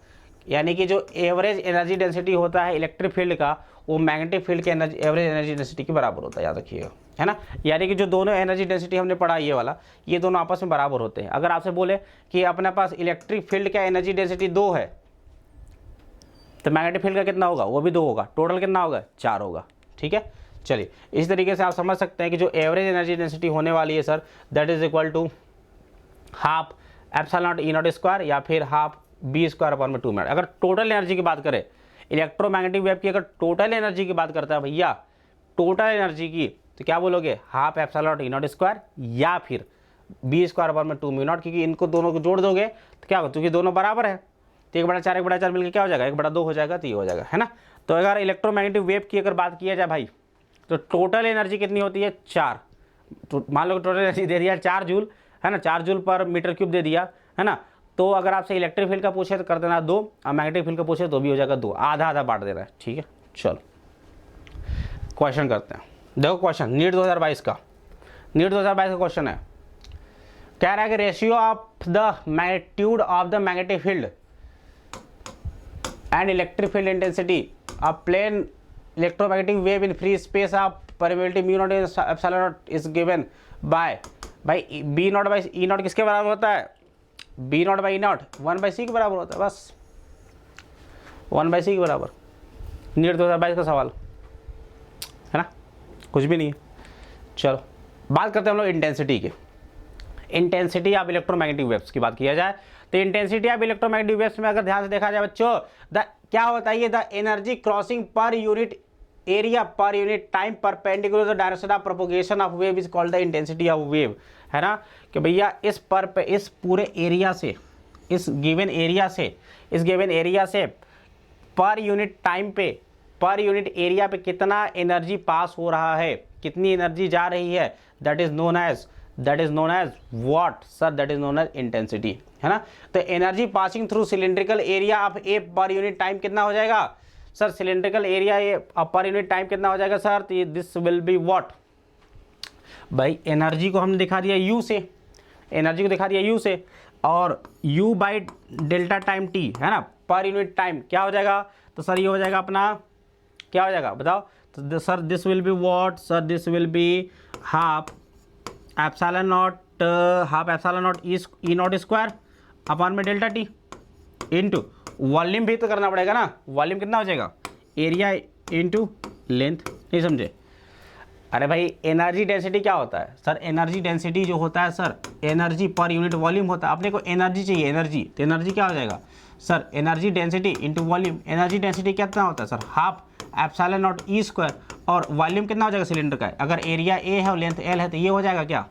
यानी कि जो एवरेज एनर्जी डेंसिटी होता है इलेक्ट्रिक फील्ड का, वो मैग्नेटिक फील्ड के एवरेज एनर्जी डेंसिटी के बराबर होता है, याद रखिएगा, है ना। यानी कि जो दोनों एनर्जी डेंसिटी हमने पढ़ा ये वाला, ये दोनों आपस में बराबर होते हैं। अगर आपसे बोले कि अपने पास इलेक्ट्रिक फील्ड का एनर्जी डेंसिटी 2 है, तो मैग्नेटिक फील्ड का कितना होगा, वो भी 2 होगा, टोटल कितना होगा 4 होगा, ठीक है। चलिए इस तरीके से आप समझ सकते हैं कि जो एवरेज एनर्जी डेंसिटी होने वाली है sir, that is equal to half epsilon not E not square या फिर हाफ बी स्क्वायर अपॉन में 2 म्यू नॉट। अगर टोटल एनर्जी की बात करें, इलेक्ट्रोमैग्नेटिक वेव की अगर टोटल एनर्जी की बात करता है भैया, टोटल एनर्जी की, तो क्या बोलोगे half epsilon not E not square या फिर बी स्क्वायर अपॉन में 2 म्यू नॉट, क्योंकि इनको दोनों को जोड़ दोगे तो क्या होगा, क्योंकि दोनों बराबर है, तो 1/4 1/4 मिलकर क्या हो जाएगा 1/2 हो जाएगा, तो ये हो जाएगा, है ना। तो अगर इलेक्ट्रोमैग्नेटिक वेव की अगर बात किया जाए भाई, तो टोटल एनर्जी कितनी होती है 4, तो मान लो टोटल एनर्जी दे दिया 4 जूल, है ना, 4 जूल पर मीटर क्यूब दे दिया, है ना। तो अगर आपसे इलेक्ट्रिक फील्ड का पूछे तो कर देना 2, और मैग्नेटिक फील्ड का पूछे तो भी हो जाएगा 2, आधा आधा बांट देना है, ठीक है। चलो क्वेश्चन करते हैं, देखो क्वेश्चन नीट 2022 का, नीट 2022 का क्वेश्चन है, कह रहा है कि ratio of the magnitude of the magnetic field and electric field intensity of plane electromagnetic wave in free space of permittivity mu not epsilon naught is given by भाई B naught by E naught किसके बराबर होता है, B naught by E naught 1/c के बराबर होता है, बस 1/c के बराबर। नीट 2022 का सवाल है ना, कुछ भी नहीं है। चलो बात करते हैं हम लोग इंटेंसिटी की, इंटेंसिटी ऑफ इलेक्ट्रोमैग्नेटिक वेव्स की बात किया जाए, तो इंटेंसिटी ऑफ इलेक्ट्रोमैग्नेटिक वेव्स में अगर ध्यान से देखा जाए बच्चों, क्या होता है ये, the energy crossing per unit area पर unit time perpendicular the direction of propagation of wave is called the intensity of wave, है ना। कि भैया इस पूरे एरिया से, इस गिवन एरिया से पर यूनिट टाइम पे, पर यूनिट एरिया पे कितना एनर्जी पास हो रहा है, कितनी एनर्जी जा रही है, that is known as what sir, that is known as intensity, है ना। तो energy passing through cylindrical area of A per unit time कितना हो जाएगा sir, cylindrical area A per unit time कितना हो जाएगा सर, तो दिस विल बी व्हाट, भाई एनर्जी को हमने दिखा दिया यू से, एनर्जी को दिखा दिया यू से, और u by delta time t, है ना, पर यूनिट टाइम क्या हो जाएगा, तो सर ये हो जाएगा अपना, क्या हो जाएगा बताओ, तो sir this will be what sir, this will be half epsilon not E not square upon में डेल्टा टी इंटू वॉल्यूम भी तो करना पड़ेगा ना, वॉल्यूम कितना हो जाएगा, एरिया इंटू लेंथ, नहीं समझे। अरे भाई एनर्जी डेंसिटी क्या होता है सर, एनर्जी डेंसिटी जो होता है sir, energy per unit volume होता है, अपने को एनर्जी चाहिए, एनर्जी, तो एनर्जी क्या हो जाएगा sir, energy density into volume, energy density कितना होता है sir, half epsilon not E square, और वॉल्यूम कितना हो जाएगा सिलेंडर का, अगर एरिया ए है और लेंथ एल है तो ये हो जाएगा क्या,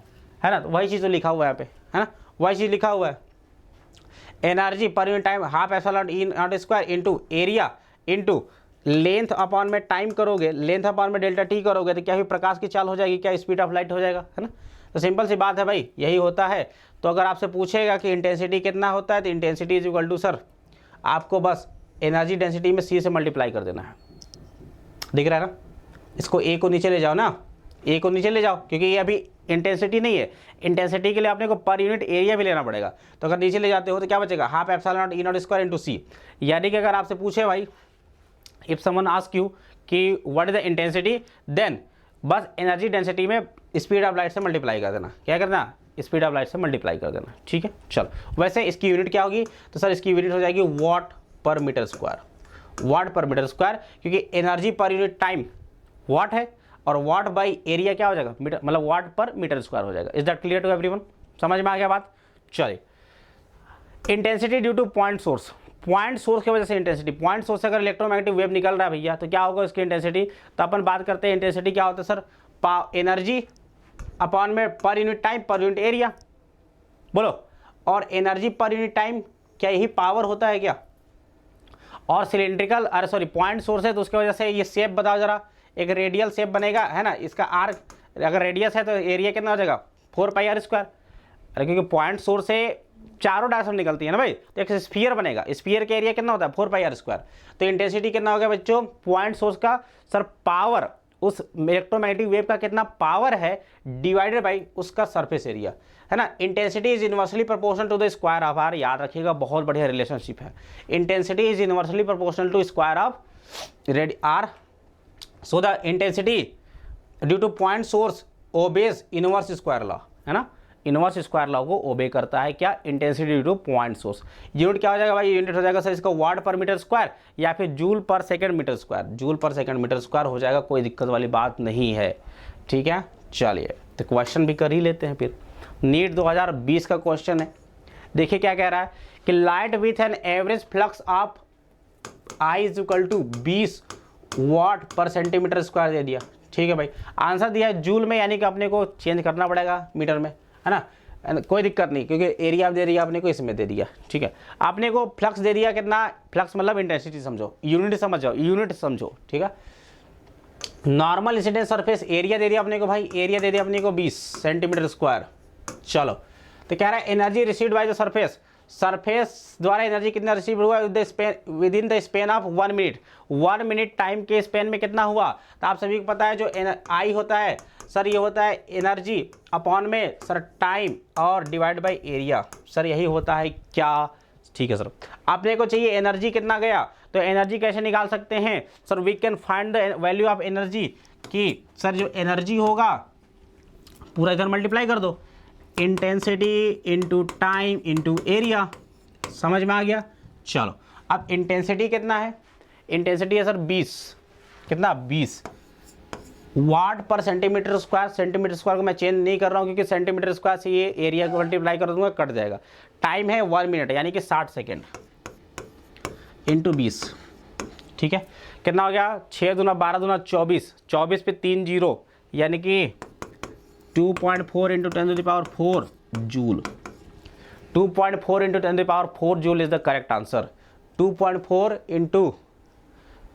है ना। तो वही चीज़ तो लिखा हुआ है यहाँ पे, है ना, वही चीज़ लिखा हुआ है, एनर्जी पर unit time half epsilon not E not square into area into length upon में टाइम करोगे, लेंथ अपॉन में डेल्टा टी करोगे तो क्या हुई, प्रकाश की चाल हो जाएगी, क्या स्पीड ऑफ लाइट हो जाएगा, है ना। तो सिंपल सी बात है भाई, यही होता है। तो अगर आपसे पूछेगा कि इंटेंसिटी कितना होता है, तो intensity is equal to sir, आपको बस एनर्जी डेंसिटी में सी से मल्टीप्लाई कर देना है। दिख रहा है ना, इसको ए को नीचे ले जाओ ना, ए को नीचे ले जाओ, क्योंकि ये अभी इंटेंसिटी नहीं है। इंटेंसिटी के लिए आपने को पर यूनिट एरिया भी लेना पड़ेगा। तो अगर नीचे ले जाते हो तो क्या बचेगा, half epsilon not E not square into C. यानी कि अगर आपसे पूछे भाई, इफ समवन आस्क यू कि what is the intensity, then बस एनर्जी डेंसिटी में स्पीड ऑफ लाइट से मल्टीप्लाई कर देना। क्या करना, स्पीड ऑफ लाइट से मल्टीप्लाई कर देना, ठीक है। चलो, वैसे इसकी यूनिट क्या होगी, तो सर इसकी यूनिट हो जाएगी वॉट पर मीटर स्क्वायर, वॉट पर मीटर स्क्वायर, क्योंकि एनर्जी पर यूनिट टाइम वॉट है और वॉट बाई एरिया क्या हो जाएगा, मीटर, मतलब वॉट पर मीटर स्क्वायर हो जाएगा। Is that clear to everyone, समझ में आ गया बात। चलिए, intensity due to point source, point source की वजह से इंटेंसिटी, पॉइंट सोर्स से अगर इलेक्ट्रोमैग्नेटिक वेव निकल रहा है भैया तो क्या होगा उसकी इंटेंसिटी। तो अपन बात करते हैं इंटेंसिटी क्या होता है सर, एनर्जी अपॉन में पर unit time per unit area, बोलो। और एनर्जी पर यूनिट टाइम क्या यही पावर होता है क्या। और सिलिंड्रिकल, अरे सॉरी, पॉइंट सोर्स है तो उसकी वजह से ये शेप बताओ जरा, एक रेडियल शेप बनेगा, है ना। इसका आर अगर रेडियस है तो एरिया कितना हो जाएगा, 4 पाई आर स्क्वायर। अरे क्योंकि पॉइंट सोर्स से चारों डायरेक्शन निकलती है ना भाई, तो एक स्फीयर बनेगा, स्फीयर का एरिया कितना होता है, 4 पाई आर स्क्वायर। तो इंटेंसिटी कितना हो गया बच्चों, पॉइंट सोर्स का सर पावर, उस इलेक्ट्रोमैग्नेटिक वेव का कितना पावर है डिवाइडेड बाई उसका सरफेस एरिया, है ना। Intensity is inversely proportional to the square of R, याद रखिएगा, बहुत बढ़िया रिलेशनशिप है। Intensity is inversely proportional to square of red R, so the intensity due to point source obeys inverse square law, है ना। इनवर्स स्क्वायर लॉ को ओबे करता है क्या, intensity due to point source. Unit क्या हो जाएगा भाई, यूनिट हो जाएगा सर इसका वाट पर मीटर स्क्वायर या फिर joule per second metre square, joule per second metre square हो जाएगा, कोई दिक्कत वाली बात नहीं है, ठीक है। चलिए, तो क्वेश्चन भी कर ही लेते हैं फिर। नीट 2020 का क्वेश्चन है, देखिए क्या कह रहा है कि light with an average flux of I is equal to 20 watt per centimetre square दे दिया, ठीक है भाई। आंसर दिया है जूल में, यानी कि अपने को चेंज करना पड़ेगा मीटर में, है ना। कोई दिक्कत नहीं, क्योंकि एरिया दे दिया आपने को, इसमें दे दिया, ठीक है। आपने को फ्लक्स दे दिया कितना, फ्लक्स मतलब इंटेंसिटी समझो, यूनिट समझ जाओ, यूनिट समझो, ठीक है। नॉर्मल इंसिडेंट सरफेस एरिया दे दिया अपने को भाई, एरिया दे दिया अपने को 20 सेंटीमीटर स्क्वायर। चलो, तो कह रहा है energy received by the surface, surface द्वारा एनर्जी कितना रिसीव हुआ with in the span of 1 minute, 1 minute time के स्पेन में कितना हुआ। तो आप सभी को पता है जो आई होता है सर, ये होता है एनर्जी अपॉन में सर टाइम और डिवाइड बाय एरिया, सर यही होता है क्या, ठीक है सर। आपने को चाहिए एनर्जी कितना गया, तो एनर्जी कैसे निकाल सकते हैं sir, we can find the value of energy, कि सर जो एनर्जी होगा पूरा इधर मल्टीप्लाई कर दो, intensity into time into area, समझ में आ गया। चलो, अब इंटेंसिटी कितना है, इंटेंसिटी है सर 20, कितना 20 watt per centimetre square, centimetre square को मैं चेंज नहीं कर रहा हूँ क्योंकि सेंटीमीटर स्क्वायर से ये एरिया को मल्टीप्लाई कर दूंगा, कट जाएगा। टाइम है 1 मिनट यानी कि 60 सेकेंड इंटू 20, ठीक है। कितना हो गया, 6 दूना 12 दूना 24, 24 पे 3 जीरो यानी कि 2.4 into 10 to the power 4 joule, 2.4 into 10 to the power 4 joule is the correct answer. 2.4 into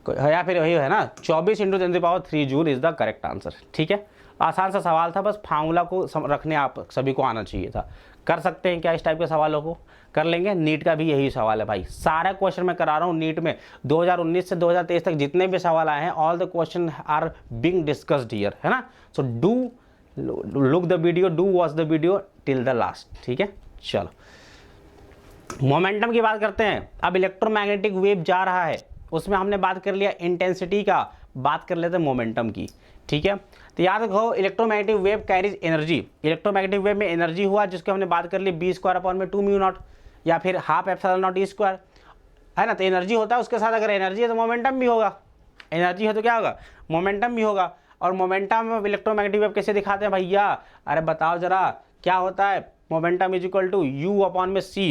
या फिर वही है ना 24 into 10 to the power 3 joule is the correct answer, ठीक है। आसान सा सवाल था, बस फार्मूला को रखने आप सभी को आना चाहिए था। कर सकते हैं क्या इस टाइप के सवालों को, कर लेंगे। नीट का भी यही सवाल है भाई, सारा क्वेश्चन मैं करा रहा हूँ नीट में 2019 से 2023 तक जितने भी सवाल आए हैं, all the question are being discussed here, है ना। So do look the video, do watch the video till the last, ठीक है। चलो, मोमेंटम की बात करते हैं। अब इलेक्ट्रोमैग्नेटिक वेव जा रहा है, उसमें हमने बात कर लिया इंटेंसिटी का, बात कर लेते हैं मोमेंटम की, ठीक है। तो याद रखो electromagnetic wave carries energy, electromagnetic wave में एनर्जी हुआ जिसकी हमने बात कर ली b स्क्वायर अपॉन में 2 म्यू नॉट या फिर half epsilon not E square, है ना। तो एनर्जी होता है, उसके साथ अगर एनर्जी है तो मोमेंटम भी होगा, एनर्जी है तो क्या होगा, मोमेंटम भी होगा। और मोमेंटम इलेक्ट्रोमैग्नेटिक वेव कैसे दिखाते हैं भैया, अरे बताओ जरा क्या होता है, momentum is equal to U upon में सी,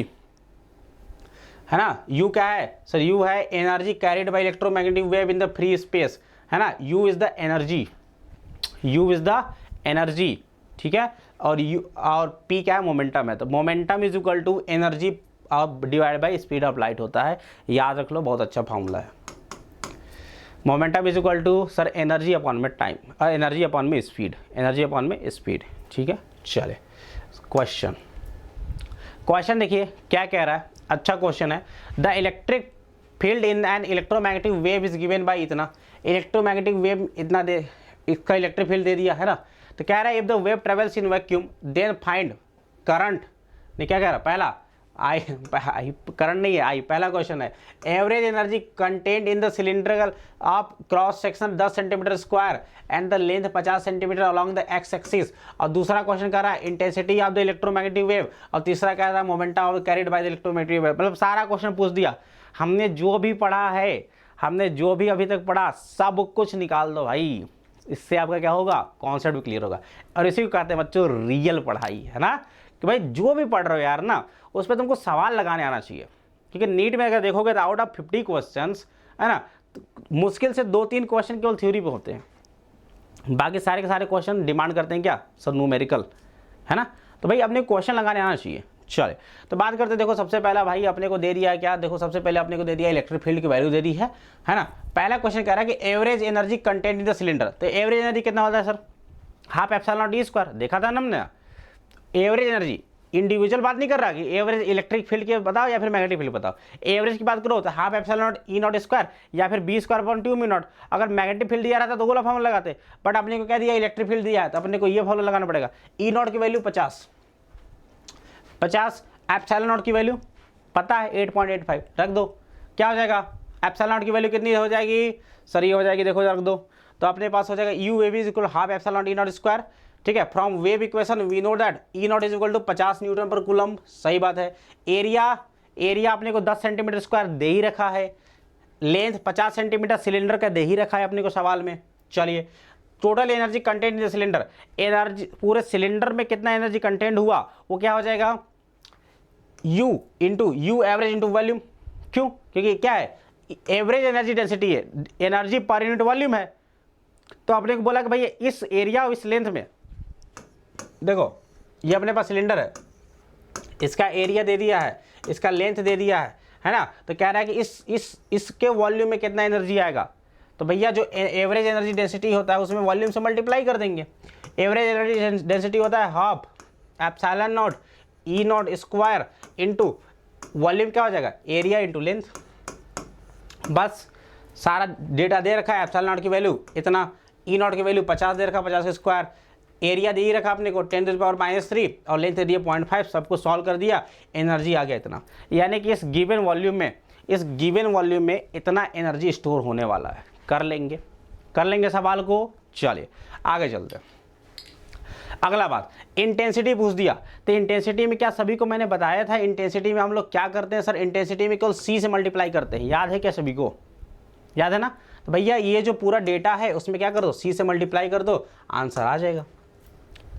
है ना। यू क्या है सर, यू है energy carried by electromagnetic wave in the free space, है ना। U is the energy, U is the energy, ठीक है। और यू और पी क्या है, मोमेंटम है। तो momentum is equal to energy divide by speed of light होता है, याद रख लो, बहुत अच्छा फॉर्मूला है। Momentum is equal to sir energy upon में टाइम, एनर्जी अपॉन में स्पीड, एनर्जी अपॉन में स्पीड। ठीक है, चले क्वेश्चन देखिए क्या कह रहा है, अच्छा क्वेश्चन है। The electric field in an electromagnetic wave is given by इतना, इलेक्ट्रोमैग्नेटिक वेव इतना दे, इसका इलेक्ट्रिक फील्ड दे दिया है ना। तो कह रहा है if the wave travels in vacuum then find current, नहीं क्या कह रहा है, पहला आई करंट नहीं है, आई पहला क्वेश्चन है। Average energy content in the cylindrical of cross section 10 centimetre square and the length 50 centimetre along the x axis. और दूसरा क्वेश्चन कह रहा है intensity of the electromagnetic wave, और तीसरा कह रहा है momentum of carried by the electromagnetic wave. मतलब सारा क्वेश्चन पूछ दिया। हमने जो भी पढ़ा है, हमने जो भी अभी तक पढ़ा, सब कुछ निकाल दो भाई, इससे आपका क्या होगा, कॉन्सेप्ट भी क्लियर होगा। और इसी को कहते हैं बच्चों रियल पढ़ाई, है ना, कि भाई जो भी पढ़ रहे हो यार ना, उस पर तुमको सवाल लगाने आना चाहिए। क्योंकि नीट में अगर देखोगे तो आउट ऑफ 50 क्वेश्चंस, है ना, तो मुश्किल से 2-3 क्वेश्चन केवल थ्योरी पे होते हैं, बाकी सारे के सारे क्वेश्चन डिमांड करते हैं क्या, सर न्यूमेरिकल, है ना। तो भाई अपने क्वेश्चन लगाने आना चाहिए। चले तो बात करते, देखो सबसे पहला भाई अपने को दे दिया है क्या, देखो सबसे पहले अपने को दे दिया इलेक्ट्रिक फील्ड की वैल्यू दे दी है ना। पहला क्वेश्चन कह रहा है कि average energy content in the cylinder. तो एवरेज एनर्जी कितना होता है sir, half epsilon not E square, देखा था ना हमने। एवरेज एनर्जी इंडिविजुअल बात नहीं कर रहा कि एवरेज इलेक्ट्रिक फील्ड के बताओ या फिर मैग्नेटिक फील्ड बताओ, एवरेज की बात करो तो half epsilon not E not square या फिर B square upon 2 mu not. अगर मैग्नेटिक फील्ड दिया रहता तो गोला फॉर्मूला लगाते, बट अपने को क्या दिया, इलेक्ट्रिक फील्ड दिया है, तो अपने को ये फॉर्मूला लगाना पड़ेगा। ई नॉट की वैल्यू 50, एप्सिलॉन नॉट की वैल्यू पता है 8.85, रख दो, क्या हो जाएगा, एप्सिलॉन नॉट की वैल्यू कितनी हो जाएगी सर, ये हो जाएगी, देखो रख दो, तो अपने पास हो जाएगा u wave is equal half epsilon not E not square. ठीक है, from wave equation we know that E not is equal to 50 newton per coulomb, सही बात है। एरिया अपने को 10 सेंटीमीटर स्क्वायर दे ही रखा है, लेंथ 50 सेंटीमीटर सिलेंडर का दे ही रखा है अपने को सवाल में। चलिए total energy content in the cylinder, energy पूरे सिलेंडर में कितना एनर्जी कंटेंट हुआ, वो क्या हो जाएगा, U into you average into volume. क्यों, क्योंकि क्या है, एवरेज एनर्जी डेंसिटी है, एनर्जी पर यूनिट वॉल्यूम है। तो आपने को बोला कि भाई इस एरिया और इस लेंथ में, देखो ये अपने पास सिलेंडर है, इसका एरिया दे दिया है, इसका लेंथ दे दिया है ना। तो कह रहा है कि इसके वॉल्यूम में कितना एनर्जी आएगा, तो भैया जो एवरेज एनर्जी डेंसिटी होता है उसमें वॉल्यूम से मल्टीप्लाई कर देंगे। एवरेज एनर्जी डेंसिटी होता है half epsilon not E not square into volume, क्या हो जाएगा, एरिया इंटू लेंथ। बस सारा डेटा दे रखा है, एप्सिलॉन नॉट की वैल्यू इतना, ई नॉट की वैल्यू 50 दे रखा, 50 स्क्वायर, एरिया दे ही रखा अपने को 10⁻³ और लेंथ दे दिया 0.5, सबको सॉल्व कर दिया, एनर्जी आ गया इतना। यानी कि इस गिवन वॉल्यूम में इतना एनर्जी स्टोर होने वाला है। कर लेंगे सवाल को। चलिए आगे चलते हैं। अगला बात, इंटेंसिटी पूछ दिया। तो इंटेंसिटी में क्या सभी को मैंने बताया था, इंटेंसिटी में हम लोग क्या करते हैं सर, इंटेंसिटी में केवल सी से मल्टीप्लाई करते हैं, याद है क्या सभी को, याद है ना। तो भैया ये जो पूरा डेटा है उसमें क्या कर दो, सी से मल्टीप्लाई कर दो, आंसर आ जाएगा।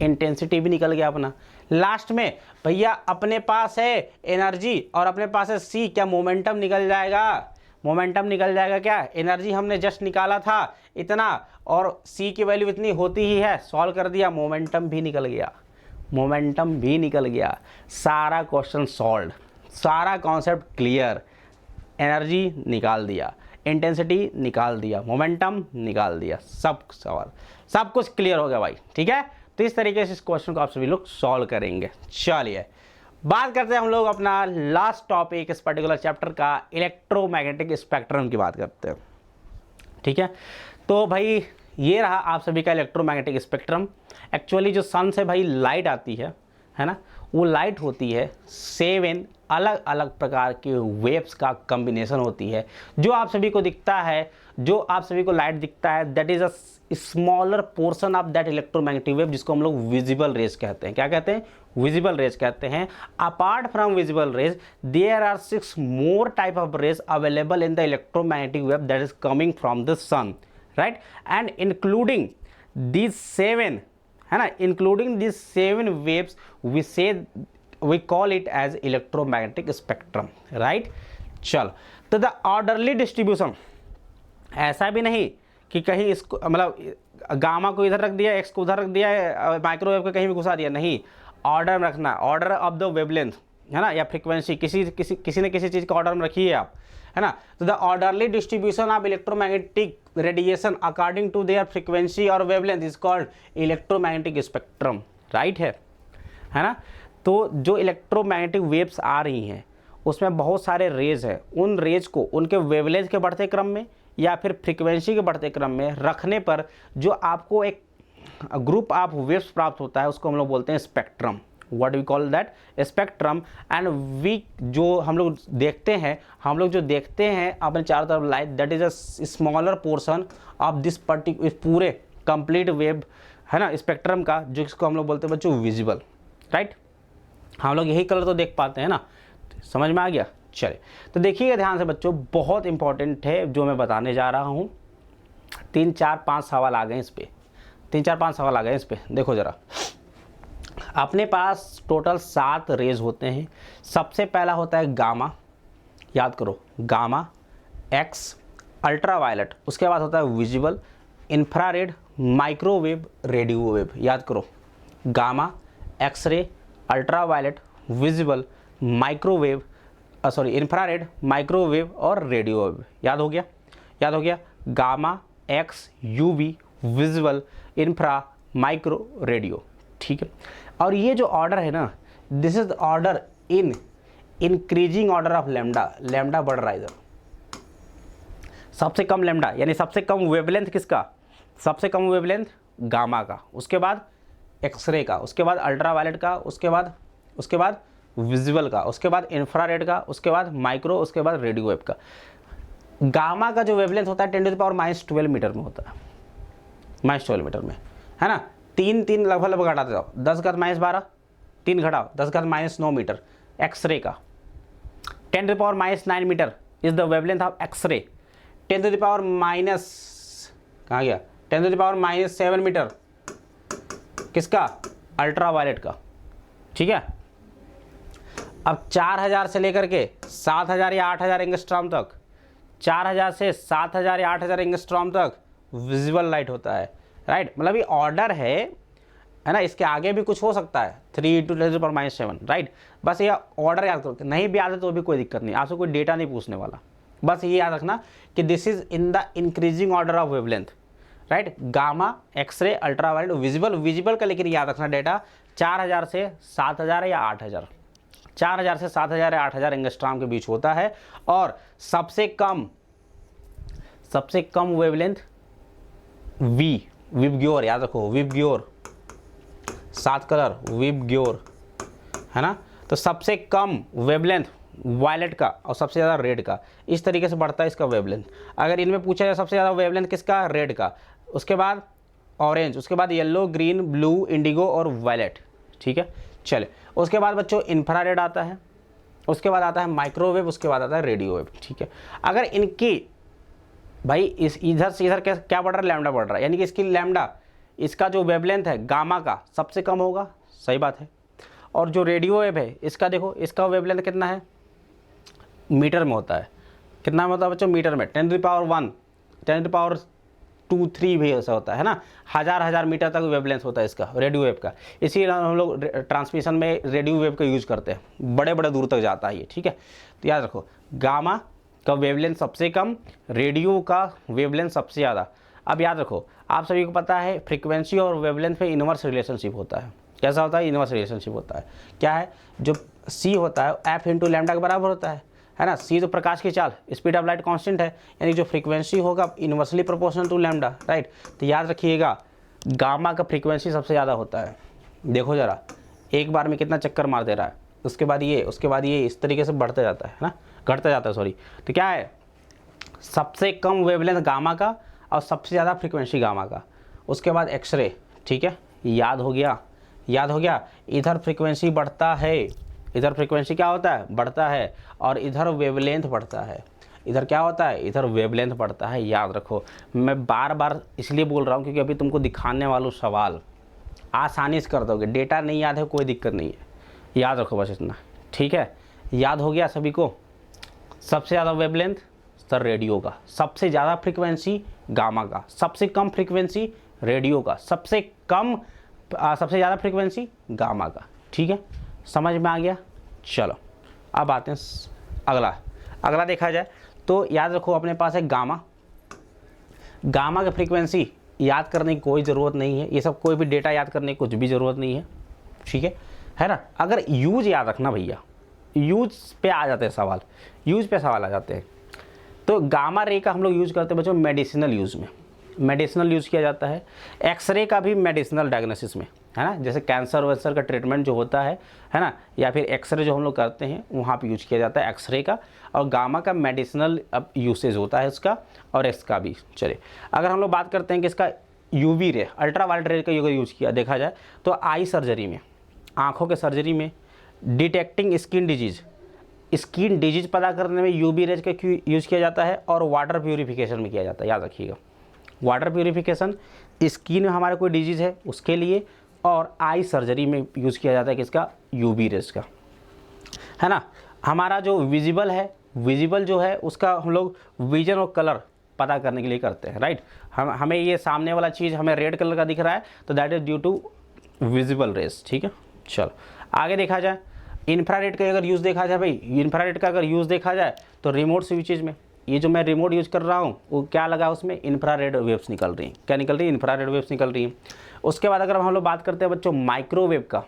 इंटेंसिटी भी निकल गया अपना। लास्ट में भैया अपने पास है एनर्जी और अपने पास है सी, क्या मोमेंटम निकल जाएगा, मोमेंटम निकल जाएगा क्या, एनर्जी हमने जस्ट निकाला था इतना और सी की वैल्यू इतनी होती ही है, सॉल्व कर दिया, मोमेंटम भी निकल गया, सारा क्वेश्चन सॉल्व, सारा कॉन्सेप्ट क्लियर, एनर्जी निकाल दिया, इंटेंसिटी निकाल दिया, मोमेंटम निकाल दिया, सब कुछ क्लियर हो गया भाई। ठीक है, तो इस तरीके से इस क्वेश्चन को आप सभी लोग सॉल्व करेंगे। चलिए बात करते हैं हम लोग अपना लास्ट टॉपिक इस पर्टिकुलर चैप्टर का, इलेक्ट्रोमैग्नेटिक स्पेक्ट्रम की बात करते हैं। ठीक है, तो भाई ये रहा आप सभी का इलेक्ट्रोमैग्नेटिक स्पेक्ट्रम। एक्चुअली जो सन से भाई लाइट आती है ना, वो लाइट होती है 7 अलग अलग प्रकार के वेव्स का कॉम्बिनेशन होती है। जो आप सभी को दिखता है, जो आप सभी को लाइट दिखता है, that is a smaller portion of that electromagnetic wave, जिसको हम लोग विजिबल रेज कहते हैं। क्या कहते हैं, विजिबल रेज कहते हैं। Apart from visible rays there are 6 more type of rays available in the electromagnetic wave that is coming from the sun, right, and including these 7, है ना, including these 7 waves we call it as electromagnetic spectrum, right। चल तो द ऑर्डरली डिस्ट्रीब्यूशन, ऐसा भी नहीं कि कहीं इसको मतलब गामा को इधर रख दिया, एक्स को उधर रख दिया, माइक्रोवेव को कहीं भी घुसा दिया, नहीं, ऑर्डर में रखना, ऑर्डर ऑफ द वेवलेंथ, है ना, या फ्रीक्वेंसी, किसी न किसी चीज़ का ऑर्डर में रखिए आप, है ना। तो the orderly distribution of electromagnetic radiation according to their frequency और wavelength is called electromagnetic spectrum, right है ना। तो जो इलेक्ट्रोमैग्नेटिक वेव्स आ रही हैं उसमें बहुत सारे रेज हैं, उन रेज को उनके वेवलेंथ के बढ़ते क्रम में या फिर फ्रीक्वेंसी के बढ़ते क्रम में रखने पर जो आपको एक ग्रुप ऑफ वेव्स प्राप्त होता है उसको हम लोग बोलते हैं spectrum. What we call that spectrum. And we जो हम लोग देखते हैं अपने चारों तरफ light, that is a smaller portion of this particular पूरे कंप्लीट वेव है ना स्पेक्ट्रम का, जो इसको हम लोग बोलते हैं बच्चों विजिबल, राइट। हम लोग यही कलर तो देख पाते हैं ना, समझ में आ गया। चलिए तो देखिएगा ध्यान से बच्चों, बहुत इंपॉर्टेंट है जो मैं बताने जा रहा हूँ। 3 4 5 सवाल आ गए इस पे, 3 4 5 सवाल आ गए इस पे। देखो ज़रा, अपने पास टोटल 7 रेज होते हैं। सबसे पहला होता है गामा, याद करो गामा, एक्स, अल्ट्रावायलेट, उसके बाद होता है visible, infrared, microwave, radio wave. याद करो gamma, X-ray, ultraviolet, visible, microwave, infrared, microwave और रेडियो वेव। याद हो गया gamma, X, UV, visual, infra, micro, radio, ठीक है। और ये जो ऑर्डर है ना, this is the order in increasing order of lambda. Lambda बढ़ रहा है इधर, सबसे कम लैम्डा यानी सबसे कम वेवलेंथ किसका, सबसे कम वेवलेंथ गामा का, उसके बाद एक्सरे का, उसके बाद अल्ट्रावायलेट का, उसके बाद विजुअल का, उसके बाद इंफ्रारेड का, उसके बाद माइक्रो, उसके बाद रेडियो वेव का। गामा का जो वेवलेंथ होता है 10⁻⁻12 मीटर में होता है, -12 मीटर में, है ना। 3 लगभग घटाते जाओ, 10⁻12, 3 घटाओ 10⁻9 मीटर। एक्सरे का 10⁻9 metre is the wavelength of X-ray. 10⁻- कहाँ गया, 10⁻7 मीटर किसका, अल्ट्रावायलेट का, ठीक है। अब 4000 से लेकर के 7000 या 8000 एंगस्ट्रॉम तक, 4000 से 7000 या 8000 एंगस्ट्रॉम तक विजिबल लाइट होता है, राइट। मतलब ये ऑर्डर है ना, इसके आगे भी कुछ हो सकता है 3 × 10⁻7, राइट। बस ये ऑर्डर याद करो, नहीं भी आता तो भी कोई दिक्कत नहीं, आपसे कोई डेटा नहीं पूछने वाला। बस ये याद रखना कि this is in the increasing order of wavelength, right. Gamma, X-ray, ultraviolet, visible का लेकिन याद रखना डेटा 4000 से 7000 या 8000, 4000 से 7000 या 8000 एंगस्ट्रॉम के बीच होता है। और सबसे कम वेवलेंथ विबग्योर, याद रखो विबग्योर, 7 कलर विबग्योर, है ना। तो सबसे कम वेवलेंथ वायलेट का और सबसे ज़्यादा रेड का, इस तरीके से बढ़ता है इसका वेवलेंथ। अगर इनमें पूछा जाए सबसे ज़्यादा वेवलेंथ किसका, रेड का, उसके बाद ऑरेंज, उसके बाद येलो, ग्रीन, ब्लू, इंडिगो और वायलेट, ठीक है। चले उसके बाद बच्चों इंफ्रारेड आता है, उसके बाद आता है माइक्रोवेव, उसके बाद आता है रेडियो वेव, ठीक है। अगर इनकी भाई इस इधर से इधर क्या बढ़ रहा है, लैम्डा बढ़ रहा है, यानी कि इसकी लैम्डा, इसका जो वेवलेंथ है गामा का सबसे कम होगा, सही बात है। और जो रेडियो वेव है इसका देखो, इसका वेवलेंथ कितना है, मीटर में होता है। कितना में होता है बच्चों, मीटर में, 10⁻1, 10⁻2, 3 भी ऐसा होता है ना, हज़ार मीटर तक वेवलेंथ होता है इसका रेडियो वेव का। इसीलिए हम लोग ट्रांसमिशन में रेडियो वेव का यूज़ करते हैं, बड़े दूर तक जाता है ये, ठीक है। तो याद रखो गामा का वेवलेंथ सबसे कम, रेडियो का वेवलेंथ सबसे ज़्यादा। अब याद रखो आप सभी को पता है फ्रीक्वेंसी और वेवलेंथ पे इनवर्स रिलेशनशिप होता है। कैसा होता है, इनवर्स रिलेशनशिप होता है। क्या है, जो c होता है f × लैम्डा के बराबर होता है ना। c तो प्रकाश की चाल, स्पीड ऑफ लाइट कांस्टेंट है, यानी जो फ्रीक्वेंसी होगा inversely proportional to lambda, right. तो याद रखिएगा गामा का फ्रीक्वेंसी सबसे ज़्यादा होता है। देखो ज़रा एक बार में कितना चक्कर मार दे रहा है, उसके बाद ये इस तरीके से बढ़ते जाता है ना, घटता जाता है, सॉरी। तो क्या है, सबसे कम वेवलेंथ गामा का और सबसे ज़्यादा फ्रीक्वेंसी गामा का, उसके बाद एक्सरे, ठीक है। याद हो गया, इधर फ्रीक्वेंसी बढ़ता है, इधर फ्रीक्वेंसी क्या होता है, बढ़ता है, और इधर वेवलेंथ बढ़ता है। इधर क्या होता है, इधर वेवलेंथ बढ़ता है। याद रखो, मैं बार बार इसलिए बोल रहा हूँ क्योंकि अभी तुमको दिखाने वालों सवाल आसानी से कर दोगे, डेटा नहीं याद है कोई दिक्कत नहीं है, याद रखो बस इतना, ठीक है। याद हो गया सभी को, सबसे ज़्यादा वेवलेंथ सर रेडियो का, सबसे ज़्यादा फ्रीक्वेंसी गामा का, सबसे कम फ्रीक्वेंसी रेडियो का, सबसे ज़्यादा फ्रीक्वेंसी गामा का, ठीक है। समझ में आ गया। चलो अब आते हैं अगला देखा जाए तो तो याद रखो अपने पास है गामा। गामा की फ्रीक्वेंसी याद करने की कोई ज़रूरत नहीं है, ये सब कोई भी डेटा याद करने की कुछ भी ज़रूरत नहीं है, ठीक है ना। अगर यूज याद रखना भैया, यूज पे आ जाते हैं सवाल, यूज पे सवाल आ जाते हैं। तो गामा रे का हम लोग यूज़ करते हैं बच्चों मेडिसिनल यूज़ में, मेडिसिनल यूज़ किया जाता है। एक्सरे का भी मेडिसिनल डायग्नोसिस में, है ना, जैसे कैंसर वैंसर का ट्रीटमेंट जो होता है ना, या फिर एक्सरे जो हम लोग करते हैं वहाँ पे यूज किया जाता है एक्सरे का। और गामा का मेडिसिनल अब यूसेज होता है इसका, और एक्स का भी। चलिए अगर हम लोग बात करते हैं कि इसका यूवी रे, अल्ट्रा वायलेट रे का अगर यूज़ किया देखा जाए तो आई सर्जरी में, आँखों के सर्जरी में, डिटेक्टिंग स्किन डिजीज पता करने में यूवी रेज का यूज़ किया जाता है, और वाटर प्यूरिफिकेशन में किया जाता है। याद रखिएगा, वाटर प्यूरिफिकेशन, स्किन में हमारे कोई डिजीज़ है उसके लिए, और आई सर्जरी में यूज़ किया जाता है किसका, यूवी रेज का, है ना। हमारा जो विजिबल है, विजिबल जो है उसका हम लोग विजन और कलर पता करने के लिए करते हैं, राइट। हमें ये सामने वाला चीज़ हमें रेड कलर का दिख रहा है तो that is due to visible rays, ठीक है। चलो आगे देखा जाए, इंफ्रारेड का अगर यूज़ देखा जाए भाई, इंफ्रारेड का अगर यूज़ देखा जाए तो रिमोट स्विचेज में, ये जो मैं रिमोट यूज़ कर रहा हूँ वो क्या लगा उसमें, इंफ्रारेड वेव्स निकल रही हैं। क्या निकल रही है, इंफ्रारेड वेव्स निकल रही हैं। उसके बाद अगर हम लोग बात करते हैं बच्चों माइक्रोवेव का,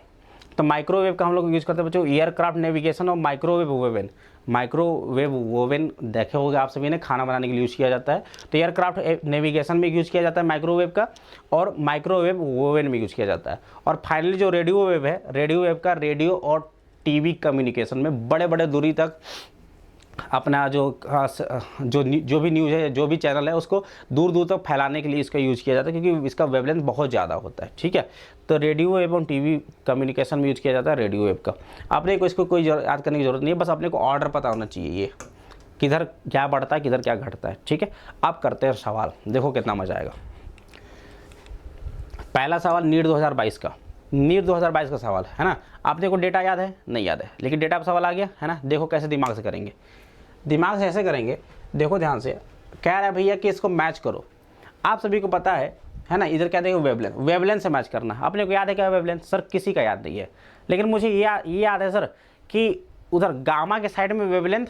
तो माइक्रोवेव का हम लोग यूज़ करते हैं बच्चों एयरक्राफ्ट नेविगेशन और माइक्रोवेव ओवन। माइक्रोवेव ओवन देखे होगा आप सभी ने, खाना बनाने के लिए यूज़ किया जाता है, तो एयरक्राफ्ट नेविगेशन में यूज़ किया जाता है माइक्रोवेव का, और माइक्रोवेव ओवन में यूज़ किया जाता है। और फाइनली जो रेडियो वेव है, रेडियो वेव का रेडियो और टीवी कम्युनिकेशन में बड़े बड़े दूरी तक अपना जो भी न्यूज़ है, जो भी चैनल है उसको दूर दूर तक फैलाने के लिए इसका यूज़ किया जाता है, क्योंकि इसका वेवलेंथ बहुत ज़्यादा होता है, ठीक है। तो रेडियो एवं टीवी कम्युनिकेशन में यूज़ किया जाता है रेडियो वेव का। अपने को इसको कोई याद करने की ज़रूरत नहीं है, बस अपने को ऑर्डर पता होना चाहिए, ये किधर क्या बढ़ता है किधर क्या घटता है, ठीक है। अब करते हैं सवाल, देखो कितना मजा आएगा। पहला सवाल नीट 2022 का, नीट 2022 का सवाल है ना। आपने को डेटा याद है, नहीं याद है, लेकिन डेटा पर सवाल आ गया है ना। देखो कैसे दिमाग से करेंगे, दिमाग से ऐसे करेंगे, देखो ध्यान से। कह रहा है भैया कि इसको मैच करो, आप सभी को पता है ना। इधर क्या देखो वेवलेंथ, वेवलेंथ से मैच करना। अपने को याद है क्या वेवलेंथ, सर किसी का याद नहीं है, लेकिन मुझे ये याद है सर कि उधर गामा के साइड में वेवलेंथ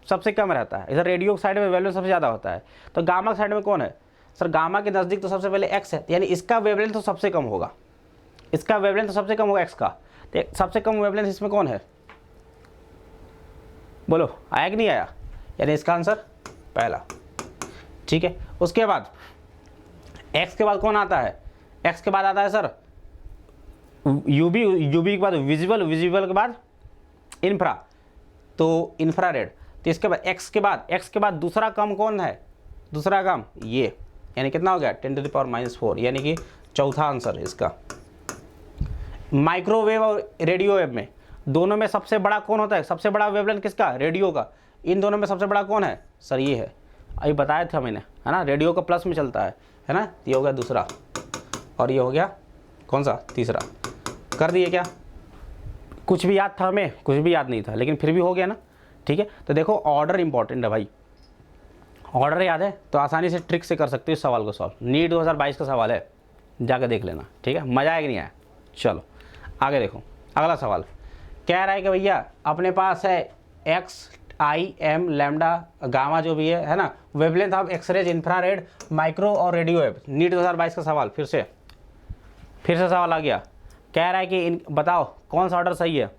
सबसे कम रहता है, इधर रेडियो के साइड में वेवलेंथ सबसे ज़्यादा होता है। तो गामा के साइड में कौन है सर, गामा के नज़दीक तो सबसे पहले एक्स है, यानी इसका वेवलेंथ तो सबसे कम होगा, इसका वेवलेंथ तो सबसे कम होगा एक्स का। तो सबसे कम वेवलेंथ इसमें कौन है, बोलो आया कि नहीं आया, यानी इसका आंसर पहला, ठीक है। उसके बाद एक्स के बाद कौन आता है, एक्स के बाद आता है सर यूबी, यूबी के बाद विजिबल, विजिबल के बाद इंफ्रा, तो इंफ्रारेड। तो इसके बाद एक्स के बाद दूसरा कम कौन है, दूसरा कम ये, यानी कितना हो गया 10⁻⁻⁴, यानी कि चौथा आंसर इसका। माइक्रोवेव और रेडियो वेव में दोनों में सबसे बड़ा कौन होता है, सबसे बड़ा वेवलेंथ किसका, रेडियो का। इन दोनों में सबसे बड़ा कौन है सर, ये है, अभी बताया था मैंने, है ना। रेडियो का प्लस में चलता है ना। ये हो गया दूसरा, और ये हो गया कौन सा, तीसरा। कर दिए क्या, कुछ भी याद था हमें, कुछ भी याद नहीं था, लेकिन फिर भी हो गया ना, ठीक है। तो देखो ऑर्डर इंपॉर्टेंट है भाई, ऑर्डर याद है तो आसानी से ट्रिक से कर सकते हो इस सवाल को सॉल्व। नीट 2022 का सवाल है, जाकर देख लेना, ठीक है। मज़ा आया कि नहीं आया। चलो आगे देखो, अगला सवाल कह रहा है कि भैया अपने पास है X, I, M, lambda, gamma जो भी है ना, wavelength of X-rays, infrared, micro और रेडियो वेव। नीट 2022 का सवाल फिर से सवाल आ गया। कह रहा है कि बताओ कौन सा ऑर्डर सही है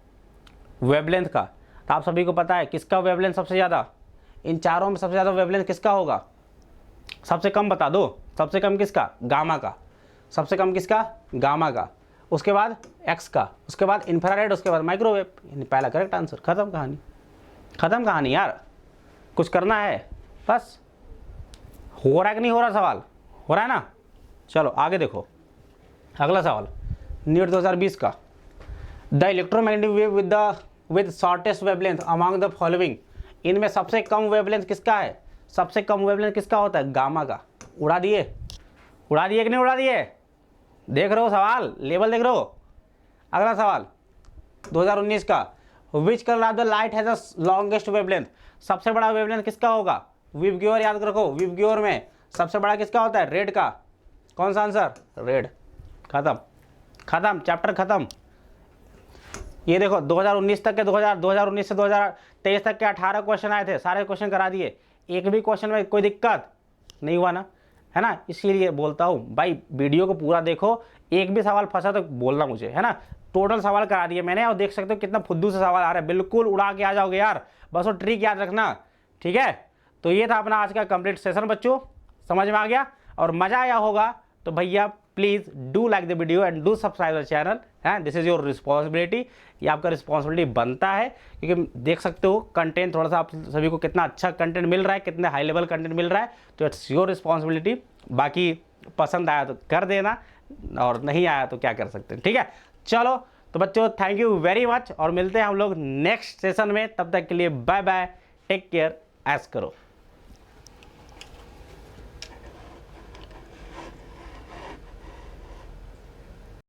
वेवलेंथ का। तो आप सभी को पता है किसका वेवलेंथ सबसे ज़्यादा, इन चारों में सबसे ज़्यादा वेवलेंथ किसका होगा, सबसे कम बता दो, सबसे कम किसका, गामा का, सबसे कम किसका, गामा का। उसके बाद एक्स का, उसके बाद इंफ्रारेड, उसके बाद माइक्रोवेव। पहला करेक्ट आंसर, खत्म कहानी, खत्म कहानी यार। कुछ करना है बस, हो रहा है कि नहीं हो रहा, सवाल हो रहा है ना। चलो आगे देखो, अगला सवाल नीट 2020 का। The electromagnetic wave with shortest wavelength among the following. इनमें सबसे कम वेवलेंथ किसका है, सबसे कम वेवलेंथ किसका होता है, गामा का। उड़ा दिए कि नहीं उड़ा दिए, देख रहे हो सवाल, लेवल देख रहे हो। अगला सवाल 2019 का, which colour of the light has the longest wavelength. सबसे बड़ा वेवलेंथ किसका होगा, विबग्योर। याद रखो विबग्योर में सबसे बड़ा किसका होता है, रेड का। कौन सा आंसर, रेड। खत्म चैप्टर खत्म। ये देखो 2019 तक के 2019 से 2023 तक के 18 क्वेश्चन आए थे, सारे क्वेश्चन करा दिए। एक भी क्वेश्चन में कोई दिक्कत नहीं हुआ ना, है ना? इसीलिए बोलता हूँ भाई वीडियो को पूरा देखो, एक भी सवाल फंसा तो बोलना मुझे, है ना? टोटल सवाल करा दिए मैंने और देख सकते हो कितना फुद्दू से सवाल आ रहा है, बिल्कुल उड़ा के आ जाओगे यार, बस वो ट्रिक याद रखना, ठीक है? तो ये था अपना आज का कंप्लीट सेशन बच्चों, समझ में आ गया और मज़ा आया होगा तो भैया please do like the video and do subscribe the channel, है, दिस इज़ योर रिस्पॉन्सिबिलिटी, ये आपका रिस्पॉन्सिबिलिटी बनता है, क्योंकि देख सकते हो कंटेंट थोड़ा सा आप सभी को कितना अच्छा कंटेंट मिल रहा है, कितने हाई लेवल कंटेंट मिल रहा है, तो इट्स योर रिस्पॉन्सिबिलिटी। बाकी पसंद आया तो कर देना और नहीं आया तो क्या कर सकते हैं, ठीक है? चलो तो बच्चों थैंक यू वेरी मच और मिलते हैं हम लोग नेक्स्ट सेशन में, तब तक के लिए बाय बाय, टेक केयर, ऐश करो।